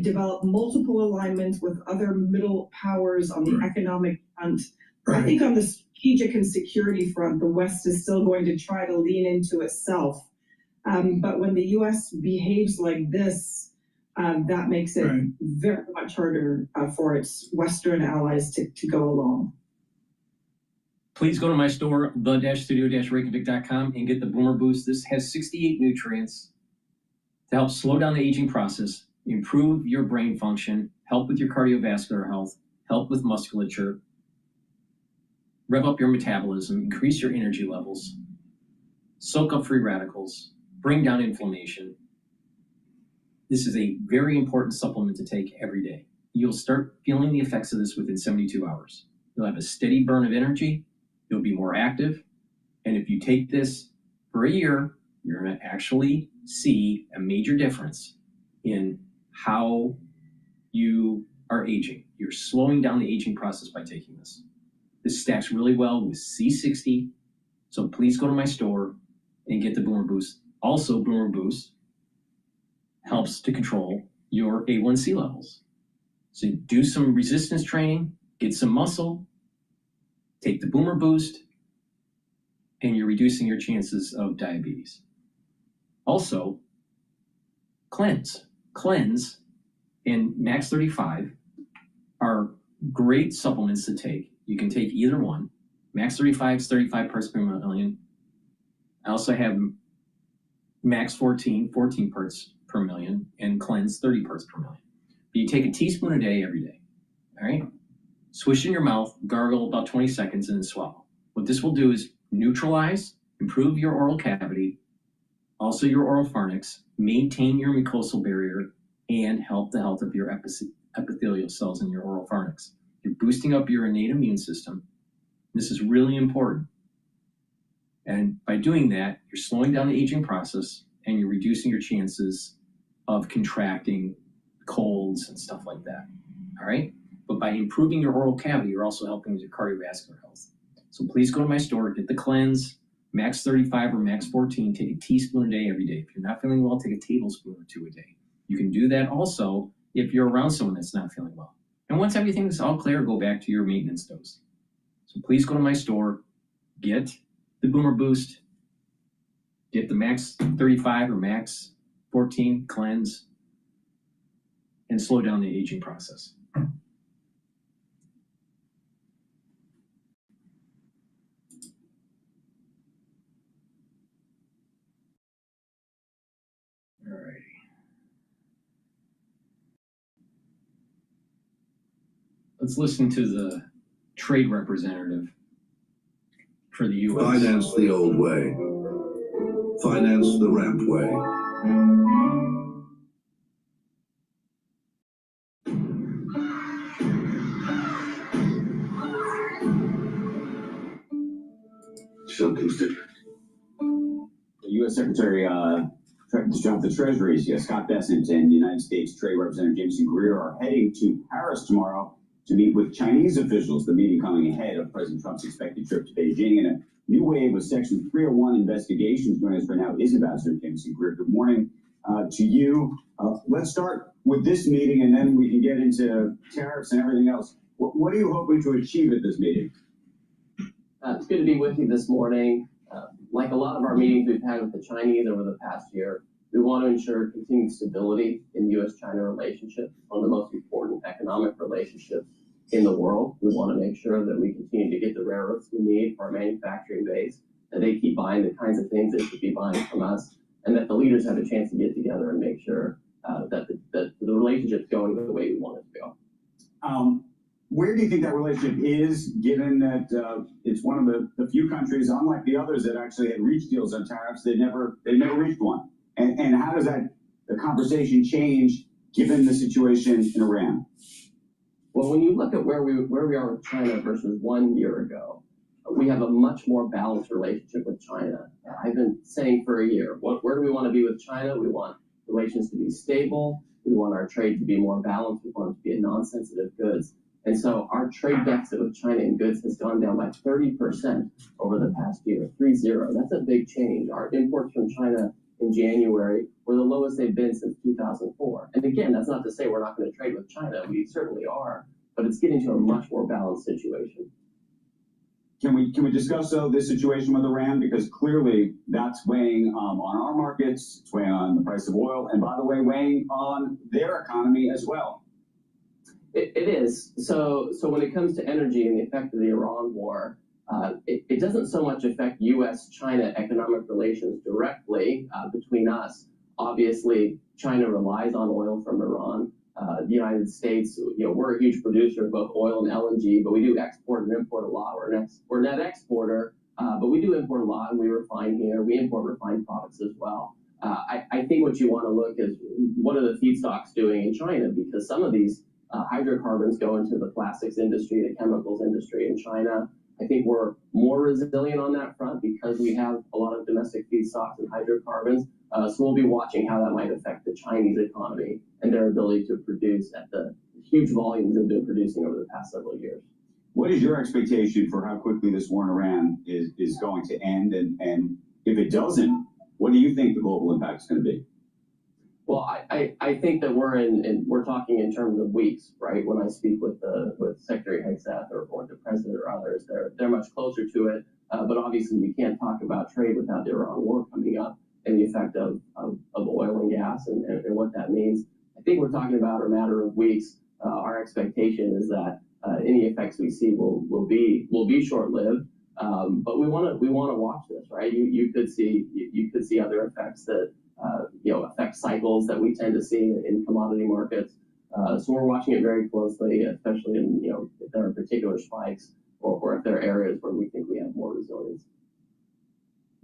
develop multiple alignments with other middle powers on the economic front? I think on the strategic and security front, the West is still going to try to lean into itself. But when the U.S. behaves like this, that makes it Right. very much harder for its Western allies to go along. Please go to my store, the-studio-reykjavik.com, and get the Boomer Boost. This has 68 nutrients to help slow down the aging process, improve your brain function, help with your cardiovascular health, help with musculature, rev up your metabolism, increase your energy levels, soak up free radicals, bring down inflammation. This is a very important supplement to take every day. You'll start feeling the effects of this within 72 hours. You'll have a steady burn of energy. You'll be more active. And if you take this for a year, you're going to actually see a major difference in how you are aging. You're slowing down the aging process by taking this. This stacks really well with C60. So please go to my store and get the Boomer Boost. Also, Boomer Boost helps to control your A1C levels. So do some resistance training, get some muscle, take the Boomer Boost, and you're reducing your chances of diabetes. Also, Cleanse. Cleanse and Max 35 are great supplements to take. You can take either one. Max 35 is 35 parts per million. I also have Max 14 parts per million, and Cleanse 30 parts per million. But you take a teaspoon a day every day. All right? Swish in your mouth, gargle about 20 seconds, and then swallow. What this will do is neutralize, improve your oral cavity, also your oral pharynx, maintain your mucosal barrier, and help the health of your epithelial cells in your oral pharynx. You're boosting up your innate immune system. This is really important. And by doing that, you're slowing down the aging process and you're reducing your chances of contracting colds and stuff like that. All right? But by improving your oral cavity, you're also helping with your cardiovascular health. So please go to my store, get the Cleanse, Max 35 or Max 14, take a teaspoon a day every day. If you're not feeling well, take a tablespoon or two a day. You can do that also if you're around someone that's not feeling well. And once everything's all clear, go back to your maintenance dose. So please go to my store, get the Boomer Boost, get the Max 35 or Max 14 Cleanse, and slow down the aging process. All right. Let's listen to the trade representative for the U.S. Finance the old way. Finance the ramp way. Something's different. The U.S. Secretary of the Treasury, Scott Bessent, and United States Trade Representative Jameson Greer are heading to Paris tomorrow to meet with Chinese officials, the meeting coming ahead of President Trump's expected trip to Beijing. And a new wave of Section 301 investigations. Joining us right now is Ambassador Jameson Greer. Good morning to you. Let's start with this meeting, and then we can get into tariffs and everything else. What are you hoping to achieve at this meeting? It's good to be with you this morning. Like a lot of our meetings we've had with the Chinese over the past year, we want to ensure continued stability in the U.S.-China relationship, one of the most important economic relationships in the world. We want to make sure that we continue to get the rare earths we need for our manufacturing base, that they keep buying the kinds of things they should be buying from us, and that the leaders have a chance to get together and make sure that the relationship's going the way we want it to go. Where do you think that relationship is, given that it's one of the few countries, unlike the others, that actually had reached deals on tariffs? They never reached one. And how does the conversation change given the situation in Iran? Well, when you look at where we are with China versus 1 year ago, we have a much more balanced relationship with China. I've been saying for a year, where do we want to be with China? We want relations to be stable. We want our trade to be more balanced. We want it to be a non-sensitive goods. And so our trade deficit with China in goods has gone down by 30% over the past year, 30. That's a big change. Our imports from China in January were the lowest they've been since 2004. And again, that's not to say we're not going to trade with China. We certainly are, but it's getting to a much more balanced situation. Can we discuss though this situation with Iran, because clearly that's weighing on our markets, it's weighing on the price of oil, and by the way, weighing on their economy as well. It is. So when it comes to energy and the effect of the Iran war, it doesn't so much affect U.S.-China economic relations directly between us. Obviously, China relies on oil from Iran. The United States, we're a huge producer of both oil and LNG, but we do export and import a lot. We're a net exporter, but we do import a lot, and we refine here. We import refined products as well. I think what you want to look is what are the feedstocks doing in China, because some of these hydrocarbons go into the plastics industry, the chemicals industry in China. I think we're more resilient on that front because we have a lot of domestic feedstocks and hydrocarbons. So we'll be watching how that might affect the Chinese economy and their ability to produce at the huge volumes they've been producing over the past several years. What is your expectation for how quickly this war in Iran is going to end? And if it doesn't, what do you think the global impact is going to be? Well, I think that we're talking in terms of weeks, right? When I speak with Secretary Hegseth or the president or others, they're much closer to it. But obviously, you can't talk about trade without the Iran war coming up and the effect of oil and gas and what that means. I think we're talking about a matter of weeks. Our expectation is that any effects we see will be short-lived. But we want to watch this, right? You could see other effects that affect cycles that we tend to see in commodity markets. So we're watching it very closely, especially in if there are particular spikes or if there are areas where we think we have more resilience.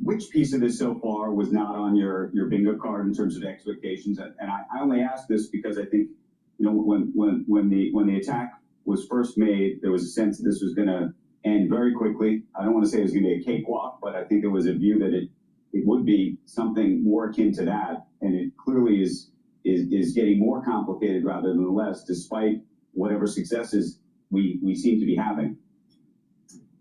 Which piece of this so far was not on your bingo card in terms of expectations? And I only ask this because I think when the attack was first made, there was a sense that this was going to end very quickly. I don't want to say it was going to be a cakewalk, but I think there was a view that it would be something more akin to that, and it clearly is getting more complicated rather than less, despite whatever successes we seem to be having.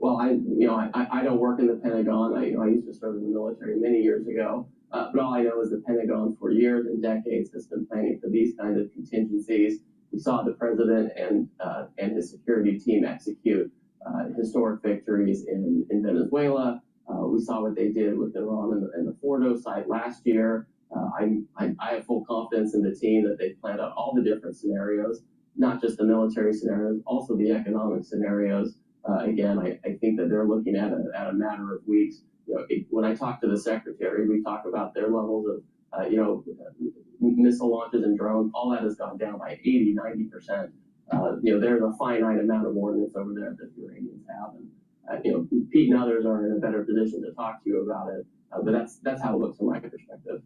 Well, I don't work in the Pentagon. I used to serve in the military many years ago, but all I know is the Pentagon for years and decades has been planning for these kinds of contingencies. We saw the president and his security team execute historic victories in Venezuela. We saw what they did with Iran and the Fordo site last year. I have full confidence in the team that they've planned out all the different scenarios, not just the military scenarios, also the economic scenarios. Again, I think that they're looking at a matter of weeks. When I talk to the secretary, we talk about their levels of, missile launches and drones. All that has gone down by 80, 90%. There's a finite amount of ordnance over there that the Iranians have. And, Pete and others are in a better position to talk to you about it. But that's how it looks from my perspective.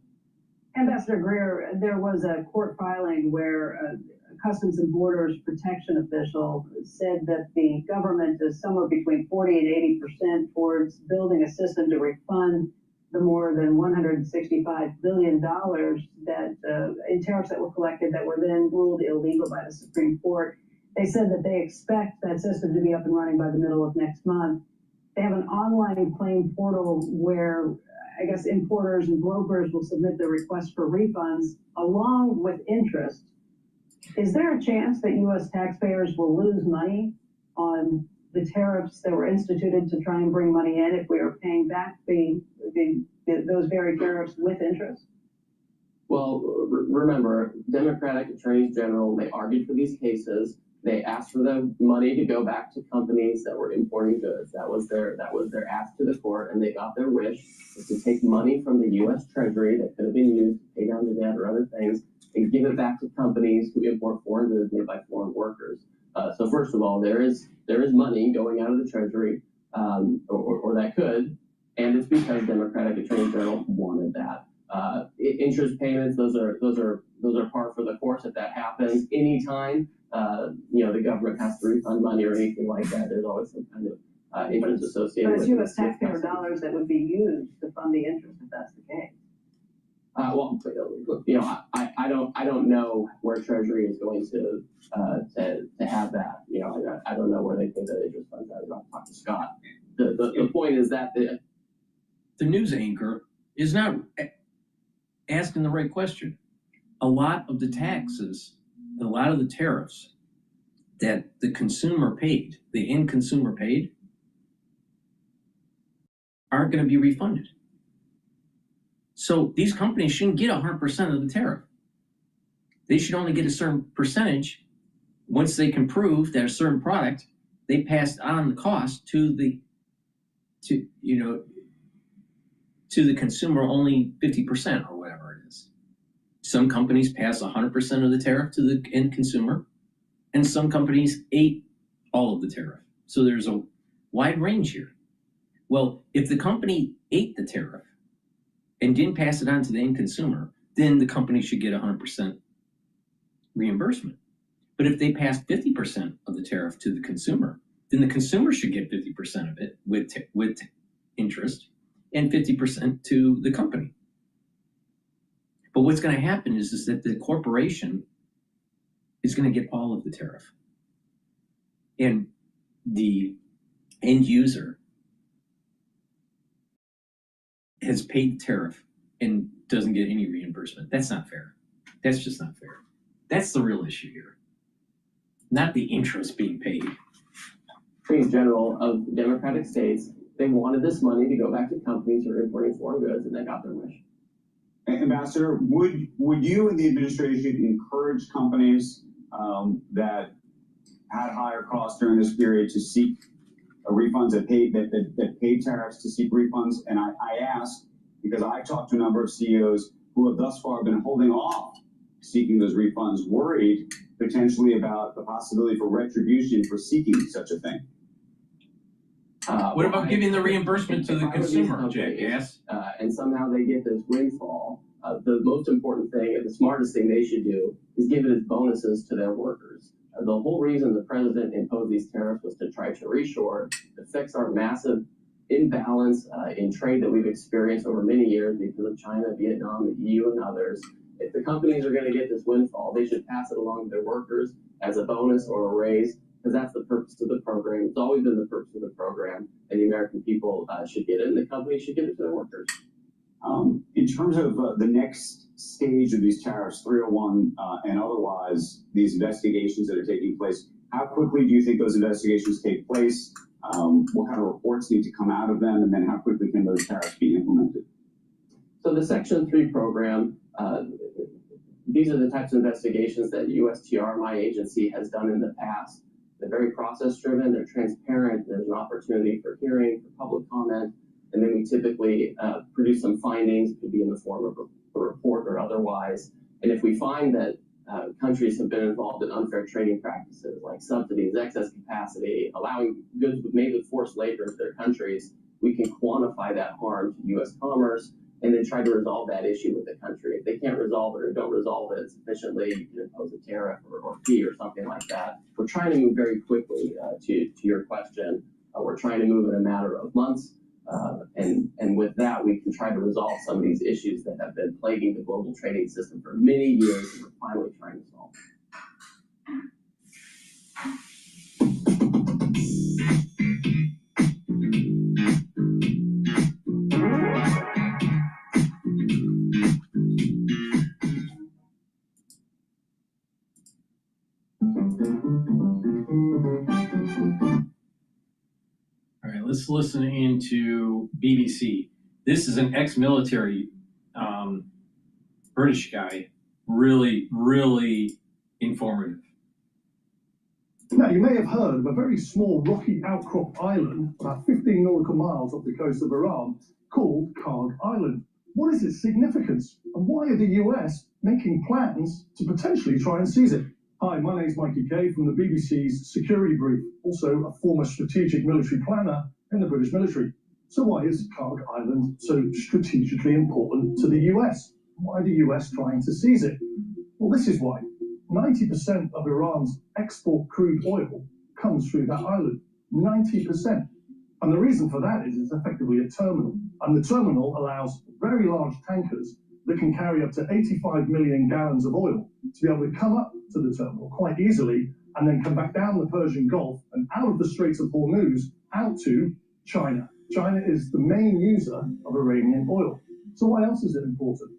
Ambassador Greer, there was a court filing where a Customs and Borders protection official said that the government is somewhere between 40 and 80% towards building a system to refund the more than $165 billion that in tariffs that were collected that were then ruled illegal by the Supreme Court. They said that they expect that system to be up and running by the middle of next month. They have an online claim portal where I guess importers and brokers will submit their requests for refunds along with interest. Is there a chance that U.S. taxpayers will lose money on the tariffs that were instituted to try and bring money in if we are paying back those very tariffs with interest? Well, remember, Democratic attorneys general, they argued for these cases. They asked for the money to go back to companies that were importing goods. That was their ask to the court, and they got their wish, was to take money from the U.S. Treasury that could have been used to pay down the debt or other things and give it back to companies who import foreign goods made by foreign workers. So first of all, there is money going out of the Treasury, or that could, and it's because Democratic attorney general wanted that. Interest payments, those are par for the course. If that happens anytime, the government has to refund money or anything like that, there's always some kind of interest associated with it. But it's U.S. taxpayer dollars that would be used to fund the interest if that's the case. I don't know where Treasury is going to have that. I don't know where they think that interest funds are. I'll talk to Scott. The point is that the news anchor is not asking the right question. A lot of the taxes, a lot of the tariffs that the consumer paid, the end consumer paid, aren't going to be refunded. So these companies shouldn't get 100% of the tariff. They should only get a certain percentage once they can prove that a certain product, they passed on the cost to the consumer only 50% or whatever it is. Some companies pass 100% of the tariff to the end consumer, and some companies ate all of the tariff. So there's a wide range here. Well, if the company ate the tariff and didn't pass it on to the end consumer, then the company should get 100% reimbursement. But if they pass 50% of the tariff to the consumer, then the consumer should get 50% of it with interest and 50% to the company. But what's going to happen is that the corporation is going to get all of the tariff. And the end user has paid the tariff and doesn't get any reimbursement. That's not fair. That's just not fair. That's the real issue here, not the interest being paid. Attorneys General of Democratic states, they wanted this money to go back to companies who are importing foreign goods, and they got their wish. Ambassador, would you and the administration encourage companies that had higher costs during this period to seek refunds, that paid tariffs to seek refunds? And I ask because I talked to a number of CEOs who have thus far been holding off seeking those refunds, worried potentially about the possibility for retribution for seeking such a thing. What about giving the reimbursement to the consumer, Jay? Yes. And somehow they get this windfall. The most important thing and the smartest thing they should do is give it as bonuses to their workers. The whole reason the president imposed these tariffs was to try to reshore, to fix our massive imbalance in trade that we've experienced over many years because of China, Vietnam, the EU, and others. If the companies are going to get this windfall, they should pass it along to their workers as a bonus or a raise, because that's the purpose of the program. It's always been the purpose of the program, and the American people should get it, and the companies should give it to their workers. In terms of the next stage of these tariffs, 301 and otherwise, these investigations that are taking place, how quickly do you think those investigations take place? What kind of reports need to come out of them, and then how quickly can those tariffs be implemented? So the Section 3 program, these are the types of investigations that USTR, my agency, has done in the past. They're very process-driven, they're transparent, there's an opportunity for hearing, for public comment, and then we typically produce some findings. It could be in the form of a report or otherwise. And if we find that countries have been involved in unfair trading practices like subsidies, excess capacity, allowing goods made with forced labor into their countries, we can quantify that harm to U.S. commerce and then try to resolve that issue with the country. If they can't resolve it or don't resolve it sufficiently, you can impose a tariff or fee or something like that. We're trying to move very quickly to your question. We're trying to move in a matter of months. And with that, we can try to resolve some of these issues that have been plaguing the global trading system for many years, and we're finally trying to solve. All right, let's listen into BBC. This is an ex-military British guy, really, really informative. Now, you may have heard of a very small rocky outcrop island about 15 nautical miles off the coast of Iran called Karg Island. What is its significance, and why are the US making plans to potentially try and seize it? Hi, my name is Mikey Kay from the BBC's Security Brief, also a former strategic military planner in the British military. So why is Karg Island so strategically important to the US? Why are the US trying to seize it? Well, this is why. 90% of Iran's export crude oil comes through that island. 90%. And the reason for that is it's effectively a terminal. And the terminal allows very large tankers that can carry up to 85 million gallons of oil to be able to come up to the terminal quite easily and then come back down the Persian Gulf and out of the Straits of Hormuz out to China. China is the main user of Iranian oil. So why else is it important?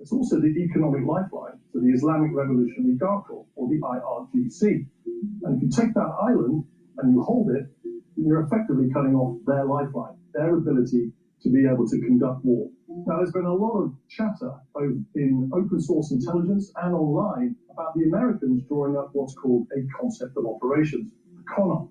It's also the economic lifeline to the Islamic Revolutionary Guard Corps, or the IRGC. And if you take that island and you hold it, then you're effectively cutting off their lifeline, their ability to be able to conduct war. Now, there's been a lot of chatter both in open source intelligence and online about the Americans drawing up what's called a concept of operations, a CONOP.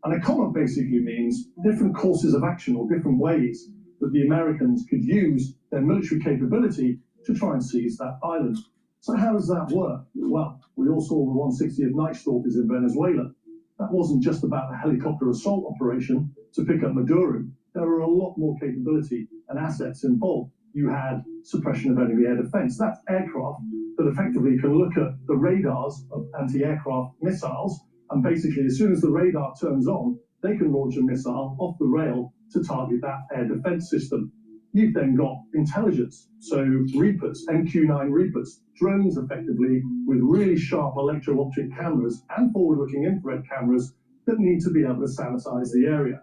And a CONOP basically means different courses of action or different ways that the Americans could use their military capability to try and seize that island. So how does that work? Well, we all saw the 160th Night Stalkers in Venezuela. That wasn't just about a helicopter assault operation to pick up Maduro. There were a lot more capability and assets involved. You had suppression of enemy air defense. That's aircraft that effectively can look at the radars of anti-aircraft missiles, and basically as soon as the radar turns on, they can launch a missile off the rail to target that air defense system. You've then got intelligence, so Reapers, MQ-9 Reapers, drones effectively with really sharp electro-optic cameras and forward-looking infrared cameras that need to be able to sanitize the area.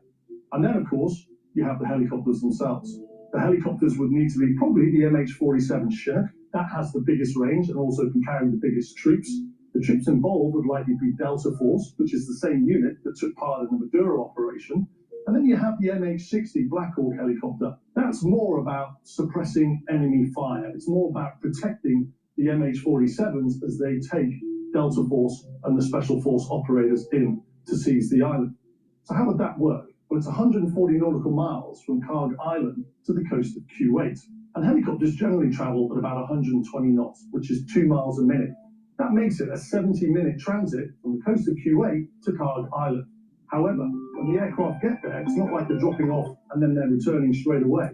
And then, of course, you have the helicopters themselves. The helicopters would need to be probably the MH-47 Chinook. That has the biggest range and also can carry the biggest troops. The troops involved would likely be Delta Force, which is the same unit that took part in the Maduro operation. And then you have the MH-60 Black Hawk helicopter. That's more about suppressing enemy fire. It's more about protecting the MH-47s as they take Delta Force and the Special Force operators in to seize the island. So how would that work? Well, it's 140 nautical miles from Karg Island to the coast of Kuwait. And helicopters generally travel at about 120 knots, which is 2 miles a minute. That makes it a 70-minute transit from the coast of Kuwait to Karg Island. However, when the aircraft get there, it's not like they're dropping off and then they're returning straight away.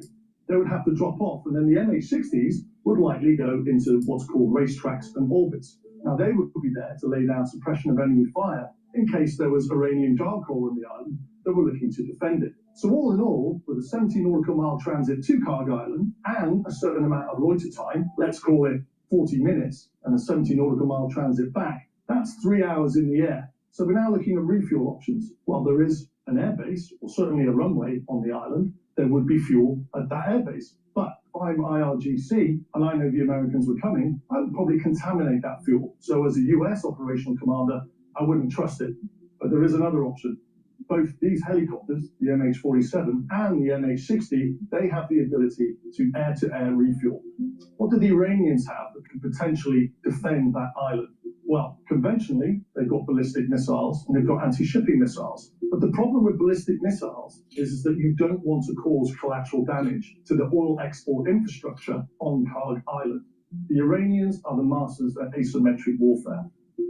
They would have to drop off, and then the MH-60s would likely go into what's called racetracks and orbits. Now, they would be there to lay down suppression of enemy fire in case there was Iranian guard corps on the island that were looking to defend it. So all in all, with a 70 nautical mile transit to Karg Island and a certain amount of loiter time, let's call it 40 minutes, and a 70 nautical mile transit back, that's 3 hours in the air. So we're now looking at refuel options. While there is an airbase, or certainly a runway on the island, there would be fuel at that airbase. But if I'm IRGC and I know the Americans were coming, I would probably contaminate that fuel. So as a US operational commander, I wouldn't trust it. But there is another option. Both these helicopters, the MH-47 and the MH-60, they have the ability to air-to-air refuel. What do the Iranians have that could potentially defend that island? Well, conventionally, they've got ballistic missiles and they've got anti-shipping missiles. But the problem with ballistic missiles is that you don't want to cause collateral damage to the oil export infrastructure on Karg Island. The Iranians are the masters at asymmetric warfare,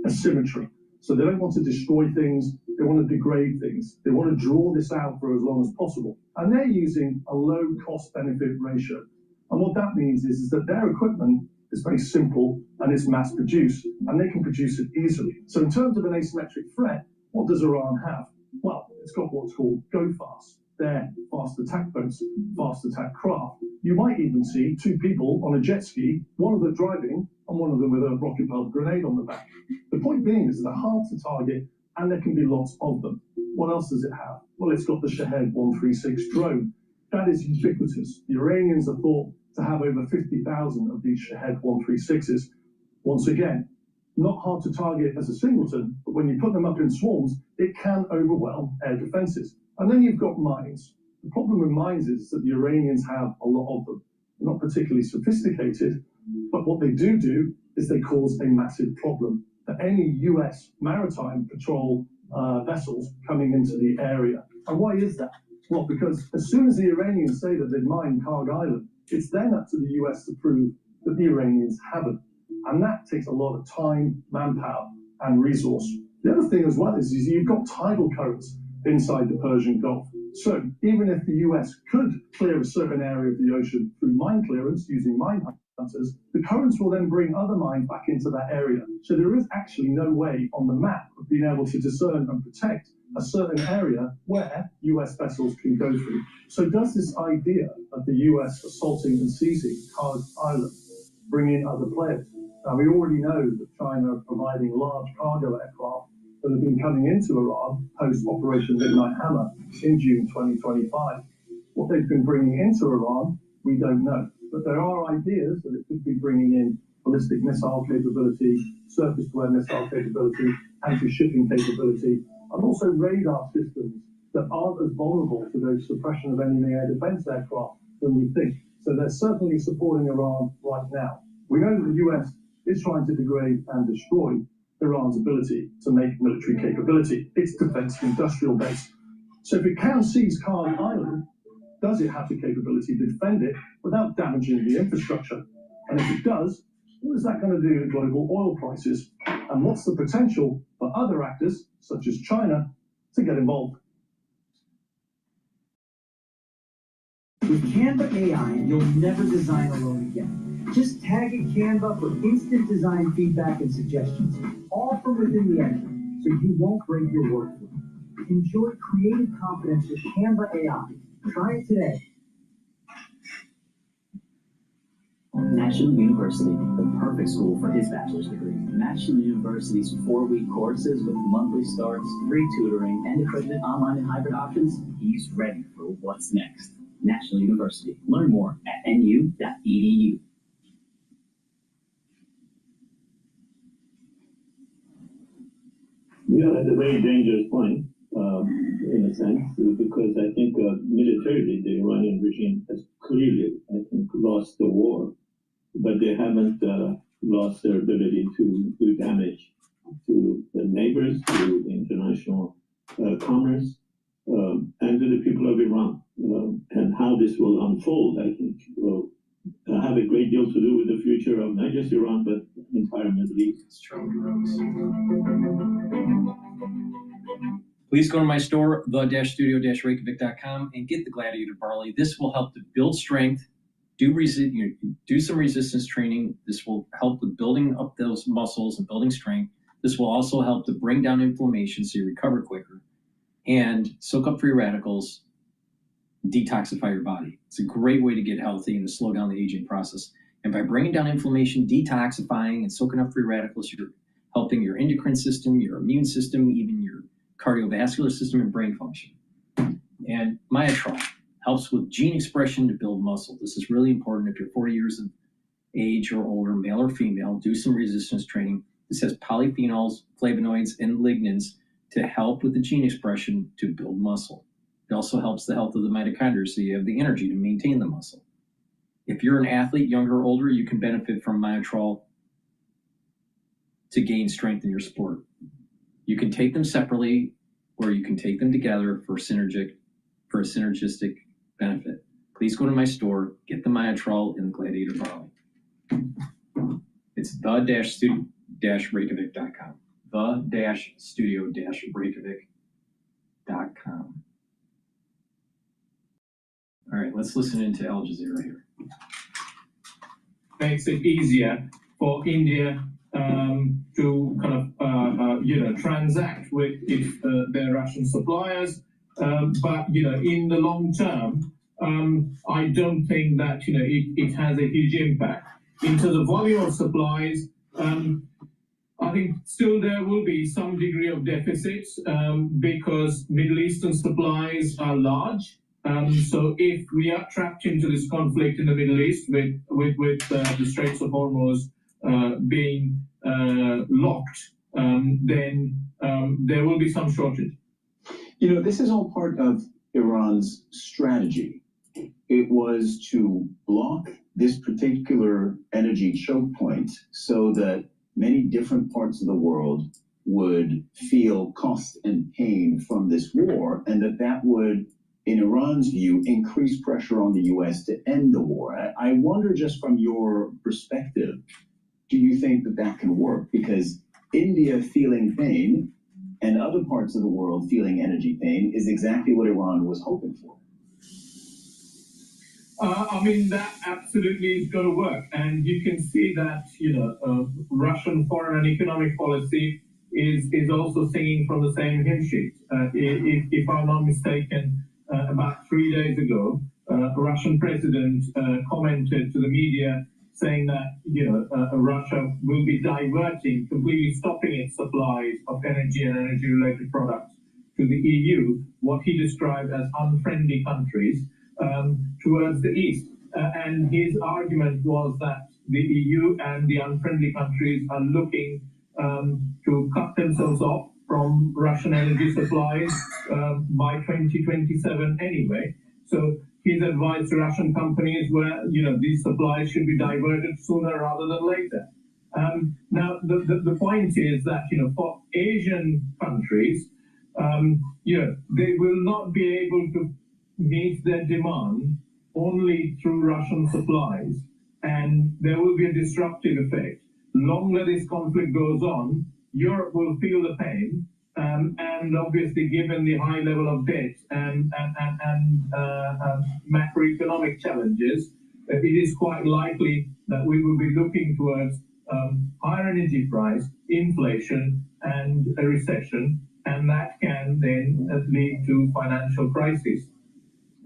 asymmetry. So they don't want to destroy things, they want to degrade things. They want to draw this out for as long as possible. And they're using a low cost-benefit ratio. And what that means is that their equipment is very simple and it's mass-produced, and they can produce it easily. So in terms of an asymmetric threat, what does Iran have? Well, it's got what's called go fast. They're fast attack boats, fast attack craft. You might even see 2 people on a jet ski, one of them driving and one of them with a rocket-propelled grenade on the back. The point being is they're hard to target and there can be lots of them. What else does it have? Well, it's got the Shahed 136 drone. That is ubiquitous. The Iranians are thought to have over 50,000 of these Shahed 136s. Once again, not hard to target as a singleton, but when you put them up in swarms, it can overwhelm air defenses. And then you've got mines. The problem with mines is that the Iranians have a lot of them. They're not particularly sophisticated, but what they do is they cause a massive problem for any US maritime patrol vessels coming into the area. And why is that? Well, because as soon as the Iranians say that they've mined Karg Island, it's then up to the US to prove that the Iranians haven't. And that takes a lot of time, manpower, and resource. The other thing as well is you've got tidal currents inside the Persian Gulf. So even if the US could clear a certain area of the ocean through mine clearance using mine hunters, the currents will then bring other mines back into that area. So there is actually no way on the map of being able to discern and protect a certain area where US vessels can go through. So does this idea of the US assaulting and seizing Karg Island bring in other players? Now, we already know that China are providing large cargo aircraft that have been coming into Iran post-Operation Midnight Hammer in June 2025. What they've been bringing into Iran, we don't know. But there are ideas that it could be bringing in ballistic missile capability, surface-to-air missile capability, anti-shipping capability, and also radar systems that aren't as vulnerable to the suppression of enemy air defense aircraft than we think. So they're certainly supporting Iran right now. We know that the US is trying to degrade and destroy Iran's ability to make military capability, its defense industrial base. So if it can seize Khan Island, does it have the capability to defend it without damaging the infrastructure? And if it does, what is that going to do to global oil prices? And what's the potential for other actors, such as China, to get involved? With Canva AI, you'll never design alone again. Just tag in Canva for instant design feedback and suggestions, all from within the engine, so you won't break your workflow. Enjoy creative confidence with Canva AI. Try it today. National University, the perfect school for his bachelor's degree. National University's 4-week courses with monthly starts, free tutoring, and accredited online and hybrid options. He's ready for what's next. National University. Learn more at nu.edu. We are at a very dangerous point, in a sense, because I think militarily the Iranian regime has clearly, I think, lost the war, but they haven't lost their ability to do damage to the neighbors, to the international commerce, and to the people of Iran. And how this will unfold, I think, will have a great deal to do with the future of not just Iran, but the entire Middle East. Please go to my store, the-studio-reykjavik.com, and get the Gladiator Barley. This will help to build strength, do some resistance training. This will help with building up those muscles and building strength. This will also help to bring down inflammation so you recover quicker, and soak up free radicals, detoxify your body. It's a great way to get healthy and to slow down the aging process. And by bringing down inflammation, detoxifying, and soaking up free radicals, you're helping your endocrine system, your immune system, even your cardiovascular system and brain function. And Myotrol helps with gene expression to build muscle. This is really important. If you're 40 years of age or older, male or female, do some resistance training. This has polyphenols, flavonoids, and lignans to help with the gene expression to build muscle. It also helps the health of the mitochondria, so you have the energy to maintain the muscle. If you're an athlete, younger or older, you can benefit from Myotrol to gain strength in your sport. You can take them separately, or you can take them together for a synergistic benefit. Please go to my store, get the Myotrol and the Gladiator Barley. It's the-studio-reykjavik.com. The-studio-reykjavik.com. All right, let's listen into Al Jazeera here. Makes it easier for India to kind of transact with their Russian suppliers, but in the long term, I don't think that it has a huge impact into the volume of supplies. I think still there will be some degree of deficits because Middle Eastern supplies are large. So if we are trapped into this conflict in the Middle East with the Straits of Hormuz being locked, then there will be some shortage. This is all part of Iran's strategy. It was to block this particular energy choke point so that many different parts of the world would feel cost and pain from this war, and that would, in Iran's view, increase pressure on the U.S. to end the war. I wonder, just from your perspective, do you think that can work? Because India feeling pain and other parts of the world feeling energy pain is exactly what Iran was hoping for. That absolutely is going to work. And you can see that, Russian foreign and economic policy is also singing from the same hymn sheet. If I'm not mistaken, about 3 days ago, a Russian president commented to the media saying that Russia will be diverting, completely stopping its supplies of energy and energy-related products to the EU, what he described as unfriendly countries, towards the east. And his argument was that the EU and the unfriendly countries are looking to cut themselves off from Russian energy supplies by 2027 anyway. So his advice to Russian companies were, these supplies should be diverted sooner rather than later. Now, the point is that, for Asian countries, they will not be able to meet their demand only through Russian supplies, and there will be a disruptive effect. Longer this conflict goes on, Europe will feel the pain, and obviously, given the high level of debt and macroeconomic challenges, it is quite likely that we will be looking towards higher energy price, inflation, and a recession, and that can then lead to financial crisis.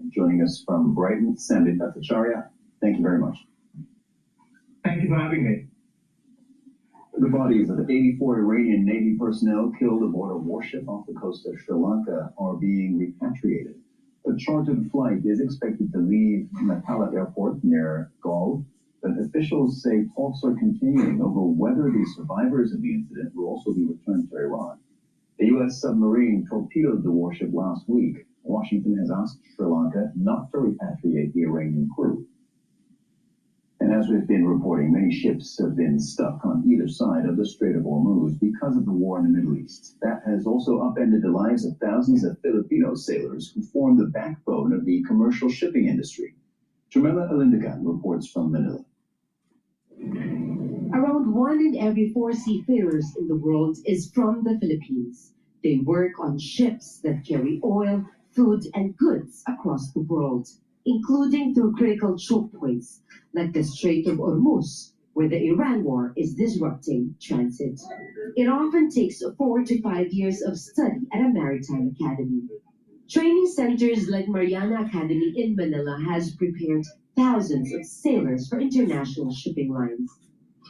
Joining us from Brighton, Sandip Bhattacharya. Thank you very much. Thank you for having me. The bodies of 84 Iranian Navy personnel killed aboard a warship off the coast of Sri Lanka are being repatriated. A chartered flight is expected to leave Matala Airport near Gaul, but officials say talks are continuing over whether the survivors of the incident will also be returned to Iran. A U.S. submarine torpedoed the warship last week. Washington has asked Sri Lanka not to repatriate the Iranian crew. And as we've been reporting, many ships have been stuck on either side of the Strait of Hormuz because of the war in the Middle East. That has also upended the lives of thousands of Filipino sailors who form the backbone of the commercial shipping industry. Jamila Alindagan reports from Manila. Around 1 in every 4 seafarers in the world is from the Philippines. They work on ships that carry oil, food, and goods across the world, including through critical choke points like the Strait of Hormuz, where the Iran war is disrupting transit. It often takes 4 to 5 years of study at a maritime academy. Training centers like Mariana Academy in Manila has prepared thousands of sailors for international shipping lines.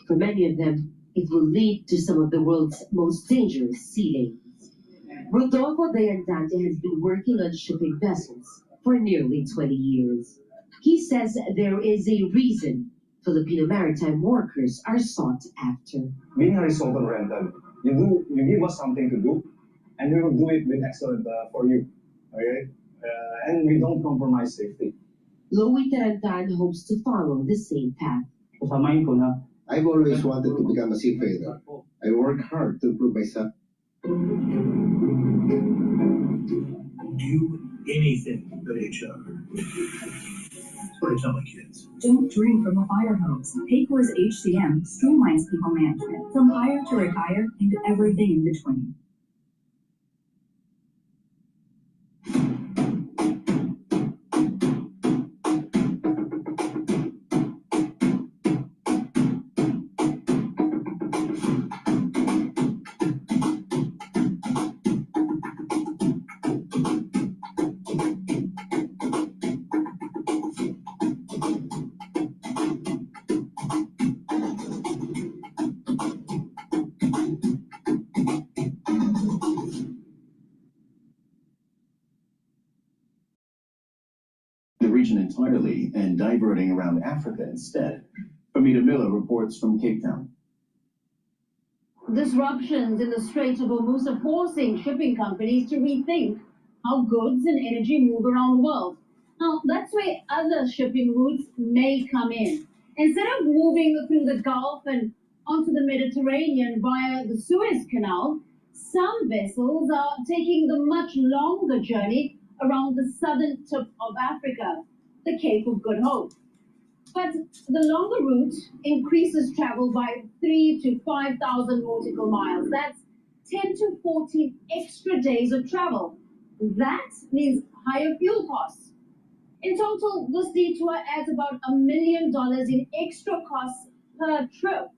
For many of them, it will lead to some of the world's most dangerous sea lanes. Rodolfo de Andante has been working on shipping vessels for nearly 20 years. He says there is a reason Filipino maritime workers are sought after. Being a horizontal rental, you give us something to do, and we will do it with excellent for you. Okay? And we don't compromise safety. Louie Tarantan hopes to follow the same path. Kasamain ko na. I've always wanted to become a seafarer. I work hard to prove myself. Do anything but HR. That's what I tell my kids. Don't drink from a fire hose. Paycor's HCM streamlines people management from hire to retire and everything in between. Region entirely and diverting around Africa instead. Amita Miller reports from Cape Town. Disruptions in the Strait of Hormuz are forcing shipping companies to rethink how goods and energy move around the world. Now, that's where other shipping routes may come in. Instead of moving through the Gulf and onto the Mediterranean via the Suez Canal, some vessels are taking the much longer journey around the southern tip of Africa, the Cape of Good Hope. But the longer route increases travel by 3,000 to 5,000 nautical miles. That's 10 to 14 extra days of travel. That means higher fuel costs. In total, this detour adds about $1 million in extra costs per trip.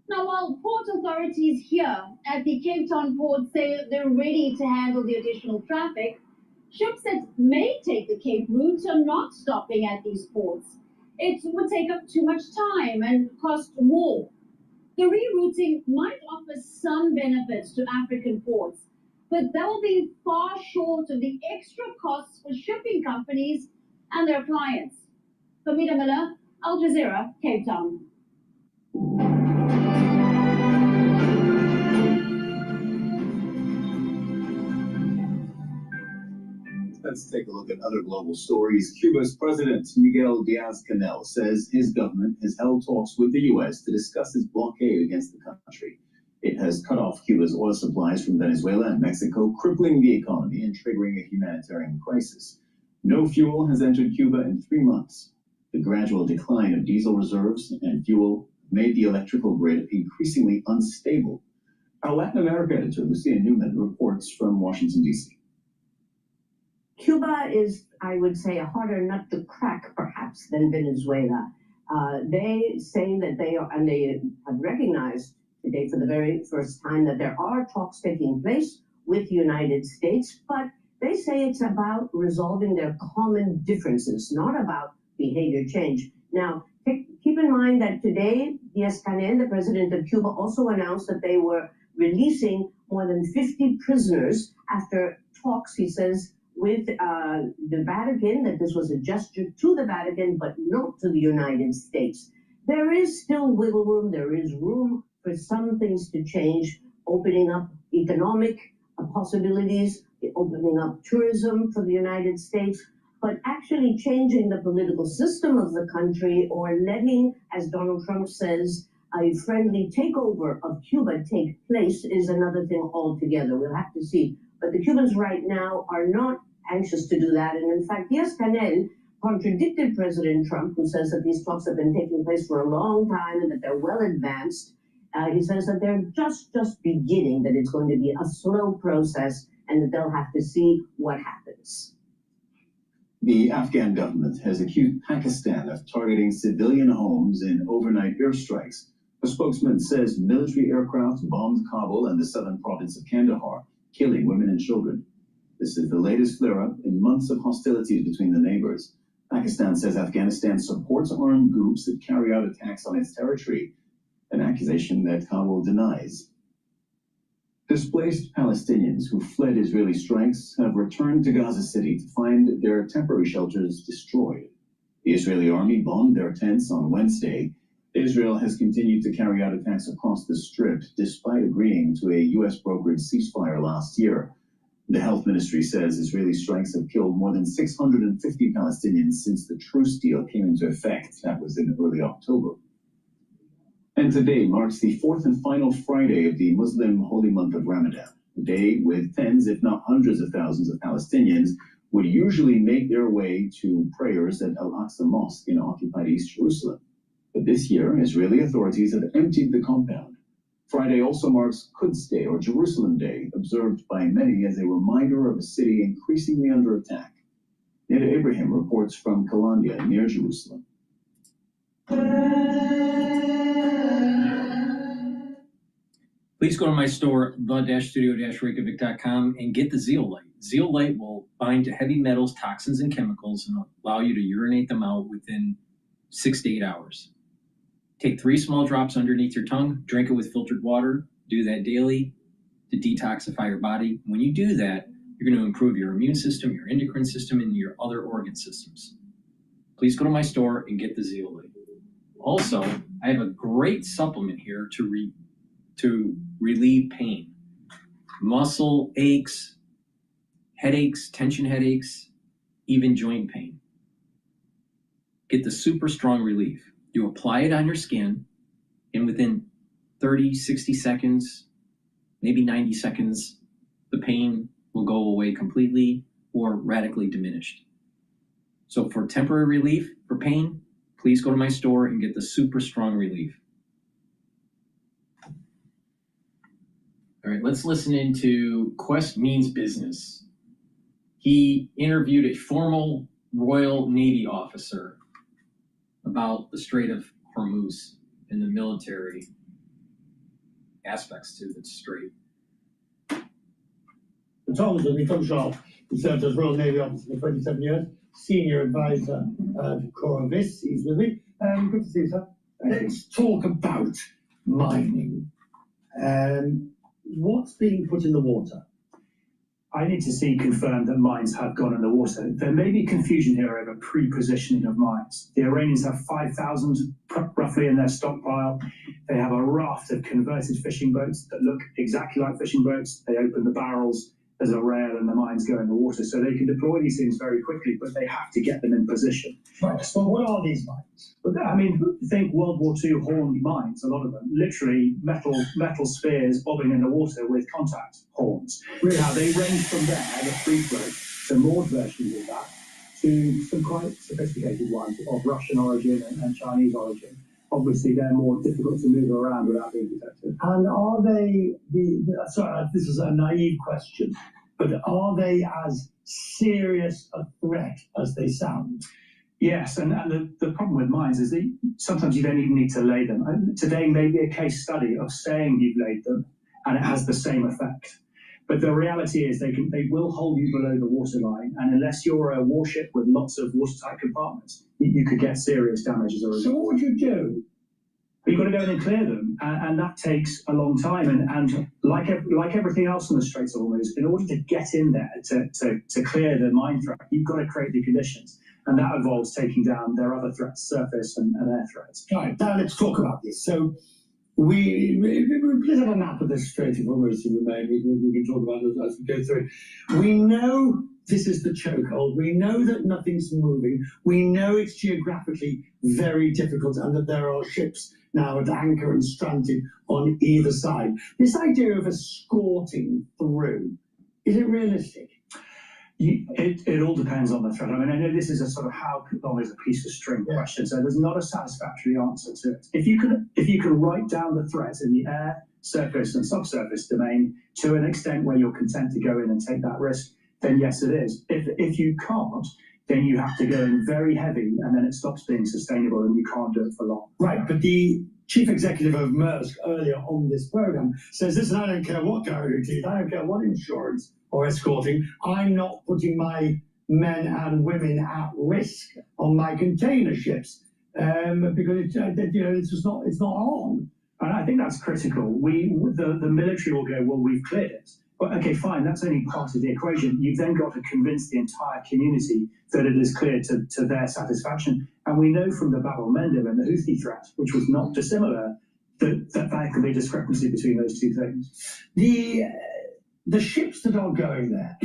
Now, while port authorities here at the Cape Town port say they're ready to handle the additional traffic, ships that may take the Cape route are not stopping at these ports. It would take up too much time and cost more. The rerouting might offer some benefits to African ports, but that will be far short of the extra costs for shipping companies and their clients. Amita Miller, Al Jazeera, Cape Town. Let's take a look at other global stories. Cuba's President Miguel Diaz-Canel says his government has held talks with the U.S. to discuss its blockade against the country. It has cut off Cuba's oil supplies from Venezuela and Mexico, crippling the economy and triggering a humanitarian crisis. No fuel has entered Cuba in 3 months. The gradual decline of diesel reserves and fuel made the electrical grid increasingly unstable. Our Latin America editor, Lucia Newman, reports from Washington, D.C. Cuba is, I would say, a harder nut to crack, perhaps, than Venezuela. They say that they are, and they have recognized today for the very first time that there are talks taking place with the United States, but they say it's about resolving their common differences, not about behavior change. Now, keep in mind that today, Diaz-Canel, the president of Cuba, also announced that they were releasing more than 50 prisoners after talks, he says, with the Vatican, that this was a gesture to the Vatican, but not to the United States. There is still wiggle room. There is room for some things to change, opening up economic possibilities, opening up tourism for the United States, but actually changing the political system of the country or letting, as Donald Trump says, a friendly takeover of Cuba take place is another thing altogether. We'll have to see. But the Cubans right now are not anxious to do that. And in fact, Diaz-Canel contradicted President Trump, who says that these talks have been taking place for a long time and that they're well advanced. He says that they're just beginning, that it's going to be a slow process and that they'll have to see what happens. The Afghan government has accused Pakistan of targeting civilian homes in overnight airstrikes. A spokesman says military aircraft bombed Kabul and the southern province of Kandahar, killing women and children. This is the latest flare-up in months of hostilities between the neighbors. Pakistan says Afghanistan supports armed groups that carry out attacks on its territory, an accusation that Kabul denies. Displaced Palestinians who fled Israeli strikes have returned to Gaza City to find their temporary shelters destroyed. The Israeli army bombed their tents on Wednesday. Israel has continued to carry out attacks across the Strip, despite agreeing to a U.S.-brokered ceasefire last year. The health ministry says Israeli strikes have killed more than 650 Palestinians since the truce deal came into effect. That was in early October. And today marks the fourth and final Friday of the Muslim holy month of Ramadan, a day with tens, if not hundreds of thousands of Palestinians would usually make their way to prayers at Al-Aqsa Mosque in occupied East Jerusalem. But this year, Israeli authorities have emptied the compound. Friday also marks Quds Day, or Jerusalem Day, observed by many as a reminder of a city increasingly under attack. Neda Ibrahim reports from Kalandia, near Jerusalem. Please go to my store, the-studio-reykjavik.com, and get the Zeolite. Zeolite will bind to heavy metals, toxins, and chemicals and allow you to urinate them out within 6 to 8 hours. Take 3 small drops underneath your tongue, drink it with filtered water, do that daily to detoxify your body. When you do that, you're going to improve your immune system, your endocrine system, and your other organ systems. Please go to my store and get the Zeolite. Also, I have a great supplement here to relieve pain. Muscle aches, headaches, tension headaches, even joint pain. Get the super strong relief. You apply it on your skin, and within 30, 60 seconds, maybe 90 seconds, the pain will go away completely or radically diminished. So for temporary relief for pain, please go to my store and get the super strong relief. All right, let's listen into Quest Means Business. He interviewed a former Royal Navy officer about the Strait of Hormuz and the military aspects to the strait. Thomas with me from Shaw, who served as Royal Navy officer for 27 years, senior advisor to Corvis. He's with me. Good to see you, sir. Let's talk about mining. What's being put in the water? I need to see confirmed that mines have gone in the water. There may be confusion here over pre-positioning of mines. The Iranians have 5,000 roughly in their stockpile. They have a raft of converted fishing boats that look exactly like fishing boats. They open the barrels as a rail and the mines go in the water. So they can deploy these things very quickly, but they have to get them in position. Right, so what are these mines? But I mean, think World War II horned mines, a lot of them, literally metal spheres bobbing in the water with contact horns. Really? Now, they range from there, the free float, the moored versions of that, to some quite sophisticated ones of Russian origin and Chinese origin. Obviously, they're more difficult to move around without being detected. And are they, sorry, this is a naive question, but are they as serious a threat as they sound? Yes, and the problem with mines is that sometimes you don't even need to lay them. And today may be a case study of saying you've laid them, and it has the same effect. But the reality is they will hold you below the waterline, and unless you're a warship with lots of watertight compartments, you could get serious damage as a result. So what would you do? You've got to go in and clear them, and that takes a long time. And like everything else in the Straits of Hormuz, in order to get in there to clear the mine threat, you've got to create the conditions, and that involves taking down their other threats, surface and air threats. Right, now let's talk about this. So we please have a map of the Strait of Hormuz in Remain. We can talk about it as we go through it. We know this is the chokehold. We know that nothing's moving. We know it's geographically very difficult and that there are ships now at anchor and stranded on either side. This idea of escorting through, is it realistic? It all depends on the threat. I mean, I know this is a sort of how long is a piece of string question, so there's not a satisfactory answer to it. If you can write down the threat in the air, surface and subsurface domain to an extent where you're content to go in and take that risk, then yes, it is. If you can't, then you have to go in very heavy, and then it stops being sustainable, and you can't do it for long. Right, but the chief executive of Maersk earlier on this program says, listen, I don't care what guarantees, I don't care what insurance or escorting, I'm not putting my men and women at risk on my container ships because it's just not, it's not on. And I think that's critical. The military will go, well, we've cleared it. But okay, fine, that's only part of the equation. You've then got to convince the entire community that it is clear to their satisfaction. And we know from the Bab el-Mandeb and the Houthi threat, which was not dissimilar, that there can be a discrepancy between those two things. The ships that are going there,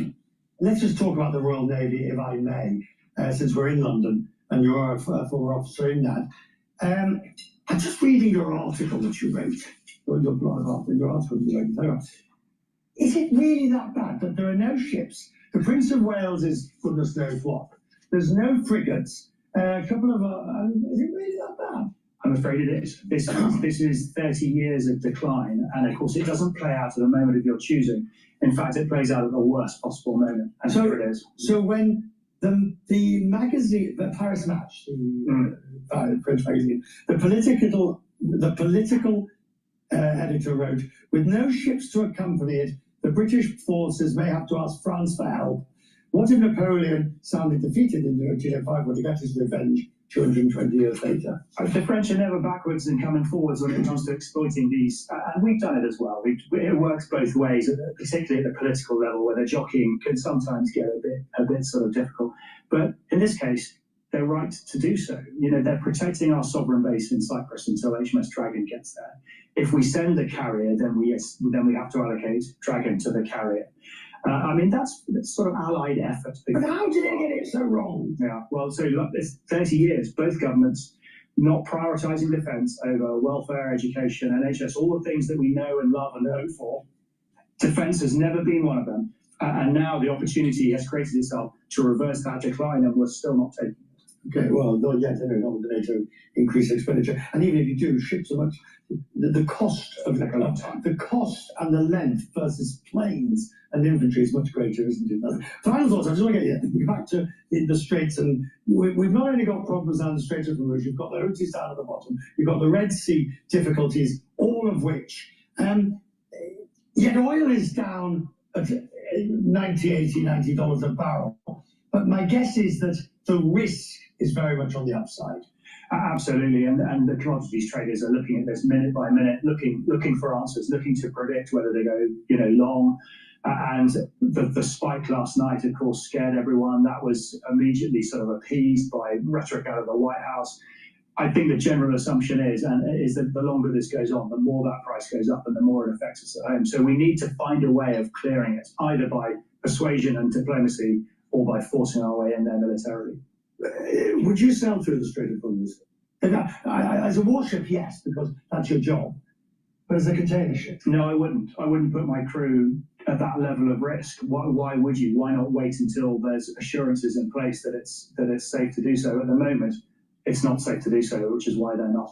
let's just talk about the Royal Navy, if I may, since we're in London and you're a former officer in that. I'm just reading your article that you wrote, Is it really that bad that there are no ships? The Prince of Wales is goodness knows what. There's no frigates. A couple of is it really that bad? I'm afraid it is. This is 30 years of decline, and of course it doesn't play out at the moment of your choosing. In fact, it plays out at the worst possible moment, and so it is. So when the magazine, the Paris Match, the French magazine, the political editor wrote, with no ships to accompany it, the British forces may have to ask France for help. What if Napoleon, sounded defeated in 1805, were to get his revenge 220 years later? The French are never backwards in coming forwards when it comes to exploiting these, and we've done it as well. It works both ways, particularly at the political level, where the jockeying can sometimes get a bit sort of difficult. But in this case, they're right to do so. They're protecting our sovereign base in Cyprus until HMS Dragon gets there. If we send a carrier, then we have to allocate Dragon to the carrier. I mean, that's sort of allied effort. But how did they get it so wrong? Yeah, well, so look, it's 30 years, both governments not prioritising defence over welfare, education, NHS, all the things that we know and love and hope for. Defence has never been one of them. And now the opportunity has created itself to reverse that decline, and we're still not taking it. Okay, well, not yet, not with the NATO increased expenditure. And even if you do, ships are much, the cost of the cost and the length versus planes and infantry is much greater, isn't it? Final thoughts, I just want to get back to the Straits, and we've not only got problems down the Straits of Hormuz, you've got the Houthis down at the bottom, you've got the Red Sea difficulties, all of which, yet oil is down at $90 a barrel. But my guess is that the risk is very much on the upside. Absolutely, and the commodities traders are looking at this minute by minute, looking for answers, looking to predict whether they go, long. And the spike last night, of course, scared everyone. That was immediately sort of appeased by rhetoric out of the White House. I think the general assumption is that the longer this goes on, the more that price goes up and the more it affects us at home. So we need to find a way of clearing it, either by persuasion and diplomacy or by forcing our way in there militarily. Would you sail through the Strait of Hormuz? As a warship, yes, because that's your job. But as a container ship? No, I wouldn't. I wouldn't put my crew at that level of risk. Why would you? Why not wait until there's assurances in place that it's safe to do so? At the moment, it's not safe to do so, which is why they're not.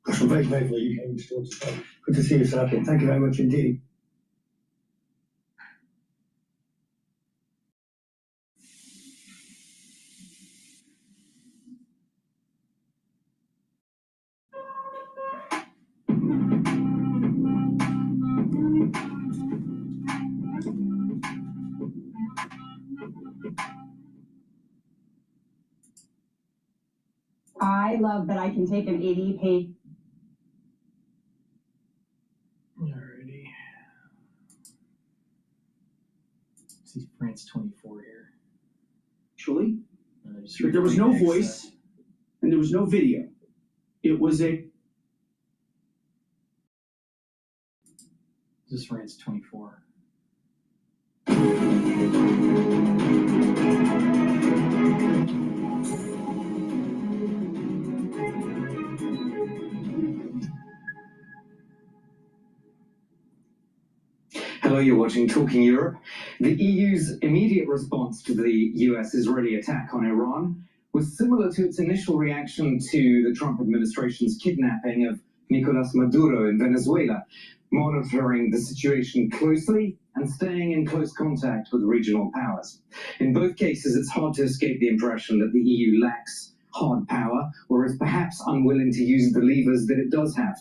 Gosh, I'm very grateful that you came to talk to us. Good to see you, sir. Thank you very much indeed. I love that I can take an 80-page. Alrighty. See France 24 here. Actually, there was no voice and there was no video. It was a. This is France 24. Hello, you're watching Talking Europe. The EU's immediate response to the US Israeli attack on Iran was similar to its initial reaction to the Trump administration's kidnapping of Nicolas Maduro in Venezuela, monitoring the situation closely and staying in close contact with regional powers. In both cases, it's hard to escape the impression that the EU lacks hard power, or is perhaps unwilling to use the levers that it does have.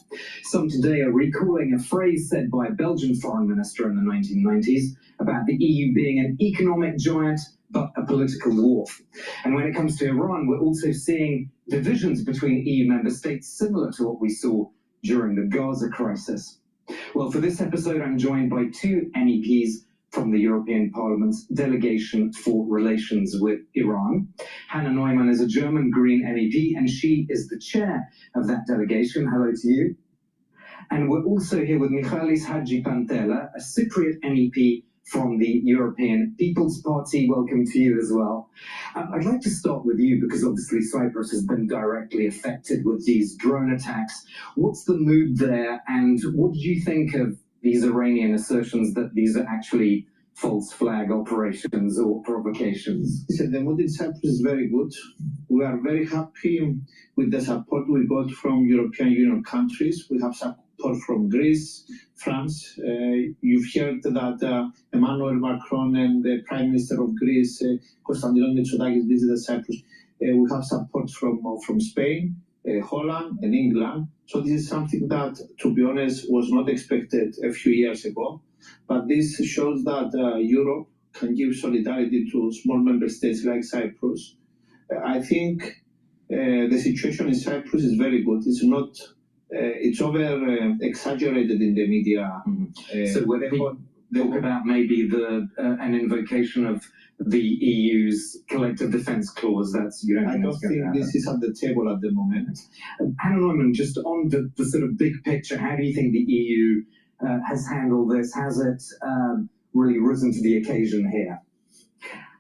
Some today are recalling a phrase said by a Belgian foreign minister in the 1990s about the EU being an economic giant but a political dwarf. And when it comes to Iran, we're also seeing divisions between EU member states similar to what we saw during the Gaza crisis. Well, for this episode, I'm joined by two MEPs from the European Parliament's Delegation for Relations with Iran. Hannah Neumann is a German Green MEP, and she is the chair of that delegation. Hello to you. And we're also here with Michalis Hadji-Pantela, a Cypriot MEP from the European People's Party. Welcome to you as well. I'd like to start with you because obviously Cyprus has been directly affected with these drone attacks. What's the mood there, and what do you think of these Iranian assertions that these are actually false flag operations or provocations? Listen, the mood in Cyprus is very good. We are very happy with the support we got from European Union countries. We have support from Greece, France. You've heard that Emmanuel Macron and the Prime Minister of Greece, Konstantinos Mitsotakis, visited Cyprus. We have support from Spain, Holland and England. So this is something that, to be honest, was not expected a few years ago. But this shows that Europe can give solidarity to small member states like Cyprus. I think the situation in Cyprus is very good. It's not, it's over exaggerated in the media. So when they talk about maybe an invocation of the EU's collective defence clause, that's I don't think this is at the table at the moment. Hannah Neumann, just on the sort of big picture, how do you think the EU has handled this? Has it really risen to the occasion here?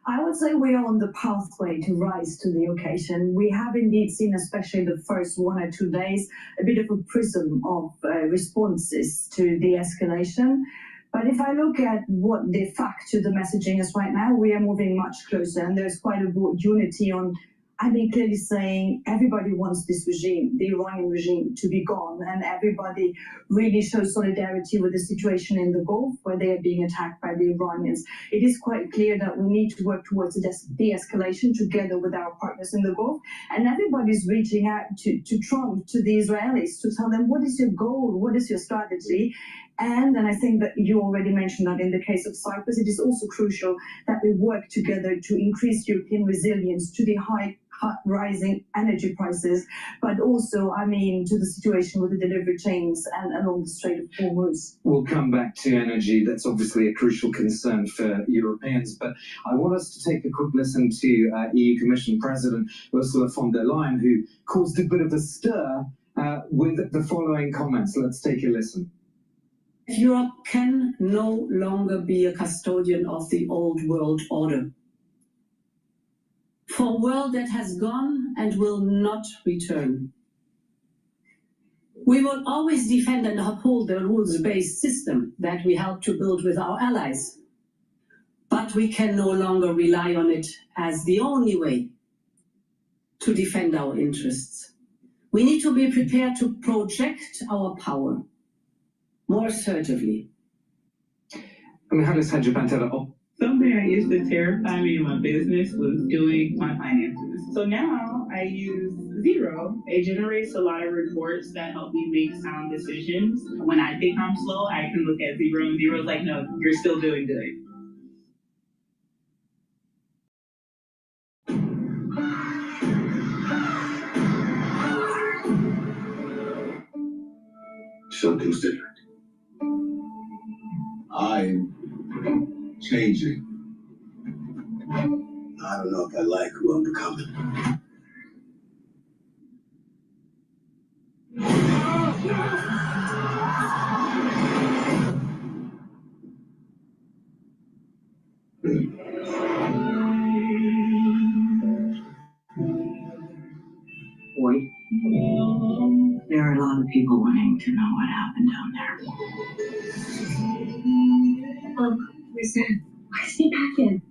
I would say we are on the pathway to rise to the occasion. We have indeed seen, especially the first 1 or 2 days, a bit of a prism of responses to the escalation. But if I look at what de facto the messaging is right now, we are moving much closer, and there's quite a broad unity on, I mean, clearly saying everybody wants this regime, the Iranian regime, to be gone, and everybody really shows solidarity with the situation in the Gulf, where they are being attacked by the Iranians. It is quite clear that we need to work towards a de-escalation together with our partners in the Gulf, and everybody's reaching out to Trump, to the Israelis, to tell them, what is your goal, what is your strategy? And I think that you already mentioned that in the case of Cyprus, it is also crucial that we work together to increase European resilience to the high rising energy prices, but also, I mean, to the situation with the delivery chains and along the Strait of Hormuz. We'll come back to energy. That's obviously a crucial concern for Europeans. But I want us to take a quick listen to EU Commission President Ursula von der Leyen, who caused a bit of a stir with the following comments. Let's take a listen. Europe can no longer be a custodian of the old world order. For a world that has gone and will not return. We will always defend and uphold the rules-based system that we helped to build with our allies. But we can no longer rely on it as the only way to defend our interests. We need to be prepared to project our power more assertively. Something that used to terrify me in my business was doing my finances. So now I use Zero. It generates a lot of reports that help me make sound decisions. When I think I'm slow, I can look at Zero, and Zero's like, no, you're still doing good. Something's different. I'm changing. I don't know if I like who I'm becoming. Boy, there are a lot of people wanting to know what happened down there. Where's Sam? Why is he back in?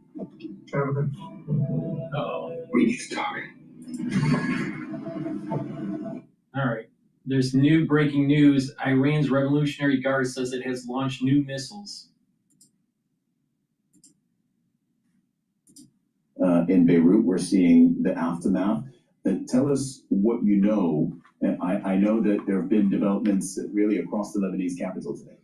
We need to talk. All right. There's new breaking news. Iran's Revolutionary Guard says it has launched new missiles. In Beirut, we're seeing the aftermath. Tell us what you know. I know that there have been developments really across the Lebanese capital today.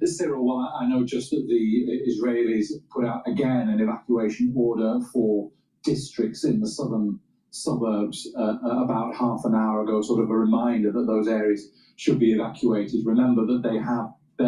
Cyril, well, I know just that the Israelis put out again an evacuation order for districts in the southern suburbs about half an hour ago, sort of a reminder that those areas should be evacuated. Remember that they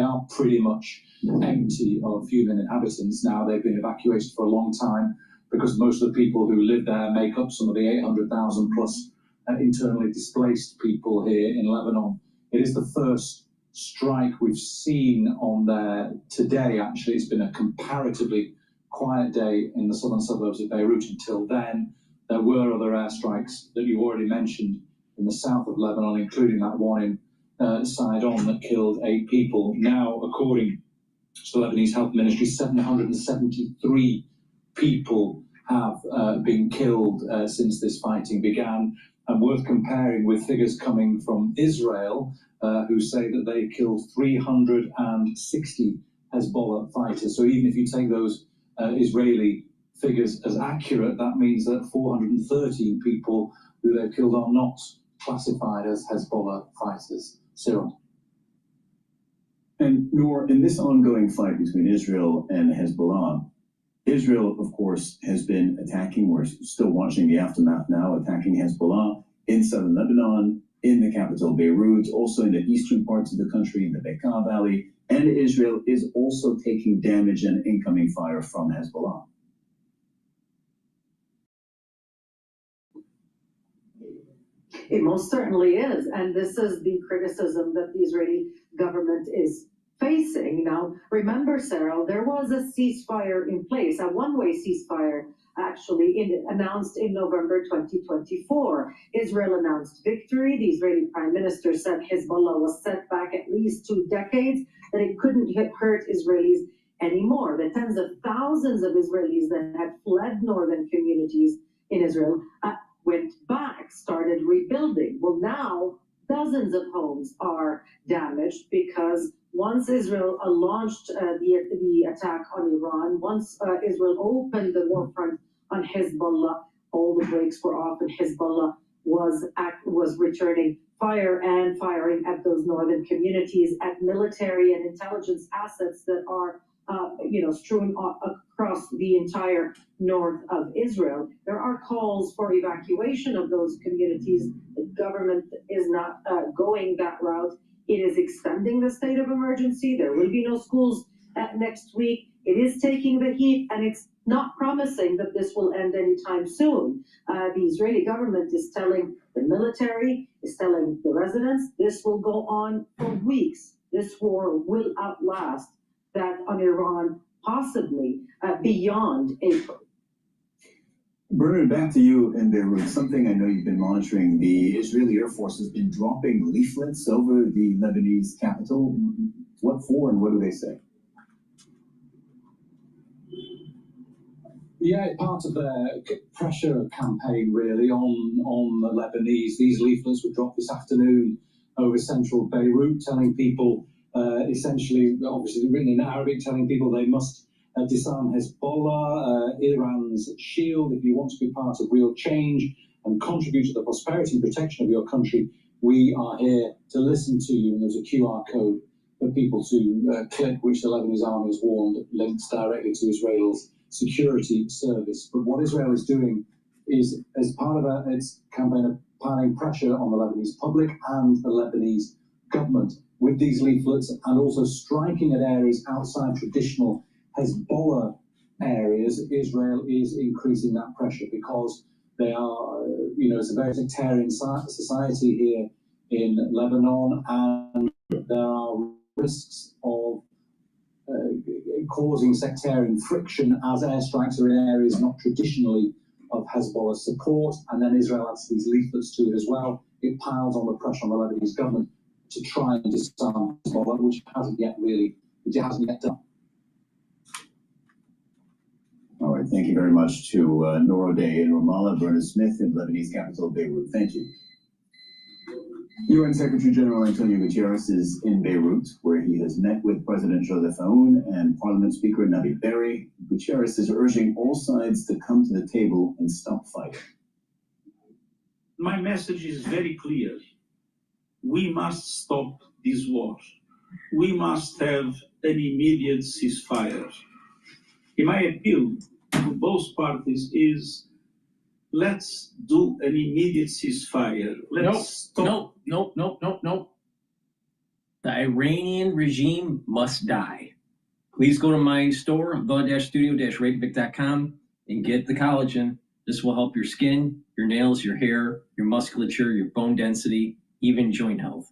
are pretty much empty of human inhabitants now. They've been evacuated for a long time because most of the people who live there make up some of the 800,000 plus internally displaced people here in Lebanon. It is the first strike we've seen on there today. Actually, it's been a comparatively quiet day in the southern suburbs of Beirut until then. There were other airstrikes that you already mentioned in the south of Lebanon, including that one in Sidon that killed 8 people. Now, according to the Lebanese Health Ministry, 773 people have been killed since this fighting began. And worth comparing with figures coming from Israel, who say that they killed 360 Hezbollah fighters. So even if you take those Israeli figures as accurate, that means that 413 people who they've killed are not classified as Hezbollah fighters. Cyril. And Noor, in this ongoing fight between Israel and Hezbollah, Israel, of course, has been attacking, we're still watching the aftermath now, attacking Hezbollah in southern Lebanon, in the capital Beirut, also in the eastern parts of the country, in the Bekaa Valley, and Israel is also taking damage and incoming fire from Hezbollah. It most certainly is, and this is the criticism that the Israeli government is facing. Now, remember, Sarah, there was a ceasefire in place, a one-way ceasefire, actually announced in November 2024. Israel announced victory. The Israeli prime minister said Hezbollah was set back at least 2 decades, that it couldn't hurt Israelis anymore. The tens of thousands of Israelis that had fled northern communities in Israel went back, started rebuilding. Well, now dozens of homes are damaged because once Israel launched the attack on Iran, once Israel opened the war front on Hezbollah, all the brakes were off, and Hezbollah was returning fire and firing at those northern communities, at military and intelligence assets that are strewn across the entire north of Israel. There are calls for evacuation of those communities. The government is not going that route. It is extending the state of emergency. There will be no schools next week. It is taking the heat, and it's not promising that this will end anytime soon. The Israeli government is telling the military, is telling the residents, this will go on for weeks. This war will outlast that on Iran, possibly beyond April. Bernard, back to you in Beirut. Something I know you've been monitoring. The Israeli Air Force has been dropping leaflets over the Lebanese capital. What for, and what do they say? Yeah, part of their pressure campaign, really, on the Lebanese. These leaflets were dropped this afternoon over central Beirut, telling people, essentially, obviously written in Arabic, telling people they must disarm Hezbollah, Iran's shield. If you want to be part of real change and contribute to the prosperity and protection of your country, we are here to listen to you. And there's a QR code for people to click, which the Lebanese army has warned links directly to Israel's security service. But what Israel is doing is, as part of its campaign of piling pressure on the Lebanese public and the Lebanese government with these leaflets, and also striking at areas outside traditional Hezbollah areas. Israel is increasing that pressure because they are, it's a very sectarian society here in Lebanon, and there are risks of causing sectarian friction as airstrikes are in areas not traditionally of Hezbollah support, and then Israel adds these leaflets to it as well. It piles on the pressure on the Lebanese government to try and disarm Hezbollah, which it hasn't yet done. All right, thank you very much to Nor O'Day in Ramallah, Bernard Smith in Lebanese capital Beirut. Thank you. UN Secretary General Antonio Guterres is in Beirut, where he has met with President Joseph Aoun and Parliament Speaker Nabi Berri. Guterres is urging all sides to come to the table and stop fighting. My message is very clear. We must stop this war. We must have an immediate ceasefire. And my appeal to both parties is, let's do an immediate ceasefire. Let's stop. Nope. The Iranian regime must die. Please go to my store, the-studio-reykjavik.com, and get the collagen. This will help your skin, your nails, your hair, your musculature, your bone density, even joint health.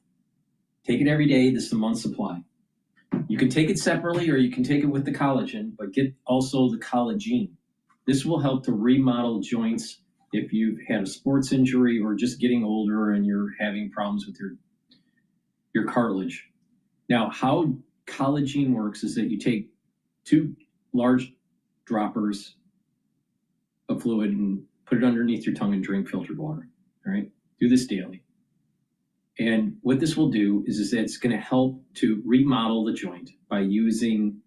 Take it every day. This is a month's supply. You can take it separately or you can take it with the collagen, but get also the collagen. This will help to remodel joints if you've had a sports injury or just getting older and you're having problems with your cartilage. Now, how collagen works is that you take 2 large droppers of fluid and put it underneath your tongue and drink filtered water. All right, do this daily. And what this will do is that it's going to help to remodel the joint by using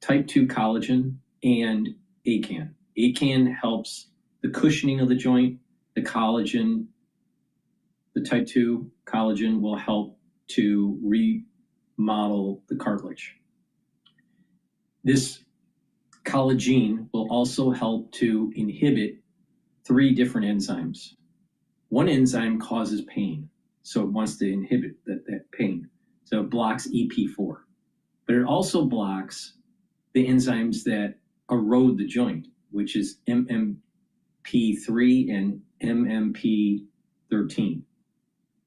type 2 collagen and ACAN. ACAN helps the cushioning of the joint. The collagen, the type 2 collagen, will help to remodel the cartilage. This collagen will also help to inhibit 3 different enzymes. One enzyme causes pain, so it wants to inhibit that pain. So it blocks EP4. But it also blocks the enzymes that erode the joint, which is MMP3 and MMP13.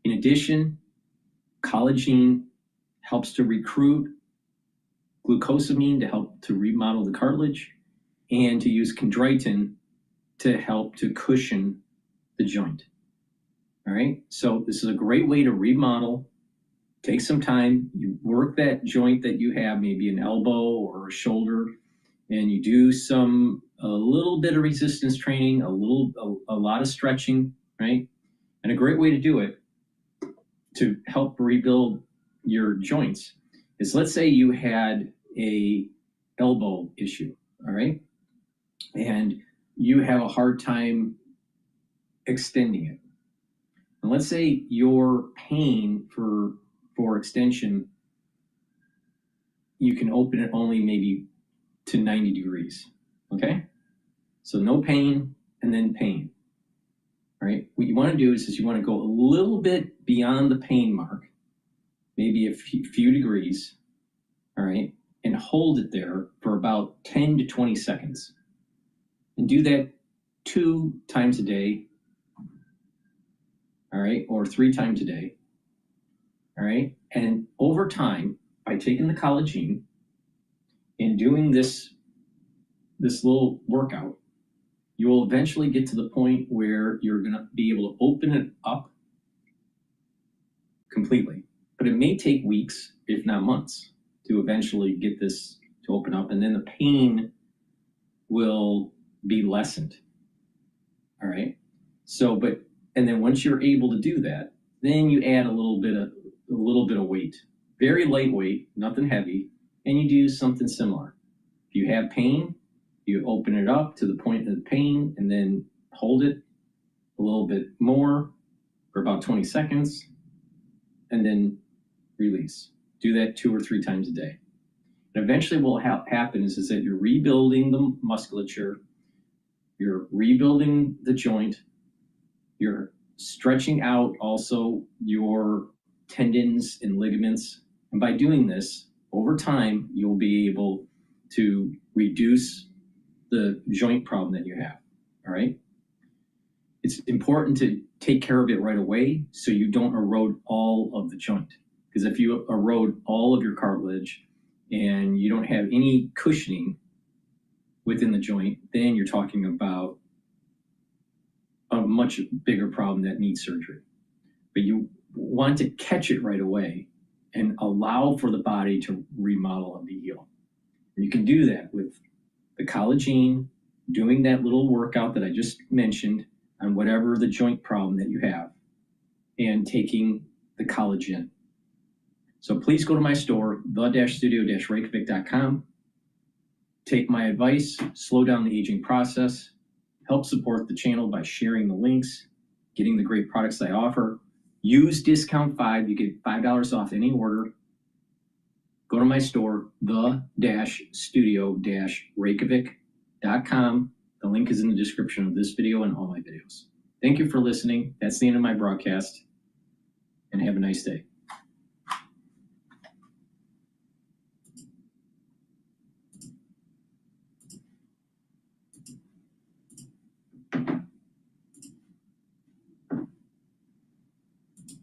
In addition, collagen helps to recruit glucosamine to help to remodel the cartilage, and to use chondroitin to help to cushion the joint. All right, so this is a great way to remodel. Take some time, you work that joint that you have, maybe an elbow or a shoulder, and you do a little bit of resistance training, a lot of stretching, right? And a great way to do it to help rebuild your joints is, let's say you had a elbow issue, all right? And you have a hard time extending it. And let's say your pain for extension, you can open it only maybe to 90 degrees, okay? So no pain and then pain, all right? What you want to do is you want to go a little bit beyond the pain mark, maybe a few degrees, all right? And hold it there for about 10 to 20 seconds. And do that 2 times a day, all right? Or 3 times a day, all right? And over time, by taking the collagen and doing this little workout, you will eventually get to the point where you're gonna be able to open it up completely. But it may take weeks, if not months, to eventually get this to open up, and then the pain will be lessened. All right. So, and then once you're able to do that, then you add a little bit of weight, very lightweight, nothing heavy, and you do something similar. If you have pain, you open it up to the point of the pain, and then hold it a little bit more for about 20 seconds, and then release. Do that 2 or 3 times a day. And eventually what will happen is that you're rebuilding the musculature, you're rebuilding the joint, you're stretching out also your tendons and ligaments. And by doing this, over time, you'll be able to reduce the joint problem that you have, all right? It's important to take care of it right away so you don't erode all of the joint. Because if you erode all of your cartilage and you don't have any cushioning within the joint, then you're talking about a much bigger problem that needs surgery. But you want to catch it right away and allow for the body to remodel and heal. And you can do that with the collagen, doing that little workout that I just mentioned on whatever the joint problem that you have, and taking the collagen. So please go to my store, the-studio-reykjavik.com. Take my advice, slow down the aging process, help support the channel by sharing the links, getting the great products I offer. Use discount 5, you get $5 off any order. Go to my store, the-studio-reykjavik.com. The link is in the description of this video and all my videos. Thank you for listening. That's the end of my broadcast, and have a nice day.